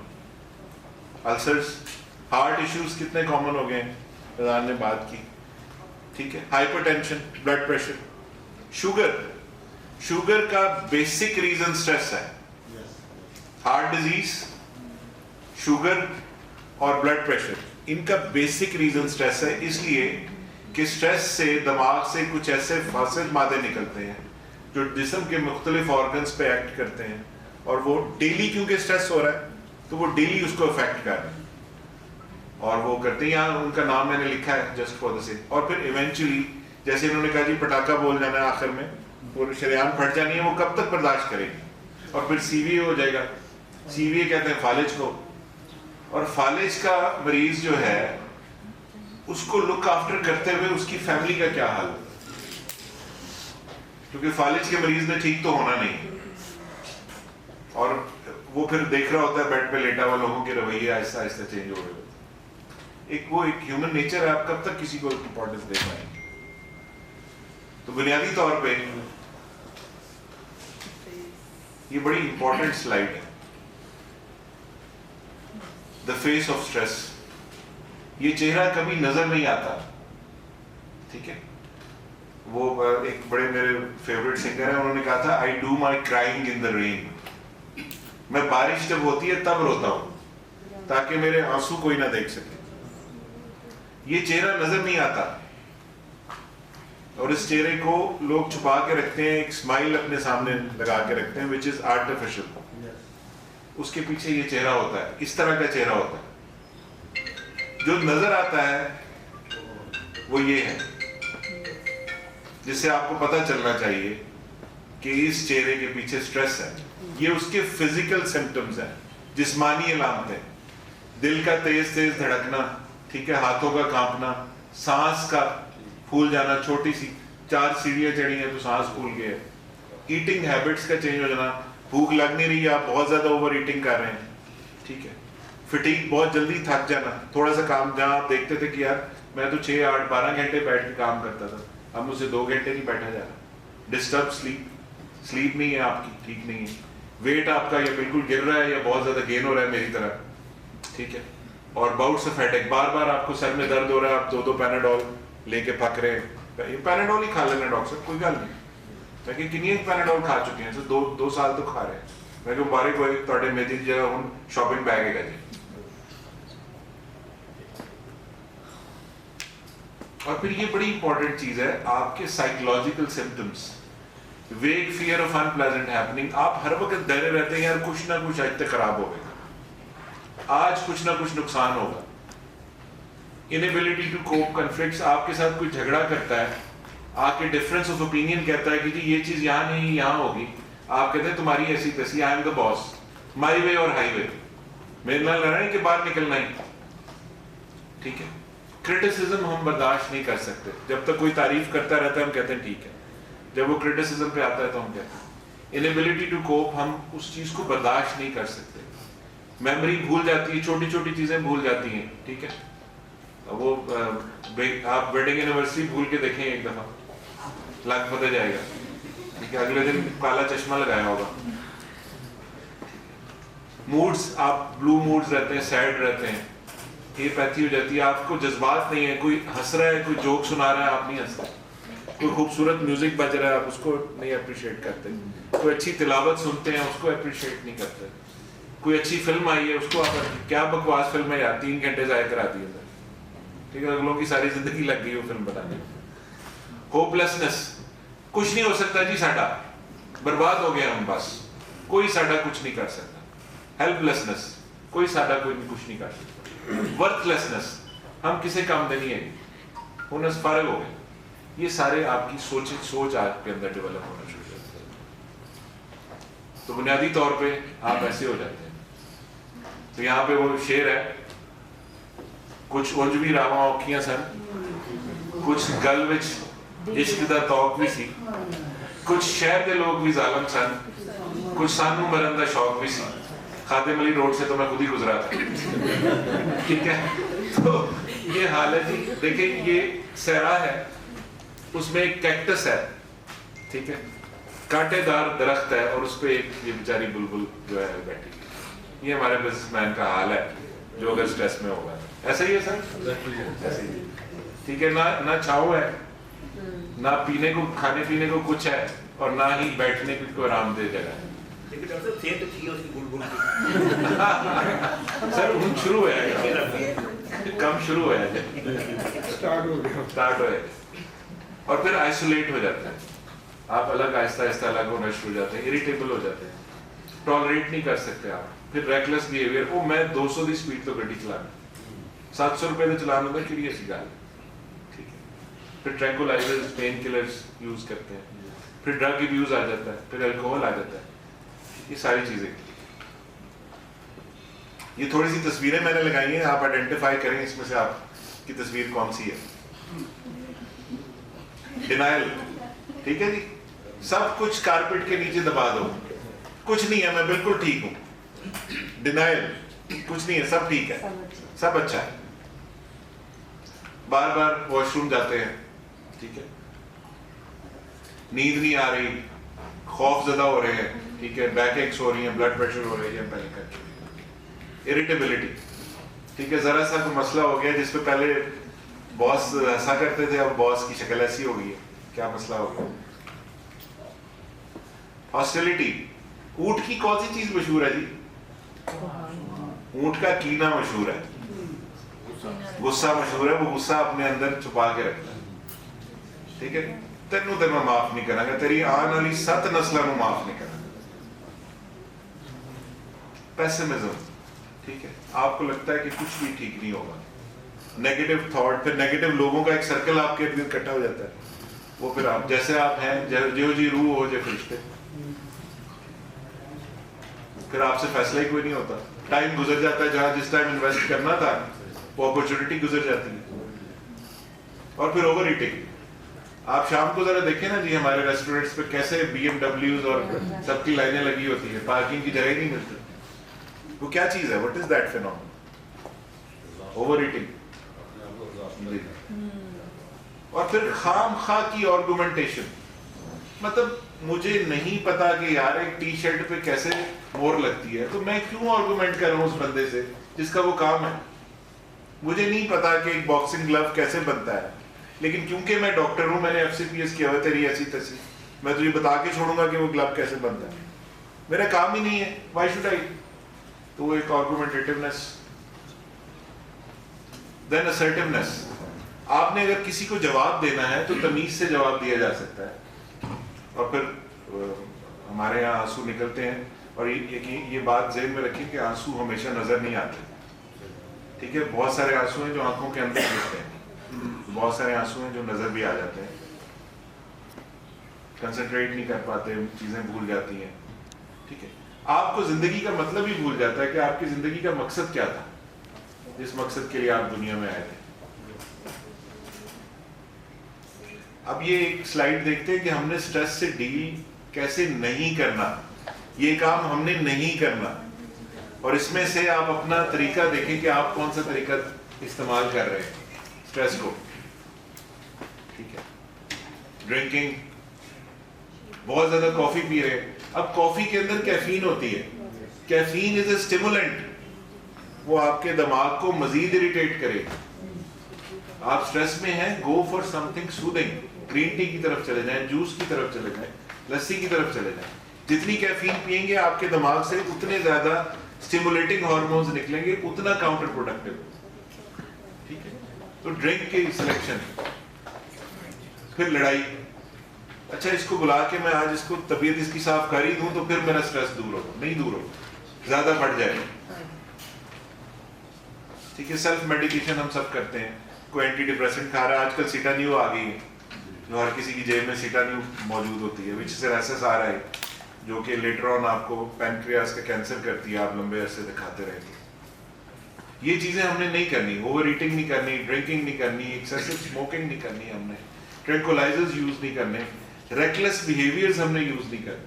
السرز, ہارٹ ایشوز کتنے کامن ہو گئے ہیں, رضوان نے بات کی, ٹھیک ہے. Hypertension, blood pressure, sugar. Sugar کا بیسک ریزن سٹریس ہے. ہارٹ ڈیزیز, شوگر اور بلڈ پریشر, ان کا بیسک ریزن سٹریس ہے. اس لیے کہ سٹریس سے دماغ سے کچھ ایسے فاسد مادے نکلتے ہیں جو جسم کے مختلف آرگنز پہ ایکٹ کرتے ہیں, اور وہ ڈیلی کیونکہ سٹریس ہو رہا ہے تو وہ ڈیلی اس کو افیکٹ کر رہے ہیں, اور وہ کرتے ہیں. یہاں ان کا نام میں نے لکھا ہے جسٹ فار دا سیک. اور پھر ایونچولی جیسے انہوں نے کہا جی پٹاخہ بول جانا ہے آخر میں, وہ شریان پھٹ جانی ہے, وہ کب تک برداشت کرے گی, اور پھر سی وی اے ہو جائے گا. سی وی اے کہتے ہیں فالج کو, اور فالج کا مریض جو ہے اس کو لک آفٹر کرتے ہوئے اس کی فیملی کا کیا حال ہوتا ہے, کیونکہ فالج کے مریض نے ٹھیک تو ہونا نہیں, اور وہ پھر دیکھ رہا ہوتا ہے بیڈ پہ لیٹا ہوا لوگوں کے رویے آہستہ آہستہ چینج ہو رہے ہوتے ہیں. وہ ایک ہیومن نیچر ہے, آپ کب تک کسی کو امپورٹنس دے پائیں گے. تو بنیادی طور پہ یہ بڑی امپورٹنٹ سلائڈ ہے, دا فیس آف اسٹریس. یہ چہرہ کبھی نظر نہیں آتا, ٹھیک ہے. وہ ایک بڑے میرے فیوریٹ سنگر ہیں, انہوں نے کہا تھا I do my crying in دا رین. میں بارش جب ہوتی ہے تب روتا ہوں تاکہ میرے آنسو کوئی نہ دیکھ سکے. یہ چہرہ نظر نہیں آتا, اور اس چہرے کو لوگ چھپا کے رکھتے ہیں, ایک اسمائل اپنے سامنے لگا کے رکھتے ہیں which is artificial. اس کے پیچھے یہ چہرہ ہوتا ہے, اس طرح کا چہرہ ہوتا ہے. جو نظر آتا ہے وہ یہ ہے, جس سے آپ کو پتہ چلنا چاہیے کہ اس چہرے کے پیچھے سٹریس ہے. یہ اس کے فزیکل سمپٹمز ہیں, جسمانی علامتیں, دل کا تیز تیز دھڑکنا, ٹھیک ہے, ہاتھوں کا کانپنا, سانس کا پھول جانا, چھوٹی سی 4 سیڑھیاں چڑھی ہیں تو سانس پھول گئے, ایٹنگ ہیبٹس کا چینج ہو جانا, بھوک لگ نہیں رہی, آپ بہت زیادہ اوور ایٹنگ کر رہے ہیں, ٹھیک ہے. فٹیگ, بہت جلدی تھک جانا, تھوڑا سا کام جہاں آپ دیکھتے تھے کہ یار میں تو 6, 8, 12 گھنٹے بیٹھ کے کام کرتا تھا, اب مجھ سے 2 گھنٹے نہیں بیٹھا جا رہا. ڈسٹرب سلیپ نہیں ہے آپ کی, ٹھیک نہیں ہے. ویٹ آپ کا یا بالکل گر رہا ہے یا بہت زیادہ گین ہو رہا ہے میری طرح, ٹھیک ہے. اور باؤٹس آف ہیڈ ایک, بار بار آپ کو سر میں درد ہو رہا ہے, آپ 2 پیناڈول لے کے پھک رہے ہیں. پیناڈول ہی کھا لینا ڈاکٹر صاحب, کوئی گل نہیں. میں کہ کنی پیناڈول کھا چکے ہیں, 2 سال تو کھا رہے ہیں. میں کہ مبارک ہوئے تواڈے میری جگہ ہن شاپنگ بیگ ہے جی. اور پھر یہ بڑی امپورٹنٹ چیز ہے, آپ کے psychological symptoms, wig fear of unpleasant happening. آپ ہر وقت ڈرے رہتے ہیں یار کچھ نہ کچھ آج تک خراب ہوگا, آج کچھ نہ کچھ نقصان ہوگا. انیبلٹی ٹو کوپ کنفلکٹس, آپ کے ساتھ کوئی جھگڑا کرتا ہے, آپ کے ڈفرینس آف اوپینین کہتا ہے کہ جی یہ چیز یہاں نہیں یہاں ہوگی, آپ کہتے ہیں تمہاری ایسی تیسی, آئی ایم دا باس, مائی وے اور ہائی وے, میرے نال لڑائی کے باہر نکلنا ہی, ٹھیک ہے. کرٹیسزم ہم برداشت نہیں کر سکتے, جب تک کوئی تعریف کرتا رہتا ہے ہم کہتے ہیں ٹھیک ہے, جب وہ کرٹیسزم پہ آتا ہے تو ہم کہتے ہیں. انیبلٹی ٹو کوپ, ہم اس چیز کو برداشت نہیں کر سکتے. میموری بھول جاتی ہے, چھوٹی چھوٹی چیزیں بھول جاتی ہیں, ٹھیک ہے. وہ آپ ویڈنگ اینیورسری بھول کے دیکھیں ایک دفعہ, لگ پتہ جائے گا, ٹھیک ہے. اگلے دن کالا چشمہ لگایا ہوگا. موڈز, آپ بلو موڈز رہتے ہیں, سیڈ رہتے ہیں, یہ پیتھی ہو جاتی ہے, آپ کو جذبات نہیں ہے, کوئی ہنس رہا ہے, کوئی جوک سنا رہا ہے, آپ نہیں ہنستے, کوئی خوبصورت میوزک بج رہا ہے, آپ اس کو نہیں اپریشیٹ کرتے, کوئی اچھی تلاوت سنتے ہیں, اس کو اپریشیٹ نہیں کرتے, کوئی اچھی فلم آئی ہے, اس کو آپ کیا بکواس فلم ہے یار, 3 گھنٹے ضائع کرا دیے, ٹھیک ہے. اگلوں کی ساری زندگی لگ گئی وہ فلم بنانے. ہوپلیسنس, کچھ نہیں ہو سکتا جی ساڈا, برباد ہو گیا ہم, بس کوئی ساڈا کچھ نہیں کر سکتا. ہیلپ لیسنس, کوئی ساڈا کوئی کچھ نہیں کر سکتا. ورتھ لیسنس, हम किसे काम देनी है, हुनर फारग हो गए। ये सारे आपकी सोच आपके अंदर डेवलप होना शुरू हो जाता है। तो बुनियादी तौर पे आप ऐसे हो जाते हैं। तो यहाँ पे वो शेर है, कुछ उंज भी रावां औखियां सन, कुछ गल विच इश्क दा तौक भी सी, कुछ शहर के लोग भी जालम सन, कुछ सानू मरन दा शौक भी सी। खादिम अली रोड से तो मैं खुद ही गुजरा था। ठीक है, तो ये हाल है जी। देखिए ये सहरा है, उसमें एक कैक्टस है, ठीक है, कांटेदार दरख्त है, और उस पे एक ये बेचारी बुलबुल जो है बैठी। ये हमारे बिजनेसमैन का हाल है जो अगर स्ट्रेस में होगा। ऐसा ही है सर, ऐसे ही। ठीक है, ना छाव है, ना पीने को खाने पीने को कुछ है, और ना ही बैठने की कोई आरामदेह जगह है। लेकिन डॉक्टर सेहत तो थी उसकी बुलबुल की। सर उन शुरू है, कम शुरू है, स्टार्ट हो गया, और फिर आइसोलेट हो जाता है। आप अलग आहिस्ता आहिस्ता अलग होना शुरू हो जाते हैं, इरिटेबल हो जाते हैं, टॉलरेट नहीं कर सकते आप। फिर रेकलेस बिहेवियर, ओ मैं 200 की स्पीड तो गड्डी चलाना, 700 रुपए तो चलाना होगा, कि ऐसी गल। ठीक है, फिर ट्रैंकुलाइजर्स, पेन किलर्स यूज करते हैं, फिर ड्रग अब्यूज आ जाता है, फिर अल्कोहल आ जाता है, ये सारी चीजें। ये थोड़ी सी तस्वीरें मैंने लगाई हैं, आप आइडेंटिफाई करें इसमें से आपकी तस्वीर कौन सी है। डिनायल, ठीक है जी, सब कुछ कारपेट के नीचे दबा दो, कुछ नहीं है, मैं बिल्कुल ठीक हूं। डिनायल, कुछ नहीं है, सब ठीक है, सब अच्छा है। बार बार वॉशरूम जाते हैं, ठीक है, नींद नहीं आ रही, खौफ ज़्यादा हो रहे हैं, ठीक है, बैक एक्स हो रही है, ब्लड प्रेशर हो रही है, इरिटेबिलिटी, ठीक है, जरा सा कोई मसला हो गया जिसपे पहले बॉस हंसा करते थे, अब बॉस की शक्ल ऐसी हो गई है, क्या मसला हो गया। हॉस्टिलिटी, ऊंट की कौन सी चीज मशहूर है जी? ऊंट का कीना मशहूर है, गुस्सा मशहूर है, वो गुस्सा अपने अंदर छुपा के रखता है। ठीक है, तेनू तो मैं माफ नहीं करांगा, तेरी आने वाली 7 नस्लों को माफ नहीं करांगा। पेसिमिज्म, ठीक है, आपको लगता है कि कुछ भी ठीक नहीं होगा। नेगेटिव थॉट, फिर नेगेटिव लोगों का एक सर्कल आपके इर्द गिर्द इकट्ठा हो जाता है, वो फिर आप जैसे आप हैं, जो जी रूह हो जो फरिश्ते, फिर आपसे फैसला ही कोई नहीं होता। टाइम गुजर जाता है, जहां जिस टाइम इन्वेस्ट करना था वो अपॉर्चुनिटी गुजर जाती है। और फिर ओवर ईटिंग, आप शाम को जरा देखें ना जी, हमारे रेस्टोरेंट्स पे कैसे BMWs और सबकी लाइनें लगी होती है, पार्किंग की जगह ही नहीं मिलती। वो क्या चीज है, what is that phenomenon? Over eating. और फिर खाम खा की आर्गुमेंटेशन, मतलब मुझे नहीं पता कि यार एक टी शर्ट पे कैसे मोर लगती है, तो मैं क्यों आर्गुमेंट कर रहा हूँ उस बंदे से जिसका वो काम है। मुझे नहीं पता कि एक बॉक्सिंग ग्लव कैसे बनता है, लेकिन क्योंकि मैं डॉक्टर हूँ, मैंने FCPS किया हुआ, तेरी ऐसी तैसी, मैं तुझे बता के छोड़ूंगा कि वो ग्लव कैसे बनता है, मेरा काम ही नहीं है, व्हाई शुड आई। तो वो एक आर्गुमेंटेटिवनेस। देन असर्टिवनेस, आपने अगर किसी को जवाब देना है तो तमीज से जवाब दिया जा सकता है। और फिर हमारे यहाँ आंसू निकलते हैं, और ये बात ज़हन में रखिए कि आंसू हमेशा नजर नहीं आते। ठीक है, बहुत सारे आंसू हैं जो आंखों के अंदर गिरते हैं, बहुत सारे आंसू हैं जो नजर भी आ जाते हैं। कंसंट्रेट नहीं कर पाते, चीजें भूल जाती हैं। ठीक है, आपको जिंदगी का मतलब ही भूल जाता है कि आपकी जिंदगी का मकसद क्या था, जिस मकसद के लिए आप दुनिया में आए थे। अब ये एक स्लाइड देखते हैं कि हमने स्ट्रेस से डील कैसे नहीं करना, ये काम हमने नहीं करना। और इसमें से आप अपना तरीका देखें कि आप कौन सा तरीका इस्तेमाल कर रहे हैं स्ट्रेस को। ठीक है, ड्रिंकिंग, बहुत ज्यादा कॉफी पी रहे हैं। अब कॉफी के अंदर कैफीन होती है, कैफीन इज ए स्टिमुलेंट, वो आपके दिमाग को मजीद इरिटेट करेगा। आप स्ट्रेस में हैं, go for something soothing, green tea की तरफ चले जाएं, जूस की तरफ चले जाएं, लस्सी की तरफ चले जाएं। जितनी कैफीन पिएंगे आपके दिमाग से उतने ज्यादा स्टिमुलेटिंग हार्मोन्स निकलेंगे, उतना काउंटर प्रोडक्टिव। ठीक है, तो ड्रिंक की सिलेक्शन, फिर लड़ाई। अच्छा, इसको बुला के मैं आज इसको तबीयत इसकी साफ कर ही दूं तो फिर मेरा स्ट्रेस दूर होगा, नहीं दूर होगा, ज्यादा बढ़ जाएगा। ठीक है, सेल्फ मेडिकेशन हम सब करते हैं, कोई एंटी डिप्रेसेंट खा रहा है, आजकल सीटान्यू आ गई है जो हर किसी की जेब में सीटान्यू मौजूद होती है, विच इज एन SSRI है जो कि लेटर ऑन आपको पैनक्रियास का कैंसर करती है, आप लंबे अरसे दिखाते रहेंगे। ये चीज़ें हमने नहीं करनी, ओवर ईटिंग नहीं करनी, ड्रिंकिंग नहीं करनी, एक्सेसिव स्मोकिंग नहीं करनी, हमने ट्रैंकुलाइजर्स यूज़ नहीं करने, रेकलेस बिहेवियर्स हमने यूज़ नहीं करने,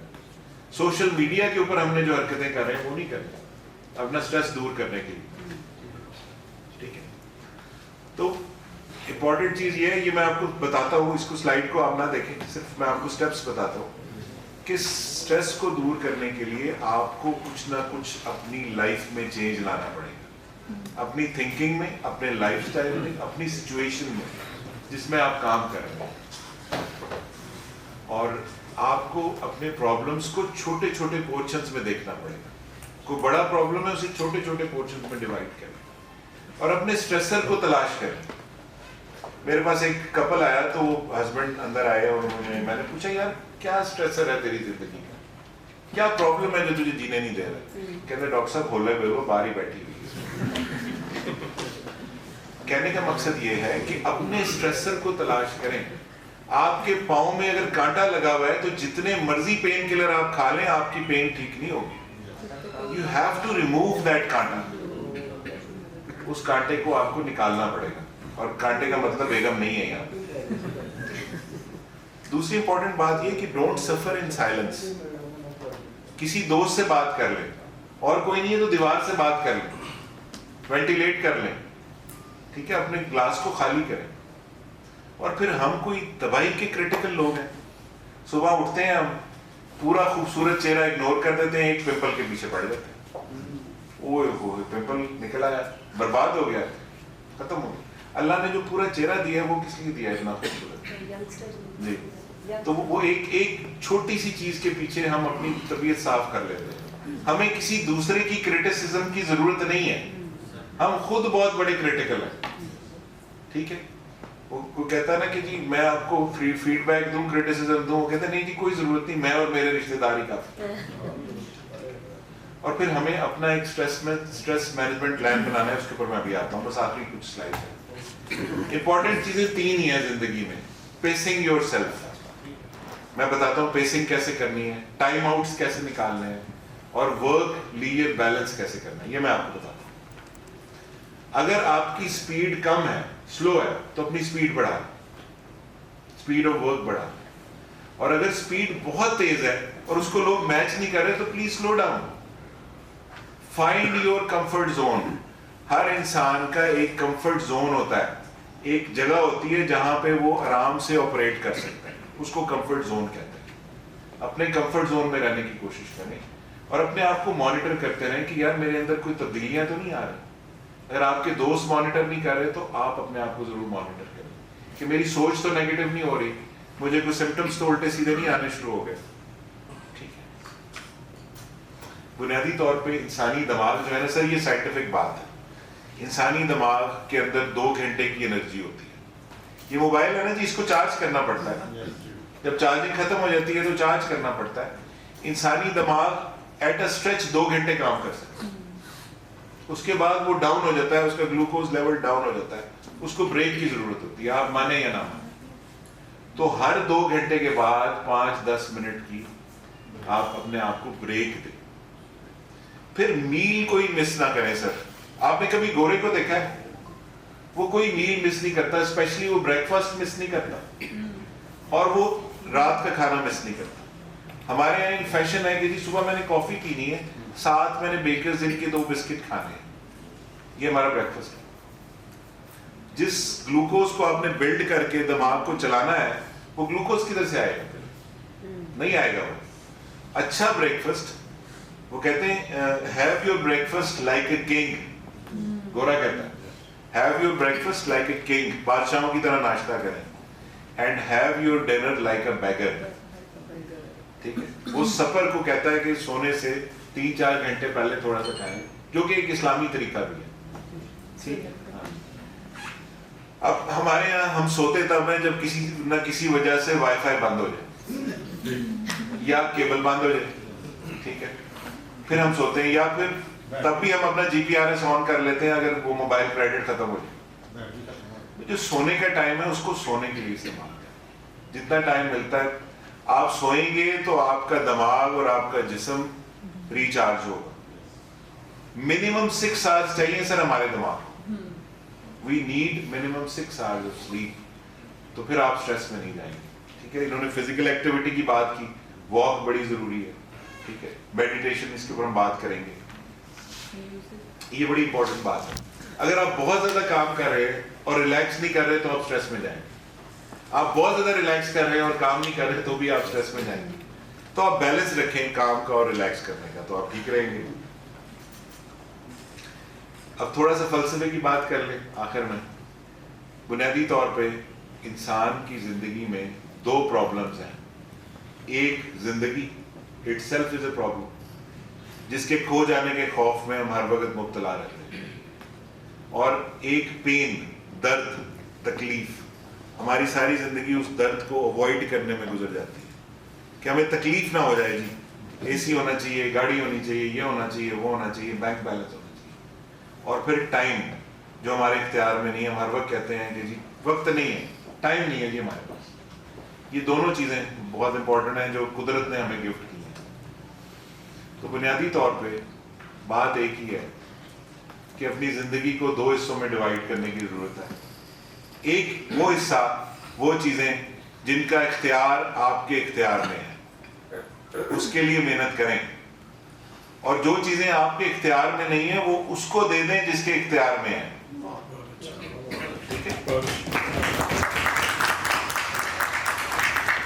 सोशल मीडिया के ऊपर हमने जो हरकतें कर रहे हैं वो नहीं करनी, अपना स्ट्रेस दूर करने के लिए, ठीक है। तो इम्पॉर्टेंट चीज़ ये है, ये मैं आपको बताता हूँ, इसको स्लाइड को आप ना देखें, सिर्फ मैं आपको स्टेप्स बताता हूँ कि स्ट्रेस को दूर करने के लिए आपको कुछ ना कुछ अपनी लाइफ में चेंज लाना पड़ेगा, अपनी थिंकिंग में, अपने लाइफस्टाइल में, अपनी सिचुएशन में जिसमें आप काम कर रहे हैं, और आपको अपने प्रॉब्लम्स को छोटे छोटे पोर्शंस में देखना पड़ेगा। कोई बड़ा प्रॉब्लम है उसे छोटे छोटे पोर्शंस में डिवाइड करें और अपने स्ट्रेसर को तलाश करें। मेरे पास एक कपल आया तो हस्बैंड अंदर आए और मैंने पूछा, यार क्या स्ट्रेसर है तेरी जिंदगी का, क्या प्रॉब्लम है जो तुझे जीने नहीं दे रहा? कहते डॉक्टर साहब खोले हुए वो बाहर ही बैठी हुई है। कहने का मकसद ये है कि अपने स्ट्रेसर को तलाश करें। आपके पाँव में अगर कांटा लगा हुआ है तो जितने मर्जी पेन किलर आप खा लें आपकी पेन ठीक नहीं होगी। You have to remove that कांटा, उस कांटे को आपको निकालना पड़ेगा, और कांटे का मतलब बेगम नहीं है यहाँ। दूसरी इंपॉर्टेंट बात ये कि डोंट सफर इन साइलेंस। किसी दोस्त से बात कर लें, और कोई नहीं है तो दीवार से बात कर लें, वेंटिलेट कर लें, ठीक है, अपने ग्लास को खाली करें। और फिर हम कोई तबाही के क्रिटिकल लोग हैं, सुबह उठते हैं हम पूरा खूबसूरत चेहरा इग्नोर कर देते हैं, एक पिंपल के पीछे पड़ जाते हैं, ओए हो पिंपल निकल आया, बर्बाद हो गया, खत्म हो गया। अल्लाह ने जो पूरा चेहरा दिया है वो किस लिए दिया है इतना खूबसूरत जी। तो वो एक छोटी सी चीज के पीछे हम अपनी तबीयत साफ कर लेते हैं। हमें किसी दूसरे की क्रिटिसिज्म की जरूरत नहीं है, हम खुद बहुत बड़े क्रिटिकल हैं, ठीक है। वो कहता है ना कि जी मैं आपको फ्री फीडबैक दूं, क्रिटिसिज्म दूं, वो कहता नहीं जी कोई जरूरत नहीं, मैं और मेरे रिश्तेदार ही काफी। और फिर हमें अपना एक स्ट्रेस मैनेजमेंट प्लान बनाना है, उसके ऊपर मैं अभी आता हूँ, बस आखिरी कुछ स्लाइड है। इंपॉर्टेंट चीजें 3 ही है जिंदगी में। पेसिंग योरसेल्फ, मैं बताता हूँ पेसिंग कैसे करनी है, टाइम आउट्स कैसे निकालने हैं, और वर्क लीजर बैलेंस कैसे करना है, ये मैं आपको बताता हूँ। अगर आपकी स्पीड कम है, स्लो है, तो अपनी स्पीड बढ़ा, स्पीड ऑफ वर्क बढ़ा। और अगर स्पीड बहुत तेज है और उसको लोग मैच नहीं कर रहे तो please slow down. Find your comfort zone. हर इंसान का एक कंफर्ट जोन होता है, एक जगह होती है जहां पे वो आराम से ऑपरेट कर सकता है, उसको कंफर्ट जोन कहते हैं। अपने कंफर्ट जोन में रहने की कोशिश करें और अपने आप को मॉनिटर करते रहें कि यार मेरे अंदर कोई तब्दीलियां तो नहीं आ रही। अगर आपके दोस्त मॉनिटर नहीं कर रहे तो आप अपने आप को जरूर मॉनिटर करें कि मेरी सोच तो नेगेटिव नहीं हो रही, मुझे कोई सिम्टम्स तो उल्टे सीधे नहीं आने शुरू हो गए, ठीक है। बुनियादी तौर पे इंसानी दिमाग जो है ना सर, ये साइंटिफिक बात है, इंसानी दिमाग के अंदर 2 घंटे की एनर्जी होती है। ये मोबाइल है ना जी, इसको चार्ज करना पड़ता है ना, जब चार्जिंग खत्म हो जाती है तो चार्ज करना पड़ता है। इंसानी दिमाग एट अ स्ट्रेच 2 घंटे काम कर सकता है, उसके बाद वो डाउन हो जाता है, उसका ग्लूकोज लेवल डाउन हो जाता है, उसको ब्रेक की जरूरत होती है, आप माने या ना माने। तो हर 2 घंटे के बाद 5-10 मिनट की आप अपने आप को ब्रेक दें। फिर मील कोई मिस ना करें सर। आपने कभी गोरे को देखा है? वो कोई मील मिस नहीं करता, स्पेशली वो ब्रेकफास्ट मिस नहीं करता और वो रात का खाना मिस नहीं करता। हमारे यहाँ एक फैशन है कि जी सुबह मैंने कॉफी पीनी है, साथ मैंने बेकर्स दिन के 2 बिस्किट खाने हैं, ये हमारा ब्रेकफास्ट है। जिस ग्लूकोज को आपने बिल्ड करके दिमाग को चलाना है, वो ग्लूकोज किधर से आएगा? नहीं आएगा वो। अच्छा ब्रेकफास्ट, वो कहते हैं have your breakfast like a king. गोरा कहता है have your breakfast like a king, बादशाहों की तरह नाश्ता करें, and have your dinner like a beggar, ठीक है। उस सफर को कहता है कि सोने से 3-4 घंटे पहले थोड़ा सा खाएं, जो कि एक इस्लामी तरीका भी है, ठीक है। अब हमारे यहाँ हम सोते तब हैं जब किसी न किसी वजह से वाईफाई बंद हो जाए या केबल बंद हो जाए, ठीक है, फिर हम सोते हैं, या फिर तब भी हम अपना GPRS ऑन कर लेते हैं अगर वो मोबाइल क्रेडिट खत्म हो जाए। जो सोने का टाइम है उसको सोने के लिए इस्तेमाल करें। जितना टाइम मिलता है आप सोएंगे तो आपका दिमाग और आपका जिस्म रिचार्ज होगा। मिनिमम 6 आवर्स चाहिए सर हमारे दिमाग को। We need minimum 6 hours of sleep, तो फिर आप स्ट्रेस में नहीं जाएंगे। ठीक है, इन्होंने फिजिकल एक्टिविटी की बात की, वॉक बड़ी जरूरी है। ठीक है, मेडिटेशन, इसके ऊपर हम बात करेंगे, ये बड़ी इंपॉर्टेंट बात है। अगर आप बहुत ज्यादा काम कर रहे हैं और रिलैक्स नहीं कर रहे तो आप स्ट्रेस में जाएंगे। आप बहुत ज्यादा रिलैक्स कर रहे हैं और काम नहीं कर रहे तो भी आप स्ट्रेस में जाएंगे। तो आप बैलेंस रखें काम का और रिलैक्स करने का, तो आप ठीक रहेंगे। अब थोड़ा सा फलसफे की बात कर लें आखिर में। बुनियादी तौर पे इंसान की जिंदगी में 2 प्रॉब्लम्स हैं। एक, जिंदगी इटसेल्फ इज अ प्रॉब्लम, जिसके खो जाने के खौफ में हम हर वक्त मुब्तला रहते हैं। और एक पेन, दर्द, तकलीफ, हमारी सारी जिंदगी उस दर्द को अवॉइड करने में गुजर जाती है कि हमें तकलीफ ना हो जाए। जी AC होना चाहिए, गाड़ी होनी चाहिए, ये होना चाहिए, वो होना चाहिए, बैंक बैलेंस होना चाहिए। और फिर टाइम जो हमारे इख्तियार में नहीं है। हम हर वक्त कहते हैं कि जी वक्त नहीं है, टाइम नहीं है जी हमारे पास। ये दोनों चीजें बहुत इंपॉर्टेंट हैं जो कुदरत ने हमें गिफ्ट की हैं। तो बुनियादी तौर पे बात एक ही है कि अपनी जिंदगी को 2 हिस्सों में डिवाइड करने की जरूरत है। एक वो हिस्सा, वो चीजें जिनका इख्तियार आपके इख्तियार में है, उसके लिए मेहनत करें। और जो चीजें आपके इख्तियार में नहीं है वो उसको दे दें जिसके इख्तियार में है। ठीक है,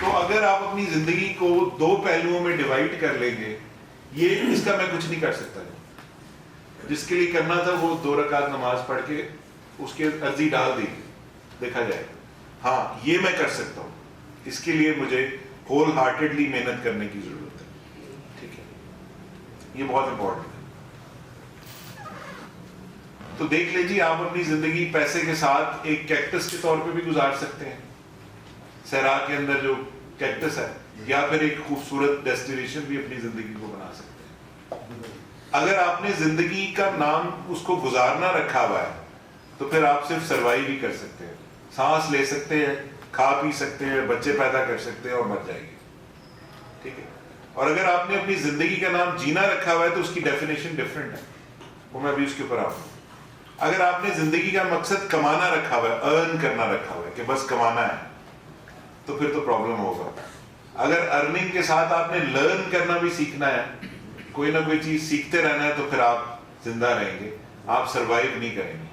तो अगर आप अपनी जिंदगी को 2 पहलुओं में डिवाइड कर लेंगे, ये इसका मैं कुछ नहीं कर सकता। जिसके लिए करना था वो 2 रकात नमाज पढ़ के उसके अर्जी डाल दी, देखा जाएगा। हाँ, ये मैं कर सकता हूँ, इसके लिए मुझे होल हार्टेडली मेहनत करने की जरूरत है। ठीक है, ये बहुत इंपॉर्टेंट है। तो देख लीजिए, आप अपनी जिंदगी पैसे के साथ एक कैक्टस के तौर पे भी गुजार सकते हैं, सहरा के अंदर जो कैक्टस है, या फिर एक खूबसूरत डेस्टिनेशन भी अपनी जिंदगी को बना सकते हैं। अगर आपने जिंदगी का नाम उसको गुजारना रखा हुआ है तो फिर आप सिर्फ सर्वाइव ही कर सकते हैं, सांस ले सकते हैं, खा पी सकते हैं, बच्चे पैदा कर सकते हैं और मर जाएंगे। ठीक है, और अगर आपने अपनी जिंदगी का नाम जीना रखा हुआ है तो उसकी डेफिनेशन डिफरेंट है, वो मैं अभी उसके ऊपर आऊंगा। अगर आपने जिंदगी का मकसद कमाना रखा हुआ है, अर्न करना रखा हुआ है कि बस कमाना है, तो फिर तो प्रॉब्लम होगा। अगर अर्निंग के साथ आपने लर्न करना भी सीखना है, कोई ना कोई चीज सीखते रहना है, तो फिर आप जिंदा रहेंगे, आप सरवाइव नहीं करेंगे।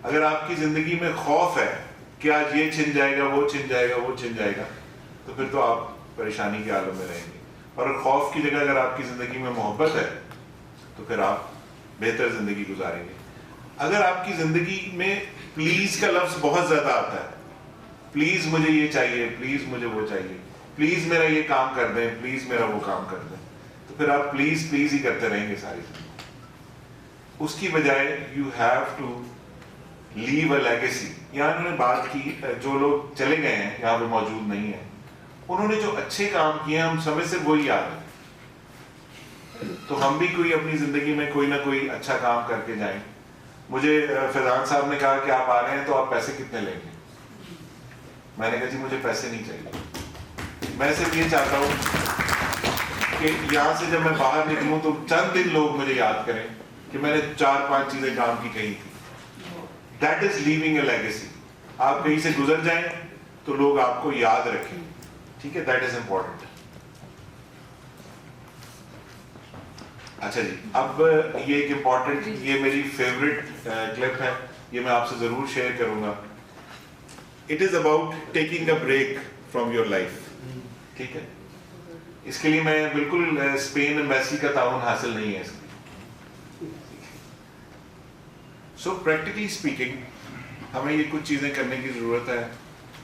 अगर आपकी जिंदगी में खौफ है कि आज ये छिन जाएगा, वो छिन जाएगा, वो छिन जाएगा, तो फिर तो आप परेशानी के आलम में रहेंगे। और खौफ की जगह अगर आपकी जिंदगी में मोहब्बत है तो फिर आप बेहतर जिंदगी गुजारेंगे। अगर आपकी जिंदगी में प्लीज का लफ्ज बहुत ज्यादा आता है, प्लीज मुझे ये चाहिए, प्लीज मुझे वो चाहिए, प्लीज मेरा ये काम कर दें, प्लीज मेरा वो काम कर दें, तो फिर आप प्लीज प्लीज ही करते रहेंगे सारी जिंदगी। उसकी बजाय you have to leave a legacy. यहाँ उन्होंने बात की, जो लोग चले गए हैं यहाँ पे मौजूद नहीं है, उन्होंने जो अच्छे काम किए हम समय से वही याद है। तो हम भी कोई अपनी जिंदगी में कोई ना कोई अच्छा काम करके जाएं। मुझे फैजान साहब ने कहा कि आप आ रहे हैं तो आप पैसे कितने लेंगे? मैंने कहा जी मुझे पैसे नहीं चाहिए, मैं सिर्फ ये चाहता हूँ कि यहाँ से जब मैं बाहर निकलूँ तो चंद दिन लोग मुझे याद करें कि मैंने 4-5 चीजें काम की कही थी। That is leaving a legacy. आप कहीं से गुजर जाएं तो लोग आपको याद रखें। ठीक है, दैट इज इंपॉर्टेंट। अच्छा जी, अब ये एक इंपॉर्टेंट, ये मेरी फेवरेट क्लिप है, ये मैं आपसे जरूर शेयर करूंगा। It is about taking a break from your life. ठीक है, इसके लिए मैं बिल्कुल स्पेन एम्बेसी का ताउन हासिल नहीं है इसके। सो प्रैक्टिकली स्पीकिंग हमें ये कुछ चीजें करने की जरूरत है।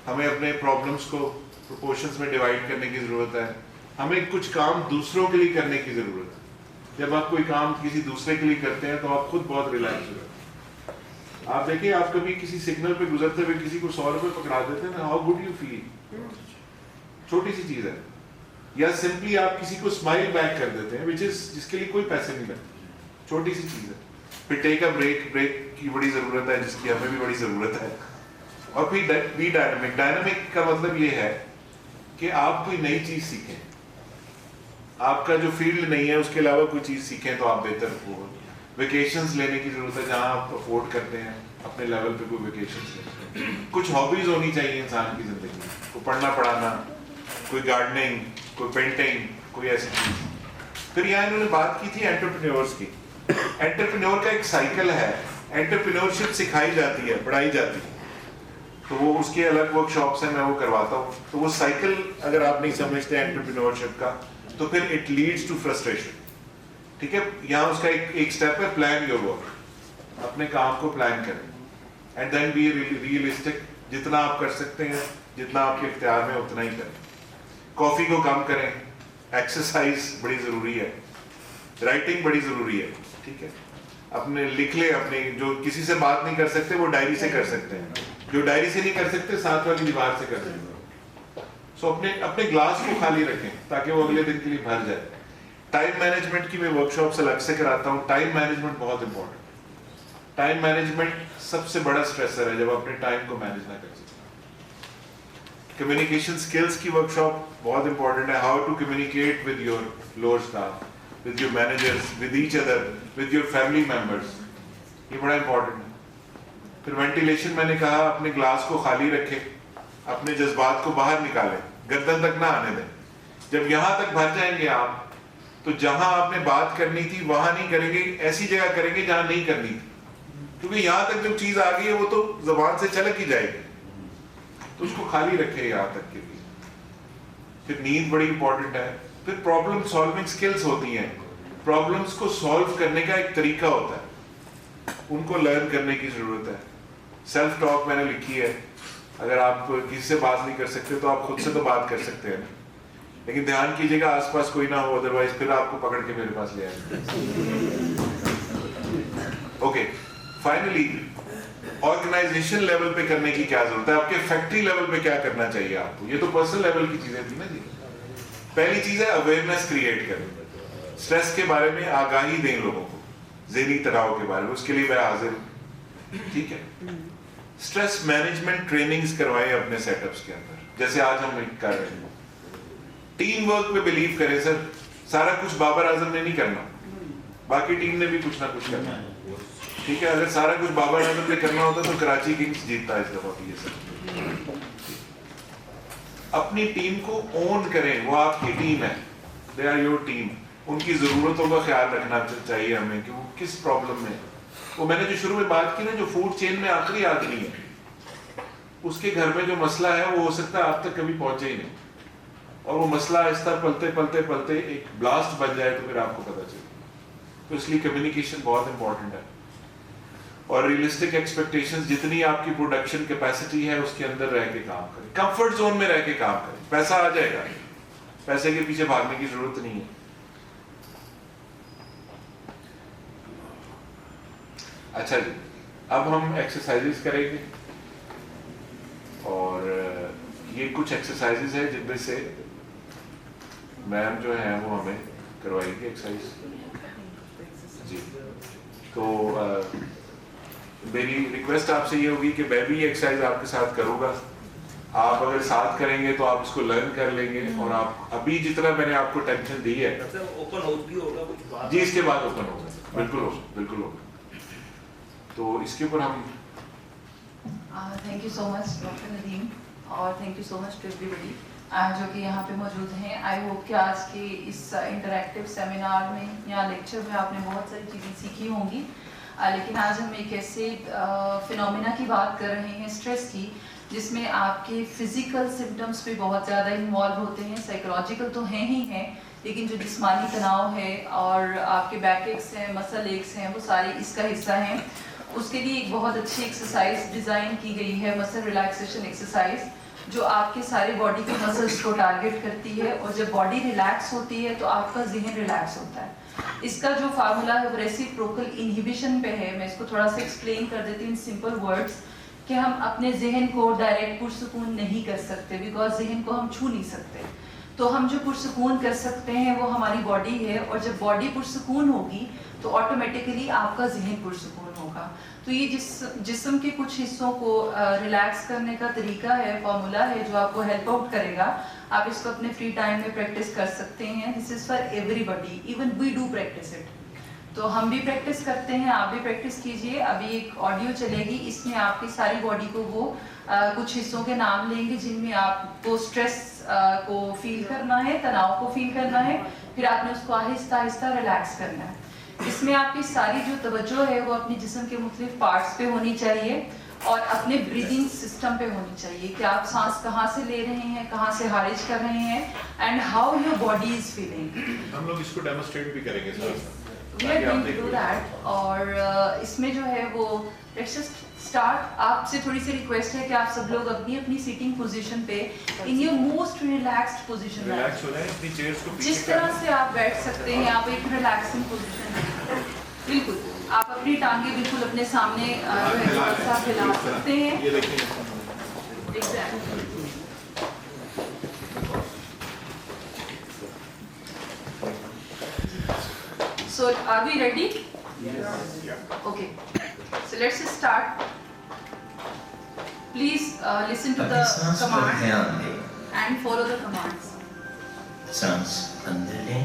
हमें अपने प्रॉब्लम्स को प्रोपोर्शंस में डिवाइड करने की जरूरत है। हमें कुछ काम दूसरों के लिए करने की जरूरत है। जब आप कोई काम किसी दूसरे के लिए करते हैं तो आप खुद बहुत रिलैक्स हो जाते हैं। आप देखिए, आप कभी किसी सिग्नल पे गुजरते हुए किसी को 100 रुपए पकड़ा देते हैं ना, हाउ गुड यू फील। छोटी सी चीज है। या सिंपली आप किसी को स्माइल बैक कर देते हैं, जिसके लिए कोई पैसे नहीं लगते, छोटी सी चीज़ है। फिर टेक अ ब्रेक, ब्रेक की बड़ी ज़रूरत है, जिसकी हमें भी बड़ी ज़रूरत है। और फिर बी डायनामिक। डायनामिक का मतलब ये है कि आप कोई नई चीज़ सीखें, आपका जो फील्ड नहीं है उसके अलावा कोई चीज़ सीखें तो आप बेहतर हो। वेकेशंस लेने की ज़रूरत है, जहाँ आप अफोर्ड करते हैं अपने लेवल पे कोई वेकेशंस लें। कुछ हॉबीज़ होनी चाहिए इंसान की ज़िंदगी में, कोई पढ़ना पढ़ाना, कोई गार्डनिंग, कोई पेंटिंग, कोई ऐसी चीज़। फिर यहाँ इन्होंने बात की थी एंटरप्रेन्योर्स की। एंटरप्रेन्योर का एक साइकिल है, एंटरप्रेन्योरशिप सिखाई जाती है, पढ़ाई जाती है, तो वो उसके अलग वर्कशॉप्स हैं, मैं वो करवाता हूँ। तो वो साइकिल अगर आप नहीं समझते एंटरप्रेन्योरशिप का तो फिर इट लीड्स टू फ्रस्ट्रेशन। ठीक है, यहाँ उसका एक स्टेप है, प्लान योर वर्क। अपने काम को प्लान करें एंड देन बी रियलिस्टिक। जितना आप कर सकते हैं, जितना आपके इख्तियार में, उतना ही करें। कॉफ़ी को कम करें, एक्सरसाइज बड़ी ज़रूरी है, राइटिंग बड़ी ज़रूरी है। ठीक है, अपने लिख ले, अपने जो किसी से बात नहीं कर सकते वो डायरी से कर सकते हैं, जो डायरी से नहीं कर सकते साथ वाली दीवार से कर सकते हैं। सो अपने ग्लास को खाली रखें ताकि वो अगले दिन के लिए भर जाए। टाइम मैनेजमेंट की मैं वर्कशॉप्स अलग से कराता हूँ। टाइम मैनेजमेंट बहुत इंपॉर्टेंट। टाइम मैनेजमेंट सबसे बड़ा स्ट्रेसर है जब अपने टाइम को मैनेज ना कर सकते। कम्युनिकेशन स्किल्स की वर्कशॉप बहुत इंपॉर्टेंट है। How to communicate with your lower staff, with your managers, with each other, with your family members, ये बड़ा इंपॉर्टेंट है। फिर वेंटिलेशन मैंने कहा, अपने ग्लास को खाली रखें, अपने जज्बात को बाहर निकालें, गर्दन तक ना आने दें। जब यहाँ तक भर जाएंगे आप, तो जहां आपने बात करनी थी वहां नहीं करेंगे, ऐसी जगह करेंगे जहां नहीं करनी थी, क्योंकि यहां तक जो चीज आ गई है वो तो जबान से चलक ही जाएगी। तो उसको खाली रखें यहाँ तक के लिए। फिर नींद बड़ी इंपॉर्टेंट है। फिर प्रॉब्लम सॉल्विंग स्किल्स होती हैं, प्रॉब्लम्स को सॉल्व करने का एक तरीका होता है, उनको लर्न करने की जरूरत है। सेल्फ टॉक मैंने लिखी है, अगर आप किसी से बात नहीं कर सकते तो आप खुद से तो बात कर सकते हैं, लेकिन ध्यान कीजिएगा आसपास कोई ना हो, अदरवाइज फिर आपको पकड़ के मेरे पास ले आएंगे। ओके, फाइनली ऑर्गेनाइजेशन लेवल पे करने की क्या जरूरत है, आपके फैक्ट्री लेवल पे क्या करना चाहिए आपको। ये तो पर्सनल लेवल की चीजें थी ना जी। पहली चीज है अवेयरनेस क्रिएट करें, स्ट्रेस के बारे में आगाही दें लोगों को, ज़हनी तनाव के बारे में, उसके लिए मैं हाजिर हूं। ठीक है, स्ट्रेस मैनेजमेंट ट्रेनिंग्स करवाएं अपने सेटअप्स के अंदर, जैसे आज हम कर रहे हैं। टीम वर्क पे बिलीव करें सर, सारा कुछ बाबर आजम ने नहीं करना, बाकी टीम ने भी कुछ ना कुछ करना है। ठीक है, अगर सारा कुछ बाबर आजम ने करना होता तो कराची किंग्स जीतता इस दफा भी। ये सर अपनी टीम को ओन करें, वो आपकी टीम है, दे आर योर टीम। उनकी जरूरतों का ख्याल रखना चाहिए हमें कि वो किस प्रॉब्लम में। वो मैंने जो शुरू में बात की ना, जो फूड चेन में आखिरी आदमी है, उसके घर में जो मसला है वो हो सकता है आप तक कभी पहुंचे ही नहीं, और वो मसला आहिस्ता पलते पलते पलते एक ब्लास्ट बन जाए तो फिर आपको पता चले। तो इसलिए कम्युनिकेशन बहुत इंपॉर्टेंट है, और रियलिस्टिक एक्सपेक्टेशंस, जितनी आपकी प्रोडक्शन कैपेसिटी है उसके अंदर रह के काम करें, कंफर्ट जोन में रह के काम करें। पैसा आ जाएगा, पैसे के पीछे भागने की जरूरत नहीं है। अच्छा जी, अब हम एक्सरसाइजेस करेंगे, और ये कुछ एक्सरसाइजेस है जिनमें से मैम जो है वो हमें करवाएंगे एक्सरसाइज जी। तो मेरी रिक्वेस्ट आपसे ये होगी कि मैं भी ये एक्सरसाइज आपके साथ करूँगा, आप अगर साथ करेंगे तो आप इसको लर्न कर लेंगे, और आप अभी जितना मैंने आपको टेंशन दी है, ओपन हाउस भी होगा कुछ बात जी, इसके बाद ओपन होगा, बिल्कुल होगा, बिल्कुल होगा। तो इसके ऊपर हम thank you so much doctor Nadeem, और thank you so much to everybody जो कि यहाँ पे मौजूद हैं। आई होप कि आज के इस इंटरैक्टिव सेमिनार में या लेक्चर में आपने बहुत सारी चीज़ें सीखी होंगी, लेकिन आज हम एक ऐसे फिनोमिना की बात कर रहे हैं, स्ट्रेस की, जिसमें आपके फिजिकल सिम्टम्स भी बहुत ज़्यादा इन्वॉल्व होते हैं। साइकोलॉजिकल तो हैं ही हैं, लेकिन जो जिस्मानी तनाव है और आपके बैक एक्स हैं, मसल एक्स हैं, वो सारे इसका हिस्सा हैं। उसके लिए एक बहुत अच्छी एक्सरसाइज डिज़ाइन की गई है, मसल रिलैक्सेशन एक्सरसाइज, जो आपके सारे बॉडी के मसल्स को टारगेट करती है, और जब बॉडी रिलैक्स होती है तो आपका जहन रिलैक्स होता है। इसका जो फार्मूला है वो रेसिप्रोकल इनहिबिशन पे है। मैं इसको थोड़ा सा एक्सप्लेन कर देती हूँ इन सिंपल वर्ड्स, कि हम अपने जहन को डायरेक्ट पुरसुकून नहीं कर सकते, बिकॉज जहन को हम छू नहीं सकते। تو ہم جو پرسکون کر سکتے ہیں وہ ہماری باڈی ہے، اور جب باڈی پرسکون ہوگی تو آٹومیٹیکلی آپ کا ذہن پرسکون ہوگا. تو یہ جسم کے کچھ حصوں کو ریلیکس کرنے کا طریقہ ہے، فارمولا ہے جو آپ کو ہیلپ آؤٹ کرے گا. آپ اس کو اپنے فری ٹائم میں پریکٹس کر سکتے ہیں. This is for everybody, even we do practice it. تو ہم بھی پریکٹس کرتے ہیں، آپ بھی پریکٹس کیجئے. ابھی ایک آڈیو چلے گی، اس میں آپ کی ساری باڈی کو وہ کچھ حصوں کے نام لیں گے جن میں آپ کو اسٹریس کو فیل کرنا ہے، تناؤ کو فیل کرنا ہے. پھر آپ نے اس کو آہستہ آہستہ ریلیکس کرنا ہے. اس میں آپ کی ساری جو توجہ ہے وہ اپنی جسم کے مختلف پارٹس پہ ہونی چاہیے اور اپنے بریدنگ سسٹم پہ ہونی چاہیے کہ آپ سانس کہاں سے لے رہے ہیں، کہاں سے خارج کر رہے ہیں، and how your body is feeling. ہم لوگ اس کو ڈیمونسٹریٹ بھی کریں گے سر. We are going to do that. اور اس میں جو ہے وہ let's just start. آپ سے تھوڑی سی ریکویسٹ ہے کہ آپ سب لوگ اپنی اپنی سیٹنگ پوزیشن پہ in your most relaxed position relax ہو جائیں، اپنی چیئرز کو پیچھے جس طرح سے آپ بیٹھ سکتے ہیں. آپ ایک ریلیکسنگ پوزیشن ہے بالکل. آپ اپنی ٹانگیں بالکل اپنے سامنے جو ہے تھوڑا سا پھیلا سکتے ہیں. یہ دیکھیں Exactly. So are we ready? Yeah. Okay. So let's just start. Please listen to the commands and follow the commands. सांस अंदर लें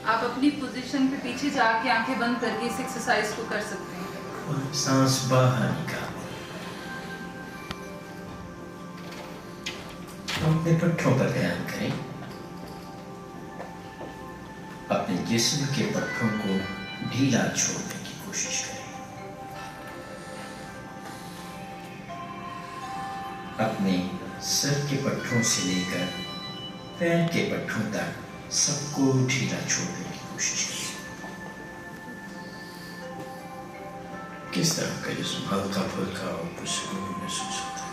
آپ اپنی پوزیشن پہ پیچھے جا کے آنکھیں بند کر کے اس ایکسرسائز کو کر سکتے ہیں. اور सांस باہر نکالیں. اپنے پٹھوں پر دھیان کریں. اپنے جسم کے پٹھوں کو ڈھیلا چھوڑنے کی کوشش کریں. اپنے سر کے پٹھوں سے لے کر پیر کے پٹھوں تک سب کو ڈھیلا چھوڑنے کی کوشش کریں. کس طرح کا جسم ہلکا پھلکا اور پرسکون محسوس ہوتا ہے.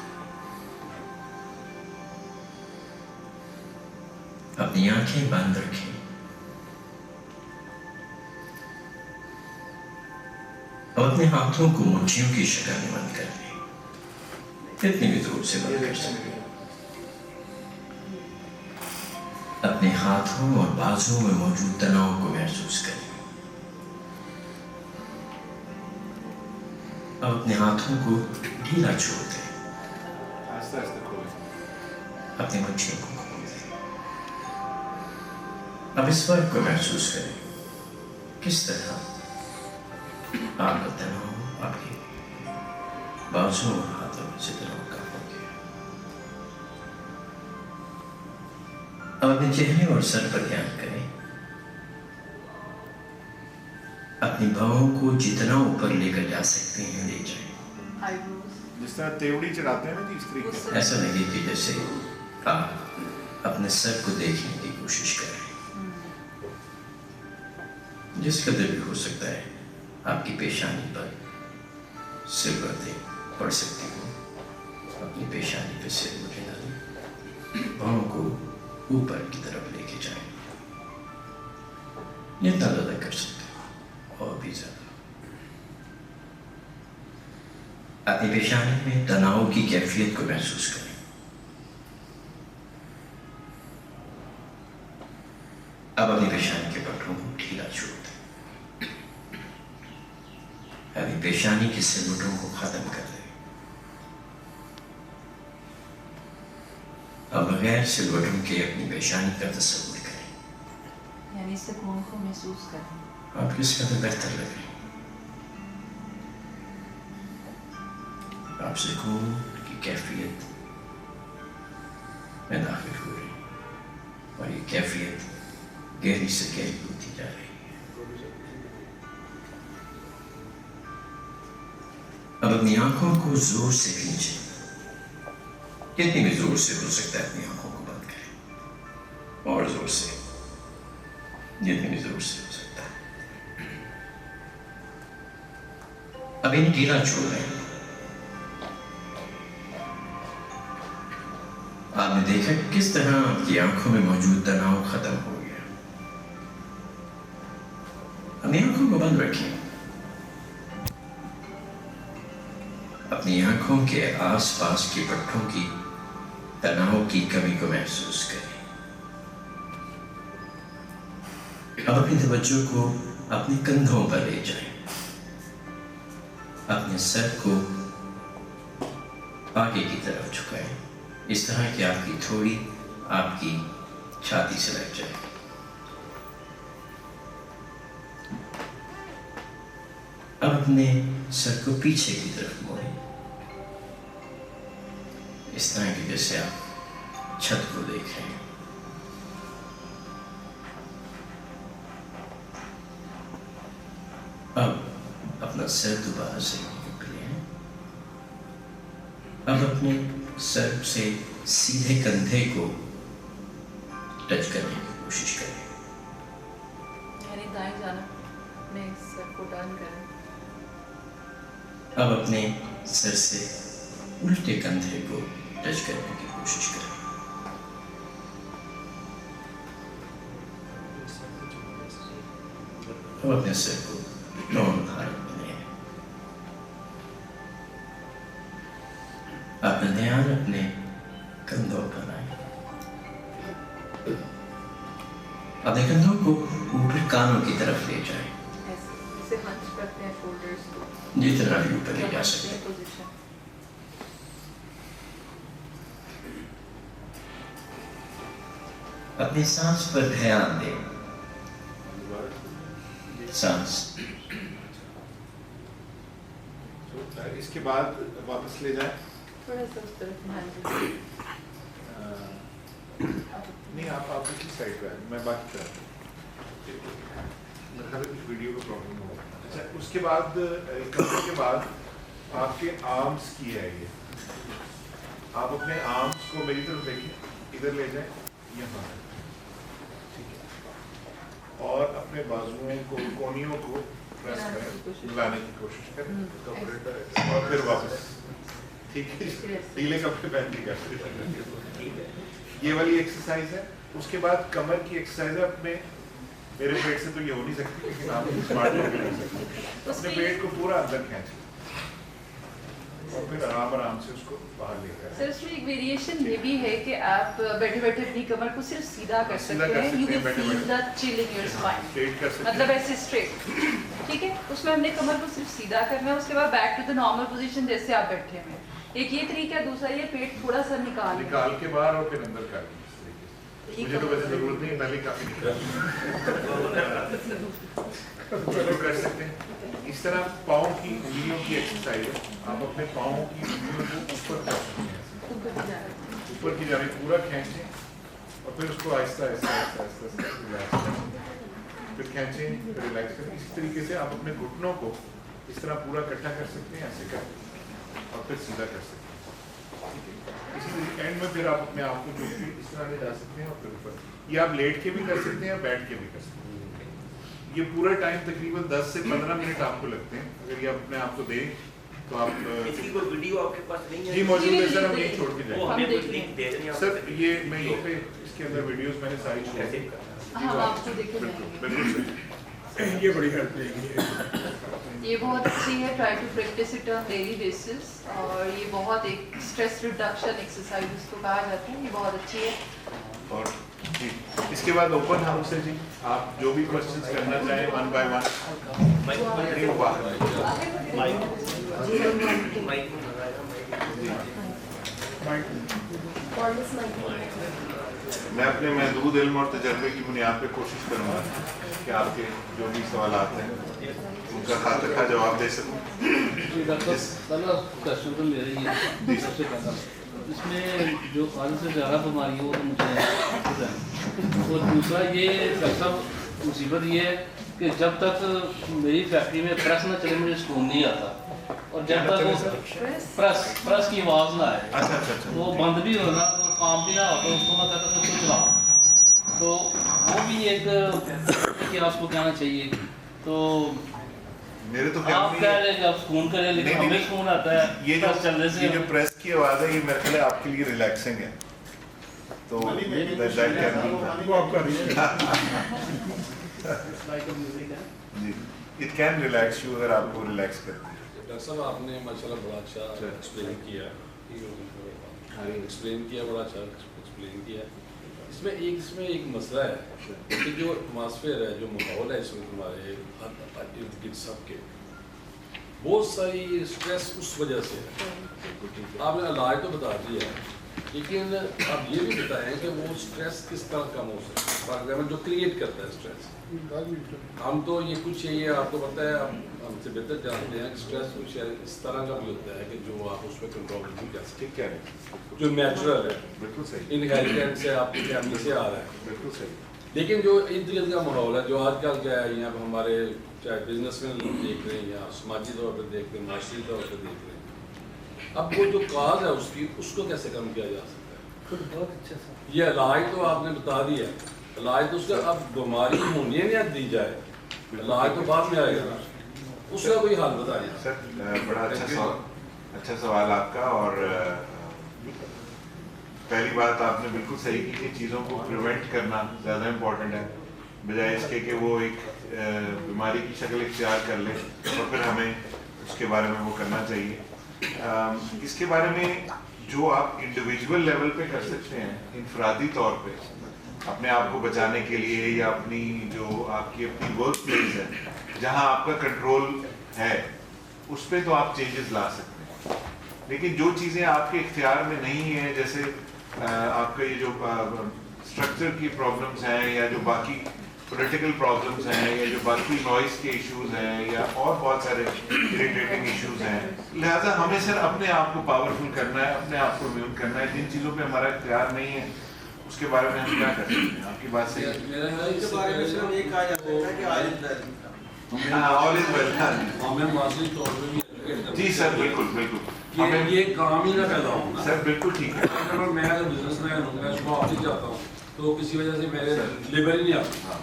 اپنی آنکھیں بند رکھیں. اور اپنے ہاتھوں کو مٹھیوں کی شکل میں بند کر لیں. کتنی بھی زور سے بند کر سکیں. اپنے ہاتھوں اور بازوں میں موجود تناؤ کو محسوس کریں. اب اپنے ہاتھوں کو ڈھیلا چھوڑ دیں. آہستہ آہستہ کھولیں. اپنی مٹھیوں کو کھول دیں. اب اس فرق کو محسوس کریں. کس طرح آپ کا تناؤ آپ کے بازوں اور ہاتھوں سے تناؤ کم ہو گیا. اب اپنے چہرے اور سر پر دھیان کریں. اپنی بھووں کو جتنا اوپر لے کر جا سکتے ہیں لے جائیں. جس طرح تیوڑی چڑھاتے ہیں نا جی، اس طریقے سے. ایسا لگے کہ جیسے آپ اپنے سر کو دیکھنے کی کوشش کر رہے ہیں. جس قدر بھی ہو سکتا ہے آپ کی پیشانی پر سر برتیں پڑ سکتی ہوں. اپنی پیشانی پہ سر برتیں ڈالیں. بھاؤں کو اوپر کی طرف لے کے جائیں. جتنا زیادہ کر سکتے ہیں اور بھی زیادہ. اپنی پیشانی میں تناؤ کی کیفیت کو محسوس کریں. اب اپنی پیشانی کے پٹھوں کو ڈھیلا چھوڑ دیں. ابھی پیشانی کے سلوٹوں کو ختم کر دیں. اب بغیر سلوٹوں کے اپنی پیشانی کا تصور کریں. یعنی سکون کو محسوس کریں. آپ کس قدر بہتر لگ رہے ہیں. آپ سکون کی کیفیت میں داخل ہو رہے ہیں اور یہ کیفیت گہری سے گہری ہوتی جا رہی ہے. اب اپنی آنکھوں کو زور سے کھینچیں. کتنی بھی زور سے ہو سکتا ہے اپنی آنکھوں کو بند کریں. اور زور سے، جتنی بھی زور سے ہو سکتا ہے. اب انہیں ڈھیلا چھوڑ رہے ہیں. آپ نے دیکھا کس طرح آپ کی آنکھوں میں موجود تناؤ ختم ہو گیا. اپنی آنکھوں کو بند رکھیں. اپنی آنکھوں کے آس پاس کے پٹھوں کی تناؤ کی کمی کو محسوس کریں. अब अपनी तवज्जो को अपने कंधों पर ले जाएं, अपने सर को आगे की तरफ झुकाएं, इस तरह कि आपकी थोड़ी आपकी छाती से लग जाए। अब अपने सर को पीछे की तरफ मोड़ें, इस तरह की जैसे आप छत को देख रहे हैं। अब अपना सर दोबारा से निकलें। अब अपने सर से सीधे कंधे को टच करने की कोशिश करें। यानी दाएं जाना, अपने सर को टर्न करें। अब अपने सर से उल्टे कंधे को टच करने की कोशिश करें। अब अपने सर को नॉर्मल हालत में ले आएं। अपना ध्यान अपने कंधों पर लाएं। अपने कंधों को ऊपर कानों की तरफ ले जाएं, ऐसे हंच करते हैं शोल्डर्स को, जितना भी ऊपर ले जा सके। पोजीशन। अपनी सांस पर ध्यान दें। सांस। इसके बाद वापस ले जाए। थोड़ा सा उस तरफ ध्यान दीजिए। नहीं, आप दूसरी साइड पे मैं बात कर रहा हूँ। मेरे ख्याल में वीडियो का प्रॉब्लम होगा। अच्छा, उसके बाद करने के बाद आपके आर्म्स की है ये, आप अपने आर्म्स को मेरी तरफ देखिए, इधर ले जाएं, यहाँ, ठीक है, और अपने बाजुओं को, कोहनियों को प्रेस करें, लाने की कोशिश करें, और फिर वापस, ठीक है, ढीले कपड़े पहन के कर। ये वाली एक्सरसाइज है। उसके बाद कमर की एक्सरसाइज है। अपने मेरे पेट से तो ये हो नहीं सकती, लेकिन आप स्मार्ट होकर कर सकते हैं। अपने पेट को पूरा अंदर खींचें और फिर आराम से उसको बाहर लेकर आएं। सर, इसमें एक वेरिएशन ये भी है कि आप बैठे बैठे अपनी कमर को सिर्फ सीधा कर सकते हैं। You can feel the chill in your spine, मतलब ऐसे स्ट्रेट, ठीक है। उसमें हमने कमर को सिर्फ सीधा करना है। उसके बाद back to the normal position जैसे आप बैठे हुए हैं। एक ये तरीका है। दूसरा ये पेट थोड़ा सा निकाल के बाहर और फिर अंदर कर। मुझे तो वैसे जरूरत नहीं, मैं भी काफी कर सकते हैं। इस तरह पाँव की उंगलियों की एक्सरसाइज है। आप अपने पाँव की उंगलियों को ऊपर कर सकते हैं, ऊपर की जाने पूरा खींचें और फिर उसको आहिस्ता आहिस्ता रिलैक्स करें, फिर खींचें, फिर रिलैक्स करें। इस तरीके से आप अपने घुटनों को इस तरह पूरा इकट्ठा कर सकते हैं, ऐसे कर और फिर सीधा कर सकते हैं। इसी एंड में फिर आप अपने आप को इस तरह ले जा सकते हैं और फिर ऊपर। ये आप लेट के भी कर सकते हैं, बैठ के भी कर सकते हैं। ये पूरा टाइम तकरीबन 10 से 15 मिनट आपको लगते हैं। अगर ये अपने आप को दें तो आप इसकी कोई वीडियो आपके पास नहीं है? जी मौजूद है सर, हम यही छोड़ के वो हमें कुछ लिंक दे देंगे सर। ये मैं यहीं पे इसके अंदर वीडियोस मैंने सारी छोड़ दी। हाँ, आपको देखे बिल्कुल, ये बड़ी हेल्प देगी। ये बहुत अच्छी है। Try to practise it on daily basis. और ये बहुत एक स्ट्रेस रिडक्शन एक्सरसाइज इसको कहा जाता है। ये बहुत अच्छी है। और जी इसके बाद ओपन हाउस है जी। आप जो भी क्वेश्चंस करना चाहें वन बाय वन। मैं अपने महदूद इल्म और तजर्बे की बुनियाद पे कोशिश करूँगा कि आपके जो भी सवाल आते हैं उनका खातिर का जवाब दे सकूँ। पहला क्वेश्चन तो मेरा ही है। सबसे पहला इसमें जो खाली से ज़्यादा बीमारी हो तो मुझे, और दूसरा ये सब मुसीबत ये है कि जब तक मेरी फैक्ट्री में प्रेस ना चले मुझे सुकून नहीं आता, और जब तक वो प्रेस की आवाज़ ना आए, वो बंद भी होना तो काम भी ना हो तो उसको मैं कहता तो चला, तो वो भी एक कि आपको कहना चाहिए। तो मेरे तो आप कह रहे हैं आप सुकून करें, लेकिन हमें सुकून आता है ये चलने से। ये जो प्रेस की आवाज़ है ये मेरे ख्याल आपके लिए रिलैक्सिंग है, तो वो आप कर रही है। इट कैन रिलैक्स यू अगर आपको रिलैक्स करती है। डॉक्टर साहब आपने माशाल्लाह बड़ा अच्छा एक्सप्लेन किया, बड़ा अच्छा एक्सप्लेन किया। اس میں ایک مسئلہ ہے کہ جو ایٹماسفیئر ہے، جو ماحول ہے اس وقت ہمارے ارد گرد سب کے، بہت ساری اسٹریس اس وجہ سے ہے. آپ نے علاج تو بتا دیا ہے، لیکن آپ یہ بھی بتائیں کہ وہ اسٹریس کس طرح کم ہو سکتا ہے. فار ایگزامپل جو کریٹ کرتا ہے اسٹریس، ہم تو یہ کچھ یہ آپ کو پتہ ہے، ہم سے بہتر جانتے ہیں کہ اسٹریس کچھ اس طرح کا بھی ہوتا ہے کہ جو آپ اس پہ کنٹرول نہیں کر سکتے. ٹھیک ہے، جو نیچرل ہے، بالکل صحیح، انہیریٹنس ہے، آپ کی فیملی سے آ رہا ہے. بالکل صحیح. لیکن جو ارد گرد کا ماحول ہے، جو آج کل کیا ہے، یہاں پہ ہمارے چاہے بزنس مین دیکھ رہے ہیں یا سماجی طور پہ دیکھ رہے ہیں، معاشرتی طور پہ دیکھ رہے ہیں، اب وہ جو کاز ہے اس کو کیسے کم کیا جا سکتا ہے؟ بہت اچھا سر. یہ علاج تو آپ نے بتا دیا ہے، علاج تو اس کا اب بیماری ہونی ہے دی جائے، علاج تو بعد میں آئے گا، اس کا کوئی حل بتائیے. سر بڑا اچھا سوال آپ کا. اور پہلی بات آپ نے بالکل صحیح کی کہ چیزوں کو پریونٹ کرنا زیادہ امپورٹنٹ ہے، بجائے اس کے کہ وہ ایک بیماری کی شکل اختیار کر لے اور پھر ہمیں اس کے بارے میں وہ کرنا چاہیے. اس کے بارے میں جو آپ انڈیویجول لیول پہ کر سکتے ہیں، انفرادی طور پہ اپنے آپ کو بچانے کے لیے، یا اپنی جو آپ کی اپنی ورک پلیس ہے جہاں آپ کا کنٹرول ہے، اس پہ تو آپ چینجز لا سکتے ہیں. لیکن جو چیزیں آپ کے اختیار میں نہیں ہیں، جیسے آپ کا یہ جو اسٹرکچر کی پرابلمس ہیں، یا جو باقی پولیٹیکل پرابلمس ہیں، یا جو باقی نوائز کے ایشوز ہیں، یا اور بہت سارے اریٹیٹنگ ایشوز ہیں، لہٰذا ہمیں سر اپنے آپ کو پاورفل کرنا ہے، اپنے آپ کو امیون کرنا ہے. جن چیزوں پہ ہمارا اختیار نہیں ہے اس کے بارے میں ہم کیا کر سکتے ہیں؟ آپ کی بات صحیح ہے. ہمیں معاشی طور پہ بھی جی سر، بالکل بالکل، یہ کام ہی نہ پیدا ہو. سر بالکل ٹھیک ہے. میں اگر بزنس مین ہوں، میں صبح آفس جاتا ہوں تو کسی وجہ سے میرے لیبر ہی نہیں آتا،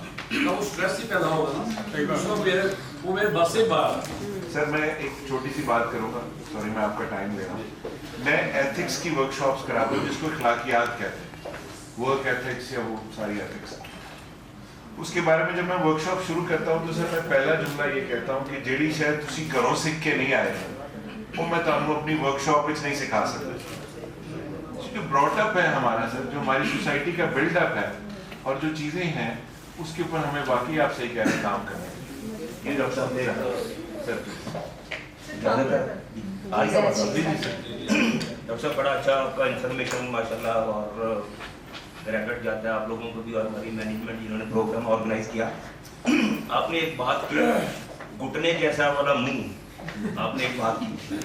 وہ اسٹریس ہی پیدا ہوگا نا، وہ میرے بس سے باہر. سر میں ایک چھوٹی سی بات کروں گا، سوری میں آپ کا ٹائم لے رہا ہوں. میں ایتھکس کی ورک شاپس کراتا ہوں جس کو اخلاقیات کہتے ہیں، ورک ایتھکس یا وہ ساری ایتھکس. اس کے بارے میں جب میں ورک شاپ شروع کرتا ہوں تو سر میں پہلا جملہ یہ کہتا ہوں کہ جیڑی شاید تسی گھروں سیکھ کے نہیں آئے وہ میں تمہیں اپنی ورک شاپ نہیں سکھا سکتا. جو براٹ اپ ہے ہمارا سر، جو ہماری سوسائٹی کا بلڈ اپ ہے اور جو چیزیں ہیں اس کے اوپر ہمیں واقعی آپ صحیح کہہ رہے ہیں کام کرنا ہے. یہ ڈاکٹر صاحب ڈاکٹر صاحب بڑا اچھا آپ کا انفارمیشن ماشاء اللہ اور ریکٹ جاتا ہے آپ لوگوں کو بھی اور ہماری مینجمنٹ جنہوں نے پروگرام آرگنائز کیا. آپ نے ایک بات کی، گھٹنے جیسا والا منہ، آپ نے ایک بات کی.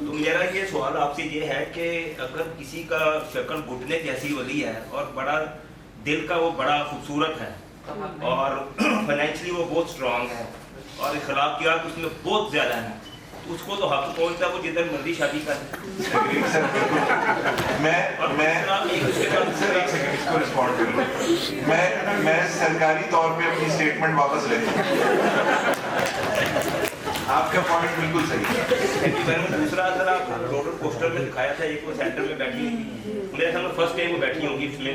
تو میرا یہ سوال آپ سے یہ ہے کہ اگر کسی کا شکل گھٹنے جیسی والی ہے اور بڑا دل کا وہ بڑا خوبصورت ہے اور فائنینشلی وہ بہت اسٹرانگ ہے اور اخلاقیات اس میں بہت زیادہ ہیں، اس کو تو حق پہنچتا ہے وہ جدھر مرضی شادی کرے. میں سرکاری طور پہ اپنی اسٹیٹمنٹ واپس لیتا ہوں. آپ کا پوائنٹ بالکل صحیح ہے. میں نے دوسرا ذرا روڈر پوسٹر میں دکھایا تھا، ایک وہ سینٹر میں بیٹھی ہوئی تھی، میرے خیال میں فرسٹ ٹائم وہ بیٹھی ہوگی اس میں.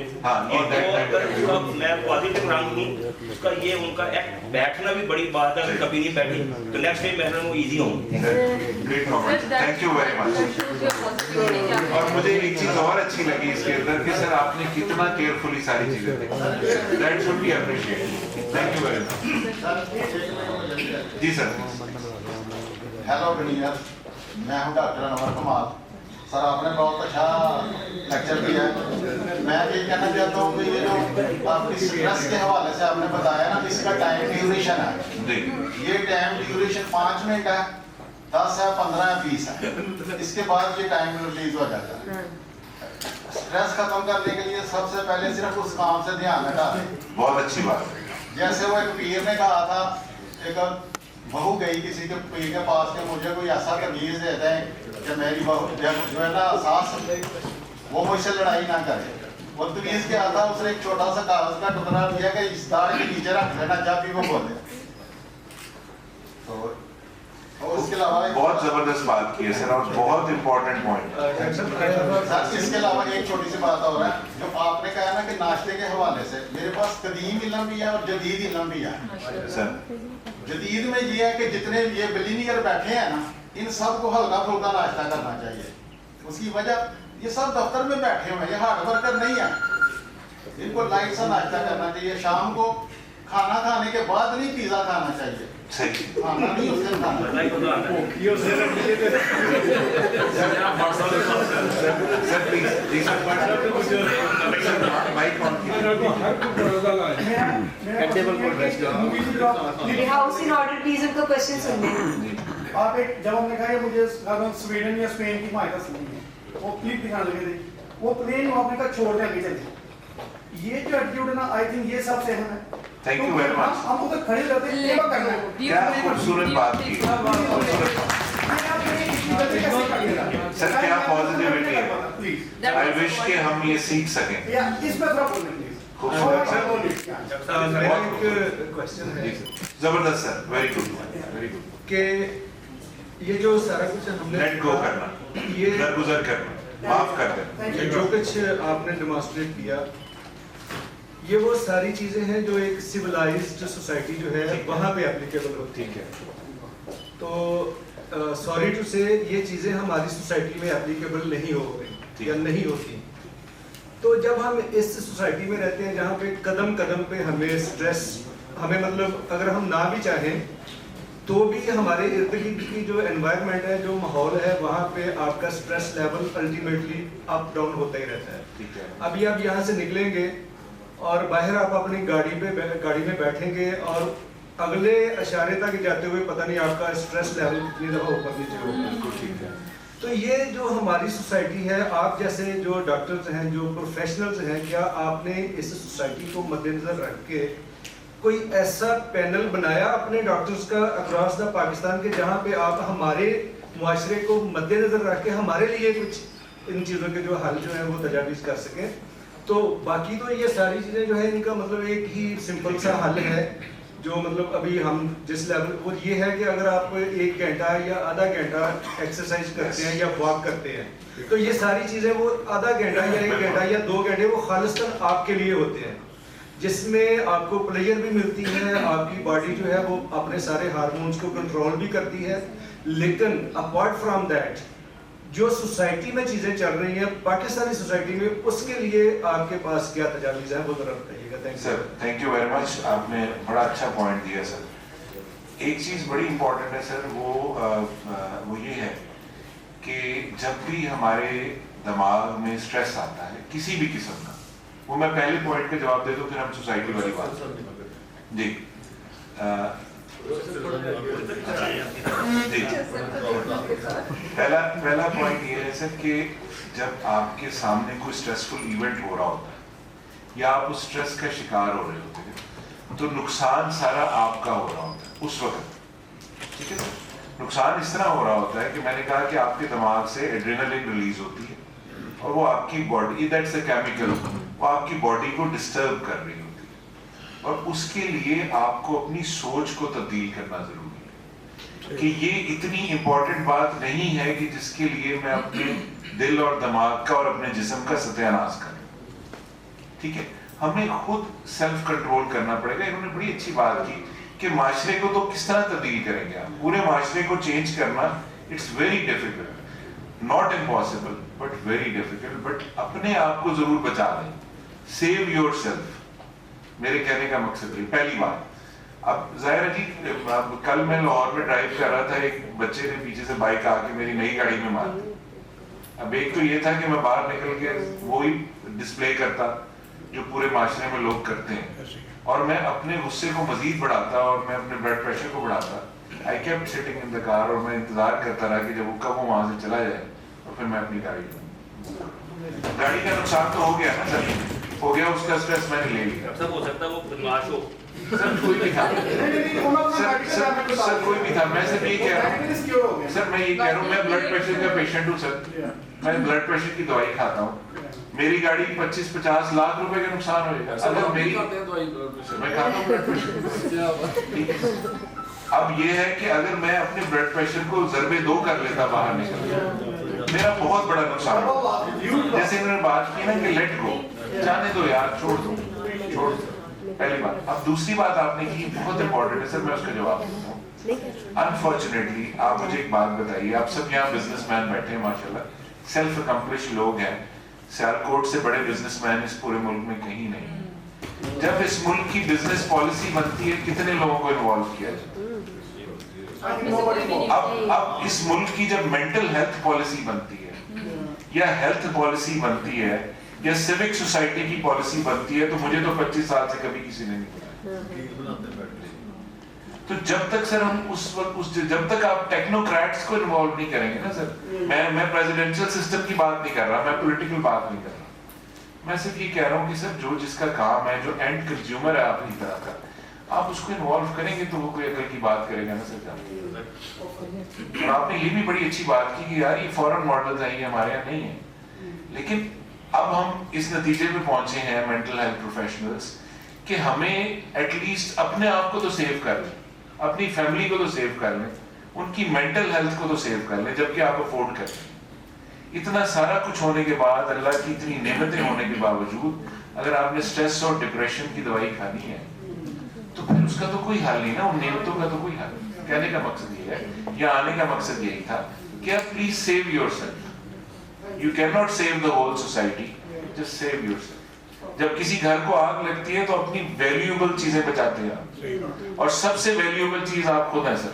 میں پازیٹیو رنگ ہوں اس کا، یہ ان کا ایکٹ بیٹھنا بھی بڑی بات ہے، کبھی نہیں بیٹھی تو نیکسٹ ٹائم بیٹھنا وہ ایزی ہوں. تھینک یو ویری مچ. اور مجھے ایک چیز اور اچھی لگی اس کے اندر کہ سر آپ نے کتنا کیئرفلی ساری چیزیں دیکھی. That should be appreciated. Thank you very much. جی سر. ہیلو انجینئر، میں ہوں ڈاکٹر انور کمال. سر آپ نے بہت اچھا لیکچر کیا ہے. میں یہ کہنا چاہتا ہوں کہ یہ جو آپ کی اسٹریس کے حوالے سے آپ نے بتایا نا، اس کا ٹائم ڈیوریشن ہے. یہ ٹائم ڈیوریشن 5 منٹ ہے، 10 ہے، 15 ہے، 20 ہے. اس کے بعد یہ ٹائم ریلیز ہو جاتا ہے. اسٹریس ختم کرنے کے لیے سب سے پہلے صرف اس کام سے دھیان ہٹا دیں. بہت اچھی بات ہے. جیسے وہ ایک پیر نے کہا تھا، ایک بہو گئی کسی کے پیر کے پاس کہ مجھے کوئی ایسا تمیز دیتے ہیں کہ میری بہو جو ہے نا ساس وہ مجھ سے لڑائی نہ کرے. وہ تمیز کیا تھا، اس نے ایک چھوٹا سا کاغذ کا ٹکڑا دیا کہ اس داڑھی کے نیچے رکھ لینا جب بھی وہ بولے. اور اس کے علاوہ بہت زبردست بات کی ہے سر، اور بہت امپورٹنٹ پوائنٹ. اس کے علاوہ ایک چھوٹی سی بات اور ہے جو آپ نے کہا نا کہ ناشتے کے حوالے سے، میرے پاس قدیم علم بھی ہے اور جدید علم بھی ہے. جدید میں یہ ہے کہ جتنے یہ بلینئر بیٹھے ہیں نا، ان سب کو ہلکا پھلکا ناشتہ کرنا چاہیے. اس کی وجہ یہ سب دفتر میں بیٹھے ہوئے ہیں، یہ ہارڈ ورکر نہیں ہے. इनको लाइट सा नाश्ता करना चाहिए, शाम को खाना खाने के बाद नहीं पिज़्ज़ा खाना चाहिए, खाना नहीं उससे खाना। हाउस इन ऑर्डर प्लीज, उनका क्वेश्चन सुनने। आप एक जब हमने कहा कि मुझे स्वीडन या स्पेन की माहिदा सुननी है, वो क्लिप दिखाने लगे थे, वो प्लेन आपने कहा छोड़ दे आगे चले, ये जो एटीट्यूड है ना, आई थिंक ये सब सहन है। Thank you very much. हम उधर खड़े रहते हैं, सेवा करना है। क्या खूबसूरत बात की सर, क्या पॉजिटिविटी है। आई विश कि हम ये सीख सकें। इसमें थोड़ा बोलने प्लीज। जबरदस्त sir, very good very good. कि ये जो सारा कुछ हमने लेट गो करना, ये दरगुजर करना, माफ कर देना, ये जो कुछ आपने डेमोन्स्ट्रेट किया, ये वो सारी चीजें हैं जो एक सिविलाइज्ड सोसाइटी जो है वहाँ पे एप्लीकेबल होती है। तो सॉरी टू से ये चीजें हमारी सोसाइटी में एप्लीकेबल नहीं हो रही या नहीं होती। तो जब हम इस सोसाइटी में रहते हैं जहाँ पे कदम कदम पे हमें स्ट्रेस, हमें मतलब अगर हम ना भी चाहें तो भी हमारे इर्द गिर्द की जो एनवायरनमेंट है, जो माहौल है, वहाँ पे आपका stress level ultimately up down होता ही रहता है। ठीक है। अभी आप यहाँ से निकलेंगे और बाहर आप अपनी गाड़ी में बैठेंगे और अगले इशारे तक जाते हुए पता नहीं आपका स्ट्रेस लेवल कितनी दफ़ा ऊपर नीचे होगा। ठीक है। तो ये जो हमारी सोसाइटी है, आप जैसे जो डॉक्टर्स हैं, जो प्रोफेशनल्स हैं, क्या आपने इस सोसाइटी को मद्देनजर रख के कोई ऐसा पैनल बनाया अपने डॉक्टर्स का अक्रॉस द पाकिस्तान के, जहाँ पे आप हमारे मुआशरे को मद्देनजर रख के हमारे लिए कुछ इन चीज़ों के जो हल जो है वो तजावीज़ कर सकें? तो बाकी तो ये सारी चीज़ें जो है इनका मतलब एक ही सिंपल सा हल है, जो मतलब अभी हम जिस लेवल वो ये है कि अगर आप 1 घंटा या आधा घंटा एक्सरसाइज करते हैं या वॉक करते हैं, तो ये सारी चीज़ें वो आधा घंटा या 1 घंटा या 2 घंटे वो खालिस्तान आपके लिए होते हैं, जिसमें आपको प्लेजर भी मिलती है, आपकी बॉडी जो है वो अपने सारे हार्मोन्स को कंट्रोल भी करती है। लेकिन अपार्ट फ्रॉम दैट जो सोसाइटी में चीज़ें चल रही हैं पाकिस्तानी सोसाइटी में, उसके लिए आपके पास क्या तजावीज़ है वो ज़रा बताइएगा। Sir thank you very much, आपने बड़ा अच्छा पॉइंट दिया सर। एक चीज़ बड़ी इम्पोर्टेंट है सर, वो ये है कि जब भी हमारे दिमाग में स्ट्रेस आता है किसी भी किस्म का, वो मैं पहले पॉइंट का जवाब दे दूं फिर हम सोसाइटी वाली बात जी पहला पॉइंट ये है सर कि जब आपके सामने कोई स्ट्रेसफुल इवेंट हो रहा होता है या आप उस स्ट्रेस का शिकार हो रहे होते हैं, तो नुकसान सारा आपका हो रहा होता है उस वक्त। ठीक है सर, नुकसान इस तरह हो रहा होता है कि मैंने कहा कि आपके दिमाग से एड्रेनलिन रिलीज होती है और वो आपकी बॉडी, दैट्स अ केमिकल, वो आपकी बॉडी को डिस्टर्ब कर रही होती है और उसके लिए आपको अपनी सोच को तब्दील करना जरूरी है कि ये इतनी इंपॉर्टेंट बात नहीं है कि जिसके लिए मैं अपने दिल और दिमाग का और अपने जिस्म का सत्यानाश करूं। ठीक है, हमें खुद सेल्फ कंट्रोल करना पड़ेगा। इन्होंने बड़ी अच्छी बात की कि माशरे को तो किस तरह तब्दील करेंगे आप, पूरे माशरे को चेंज करना it's very difficult, not impossible but very difficult, but अपने आप को जरूर बचा लें, सेव योर सेल्फ। मेरे कहने का मकसद है पहली बात। अब जाहिर है जी, कल मैं लाहौर में ड्राइव कर रहा था, एक बच्चे ने पीछे से बाइक आके मेरी नई गाड़ी में मार दी। अब एक तो ये था कि मैं बाहर निकल के वो ही डिस्प्ले करता जो पूरे माशरे में लोग करते हैं और मैं अपने गुस्से को मजीद बढ़ाता और मैं अपने ब्लड प्रेशर को बढ़ाता। I kept sitting in the car और मैं इंतजार करता रहा कि जब वो कब वो वहां से चला जाए और फिर मैं अपनी गाड़ी का नुकसान तो हो गया ना सर, हो गया, उसका स्ट्रेस मैंने ले लिया। सब हो सकता है वो बदमाश हो, सर कोई भी था, सर कोई भी था, मैं सिर्फ ये कह रहा हूँ सर, मैं ये कह रहा हूँ मैं ब्लड प्रेशर का पेशेंट हूँ सर, मैं ब्लड प्रेशर की दवाई खाता हूँ, मेरी गाड़ी 25-50 लाख रुपए का नुकसान होगा अगर मेरी, मैं खाता हूँ ब्लड प्रेशर। अब ये है कि अगर मैं अपने ब्लड प्रेशर को ज़रबे 2 कर लेता बाहर निकल, मेरा बहुत बड़ा नुकसान होगा। जैसे इन्होंने बात की ना कि लेट गो, जाने दो यार, छोड़ दो, छोड़ दो, पहली बात। अब दूसरी बात आपने की बहुत इंपॉर्टेंट है सर, मैं उसका जवाब देता हूँ। अनफॉर्चुनेटली आप मुझे एक बात बताइए, आप सब यहाँ बिजनेसमैन बैठे हैं माशाल्लाह, सेल्फ अकम्प्लिश लोग हैं, सियालकोट से बड़े बिजनेसमैन इस पूरे मुल्क में कहीं नहीं। جب اس ملک کی بزنس پالیسی بنتی ہے کتنے لوگوں کو انوالو کیا جائے؟ اب اس ملک کی جب مینٹل ہیلتھ پالیسی بنتی ہے یا ہیلتھ پالیسی بنتی ہے یا سیوک سوسائٹی کی پالیسی بنتی ہے تو مجھے تو 25 سال سے کبھی کسی نے نہیں بتایا. تو جب تک سر ہم اس وقت جب تک آپ ٹیکنوکریٹس کو انوالو نہیں کریں گے نا سر, میں پریزیڈنشل سسٹم کی بات نہیں کر رہا, میں پولیٹیکل بات نہیں کر رہا, میں صرف یہ کہہ رہا ہوں کہ سر جو جس کا کام ہے, جو اینڈ کنزیومر ہے آپ کی طرح کا, آپ اس کو انوالو کریں گے تو وہ کوئی عقل کی بات کرے گا نا سر. اور آپ نے یہ بھی بڑی اچھی بات کی کہ یار یہ فورن ماڈلز ہیں, یہ ہمارے یہاں نہیں ہیں, لیکن اب ہم اس نتیجے پہ پہنچے ہیں مینٹل ہیلتھ پروفیشنلز کہ ہمیں ایٹ لیسٹ اپنے آپ کو تو سیو کر لیں, اپنی فیملی کو تو سیو کر لیں, ان کی مینٹل ہیلتھ کو تو سیو کر لیں, جبکہ آپ افورڈ کر لیں. اتنا سارا کچھ ہونے کے بعد, اللہ کی اتنی نعمتیں ہونے کے باوجود, اگر آپ نے سٹریس اور ڈپریشن کی دوائی کھانی ہے تو پھر اس کا تو کوئی حل نہیں نا, ان نعمتوں کا تو کوئی حل نہیں. کہنے کا مقصد یہ ہے, یا آنے کا مقصد یہی تھا کہ آپ please save your self. You can not save the whole society, just save your self. جب کسی گھر کو آگ لگتی ہے تو اپنی ویلیوبل چیزیں بچاتے ہیں آپ, اور سب سے ویلیوبل چیز آپ خود ہیں سر.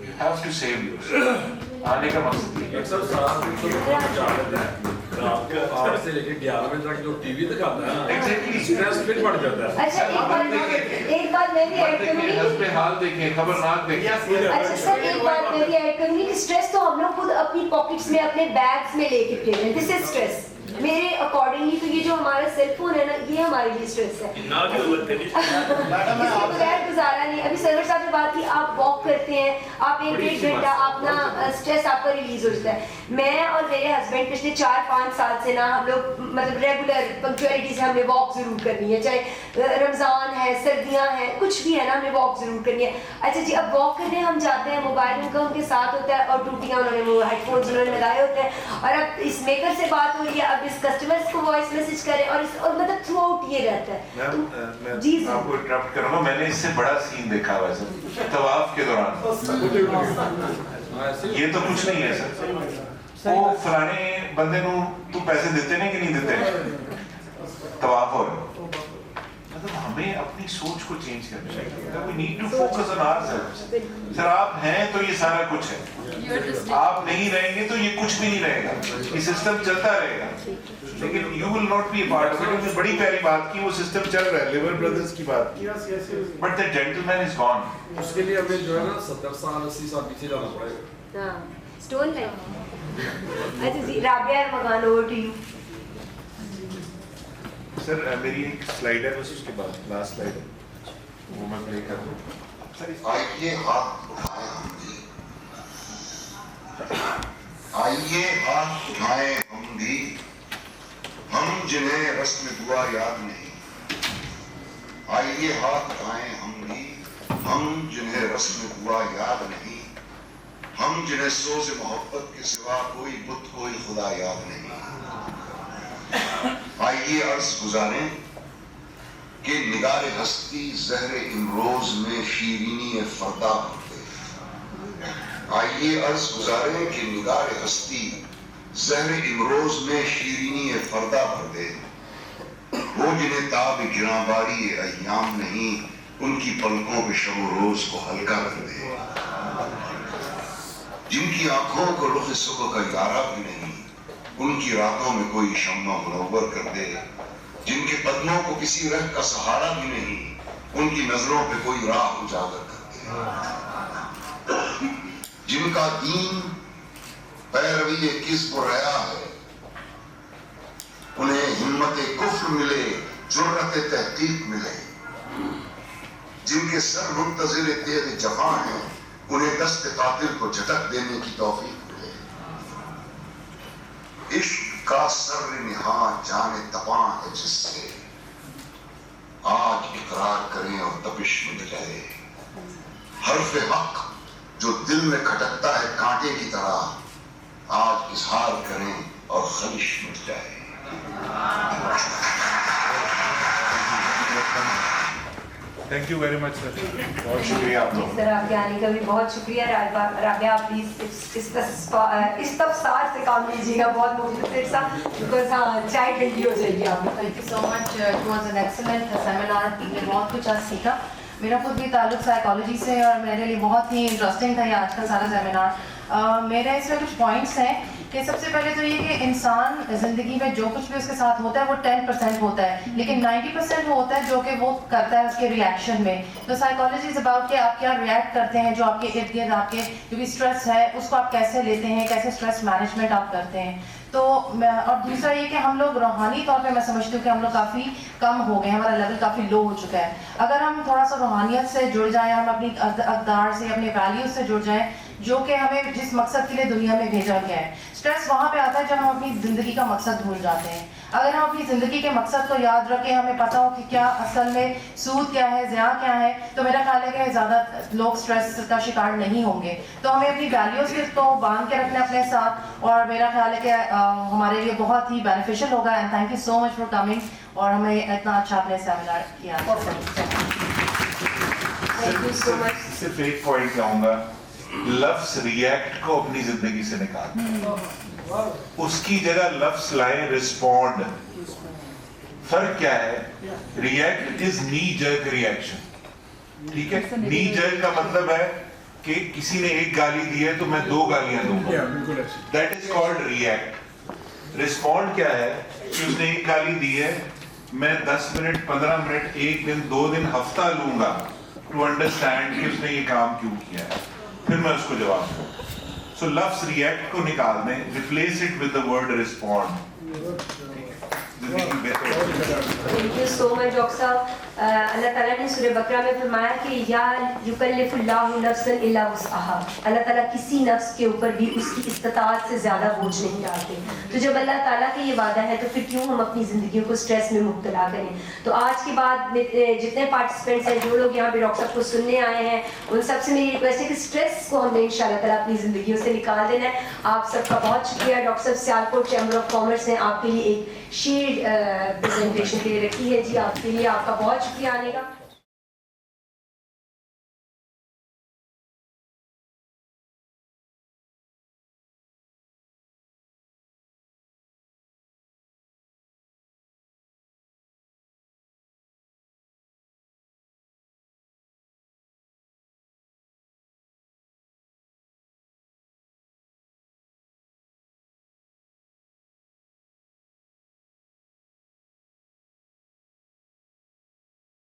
You have to save yourself. آنے کا مقصد یہ ہے. سر سارا دن تو بچا لیتا ہے, رات کو 8 سے لے کے 11 بجے تک جو ٹی وی دکھاتا ہے نا, ایگزیکٹلی اسٹریس پھر بڑھ جاتا ہے. اچھا ایک بات میں بھی ایڈ کروں گی, حسب حال دیکھیں, خبرناک دیکھیں. اچھا سر ایک بات میں بھی ایڈ کروں گی کہ اسٹریس تو ہم لوگ خود اپنی پاکٹس میں اپنے بیگس میں لے کے پھرتے ہیں. This is stress. میرے اکارڈنگلی تو یہ جو ہمارا سیل فون ہے نا, یہ ہمارے لیے اسٹریس ہے. اس کے بغیر گزارا نہیں. ابھی سرور صاحب نے بات کی, آپ واک کرتے ہیں, آپ 1-1.5 گھنٹہ اپنا اسٹریس آپ کا ریلیز ہو جاتا ہے. میں اور میرے ہسبینڈ پچھلے 4-5 سال سے نا, ہم لوگ مطلب ریگولر پنکچولیٹی سے ہم نے واک ضرور کرنی ہے, چاہے رمضان ہے, سردیاں ہیں, کچھ بھی ہے نا, ہمیں واک ضرور کرنی ہے. اچھا جی, اب واک کرنے ہم جاتے ہیں, موبائل ان کا ان کے ساتھ ہوتا ہے, اور ٹوٹیاں انہوں نے ہیڈ فونس انہوں نے لگائے ہوتے ہیں, اور اب اس میکر سے بات ہو رہی ہے, اب اس کسٹمرز کو وائس میسج کریں, اور مطلب تھرو آؤٹ یہ رہتا ہے. میں آپ کو انٹرپٹ کروں گا, میں نے اس سے بڑا سین دیکھا ہوا ہے سر طواف کے دوران. یہ تو کچھ نہیں ہے سر, وہ فلانے بندے نو تو پیسے دیتے نہیں کہ نہیں دیتے طواف ہو رہا. مطلب ہمیں اپنی سوچ کو چینج کرنا چاہیے. We need to focus on ourselves. سر آپ ہیں تو یہ سارا کچھ ہے, آپ نہیں رہیں گے تو یہ کچھ بھی نہیں رہے گا, یہ سسٹم چلتا رہے گا, لیکن you will not be a part of it. انہوں نے بڑی پیاری بات کی, وہ سسٹم چل رہا ہے, لیبر بردرز کی بات کی, but the gentleman is gone. اس کے لیے ہمیں جو ہے نا 70 سال 80 سال پیچھے جانا پڑے گا. ہاں اسٹون ہے. اچھا جی Rabia Armaghan, over to you. Sir میری ایک سلائیڈ ہے, بس اس کے بعد لاسٹ سلائیڈ ہے, وہ میں پلے کر دوں. آئیے ہاتھ اٹھائیں ہم بھی, آئیے ہاتھ اٹھائیں ہم بھی, ہم جنہیں رسم دعا یاد نہیں. آئیے ہاتھ اٹھائیں ہم بھی, ہم جنہیں رسم دعا یاد نہیں. ہم جنہیں سوز محبت کے سوا کوئی بت کوئی خدا یاد نہیں. آئیے عرض گزاریں کہ نگار ہستی زہر امروز میں شیرینی فردا بھر دے. آئیے عرض گزاریں کہ نگار ہستی زہر امروز میں شیرینی فردا بھر دے. وہ جنہیں تاب گراں باری ایام نہیں, ان کی پلکوں پہ شب و روز کو ہلکا کر دے. جن کی آنکھوں کو رخ صبح کا یارہ بھی نہیں, ان کی راتوں میں کوئی شمع منور کر دے. جن کے قدموں کو کسی رہ کا سہارا بھی نہیں, ان کی نظروں پہ کوئی راہ اجاگر کر دے. جن کا دین پیروی کسب و ریا ہے, انہیں ہمت کفر ملے, جرأت تحقیق ملے. جن کے سر منتظر تیر جفا ہیں, انہیں دست قاتل کو جھٹک دینے کی توفیق ملے. عشق کا سر نہاں جان تپاں ہے جس سے, آج اقرار کریں اور تپش مٹ جائے. حرف حق جو دل میں کھٹکتا ہے کانٹے کی طرح, آج اظہار کریں اور خلش مٹ جائے. Thank you very much sir, बहुत शुक्रिया आप लोगों सर आपके आने का भी बहुत शुक्रिया। राबिया प्लीज इस तफसार से काम लीजिएगा, बहुत मुख्तसर सा, बिकॉज हाँ चाय ठंडी हो जाएगी आप। Thank you so much, it was an excellent seminar, हमने बहुत कुछ आज सीखा। मेरा खुद भी ताल्लुक साइकोलॉजी से है और मेरे लिए बहुत ही इंटरेस्टिंग था ये आज का सारा सेमिनार। मेरे इसमें कुछ पॉइंट्स हैं कि सबसे पहले तो ये कि इंसान ज़िंदगी में जो कुछ भी उसके साथ होता है वो 10% होता है, लेकिन 90% वो होता है जो कि वो करता है उसके रिएक्शन में। तो साइकोलॉजी इज़ अबाउट कि आप क्या रिएक्ट करते हैं, जो आपके इर्द गिर्द आपके जो भी स्ट्रेस है उसको आप कैसे लेते हैं, कैसे स्ट्रेस मैनेजमेंट आप करते हैं। तो और दूसरा ये कि हम लोग रूहानी तौर पे मैं समझती हूँ कि हम लोग काफ़ी कम हो गए, हमारा लेवल काफ़ी लो हो चुका है। अगर हम थोड़ा सा रूहानियत से जुड़ जाएं, हम अपनी अक़दार से अपने वैल्यूज से जुड़ जाएं जो कि हमें जिस मकसद के लिए दुनिया में भेजा गया है। स्ट्रेस वहाँ पे आता है जब हम अपनी ज़िंदगी का मकसद भूल जाते हैं। अगर हम अपनी ज़िंदगी के मकसद को याद रखें, हमें पता हो कि क्या असल में सूद क्या है, ज़िया क्या है, तो मेरा ख्याल है कि ज़्यादा लोग स्ट्रेस का शिकार नहीं होंगे। तो हमें अपनी वैल्यूज़ को बांध के रखना अपने साथ, और मेरा ख्याल है कि हमारे लिए बहुत ही बेनिफिशियल होगा। And thank you so much for coming, और हमें इतना अच्छा आपने सेमिनार किया। Thank you so much. सिर्फ एक पॉइंट कहूँगा, लफ्ज रिएक्ट को अपनी जिंदगी से निकाल, उसकी जगह लफ्ज लाए रिस्पॉन्ड। फर्क क्या है? React is knee jerk reaction, ठीक है? नी जर्क का मतलब है कि किसी ने एक गाली दी है तो मैं 2 गालियां दूंगा, that is called react. Respond क्या है कि उसने एक गाली दी है, मैं 10 मिनट 15 मिनट 1 दिन 2 दिन हफ्ता लूंगा टू अंडरस्टैंड कि उसने ये काम क्यों किया है, फिर मैं उसको जवाब दूँ। सो लफ्ज रिएक्ट को निकाल दें, replace it with the word respond. Thank you so much doctor साहब। अल्लाह ताला ने सूरह बकरा में फरमाया कि या युकल्लिफुल्लाहु नफ्सन इल्ला वुसअहा, अल्लाह ताला किसी नफ्स के ऊपर भी उसकी इस्तिताअत से ज़्यादा बोझ नहीं डालते। तो जब अल्लाह ताला का ये वादा है तो फिर क्यों हम अपनी ज़िंदगियों को स्ट्रेस में मुब्तला करें। तो आज के बाद जितने पार्टिसिपेंट्स हैं, जो लोग यहाँ पे डॉक्टर साहब को सुनने आए हैं, उन सबसे मेरी रिक्वेस्ट है कि स्ट्रेस को हमने इंशाअल्लाह ताला अपनी ज़िंदगियों से निकाल देना है। आप सबका बहुत शुक्रिया। डॉक्टर साहब सियालकोट चैम्बर ऑफ कॉमर्स ने आपके लिए एक शेड प्रेजेंटेशन के लिए रखी है जी, आपके लिए आपका बहुत शुक्रिया आने का।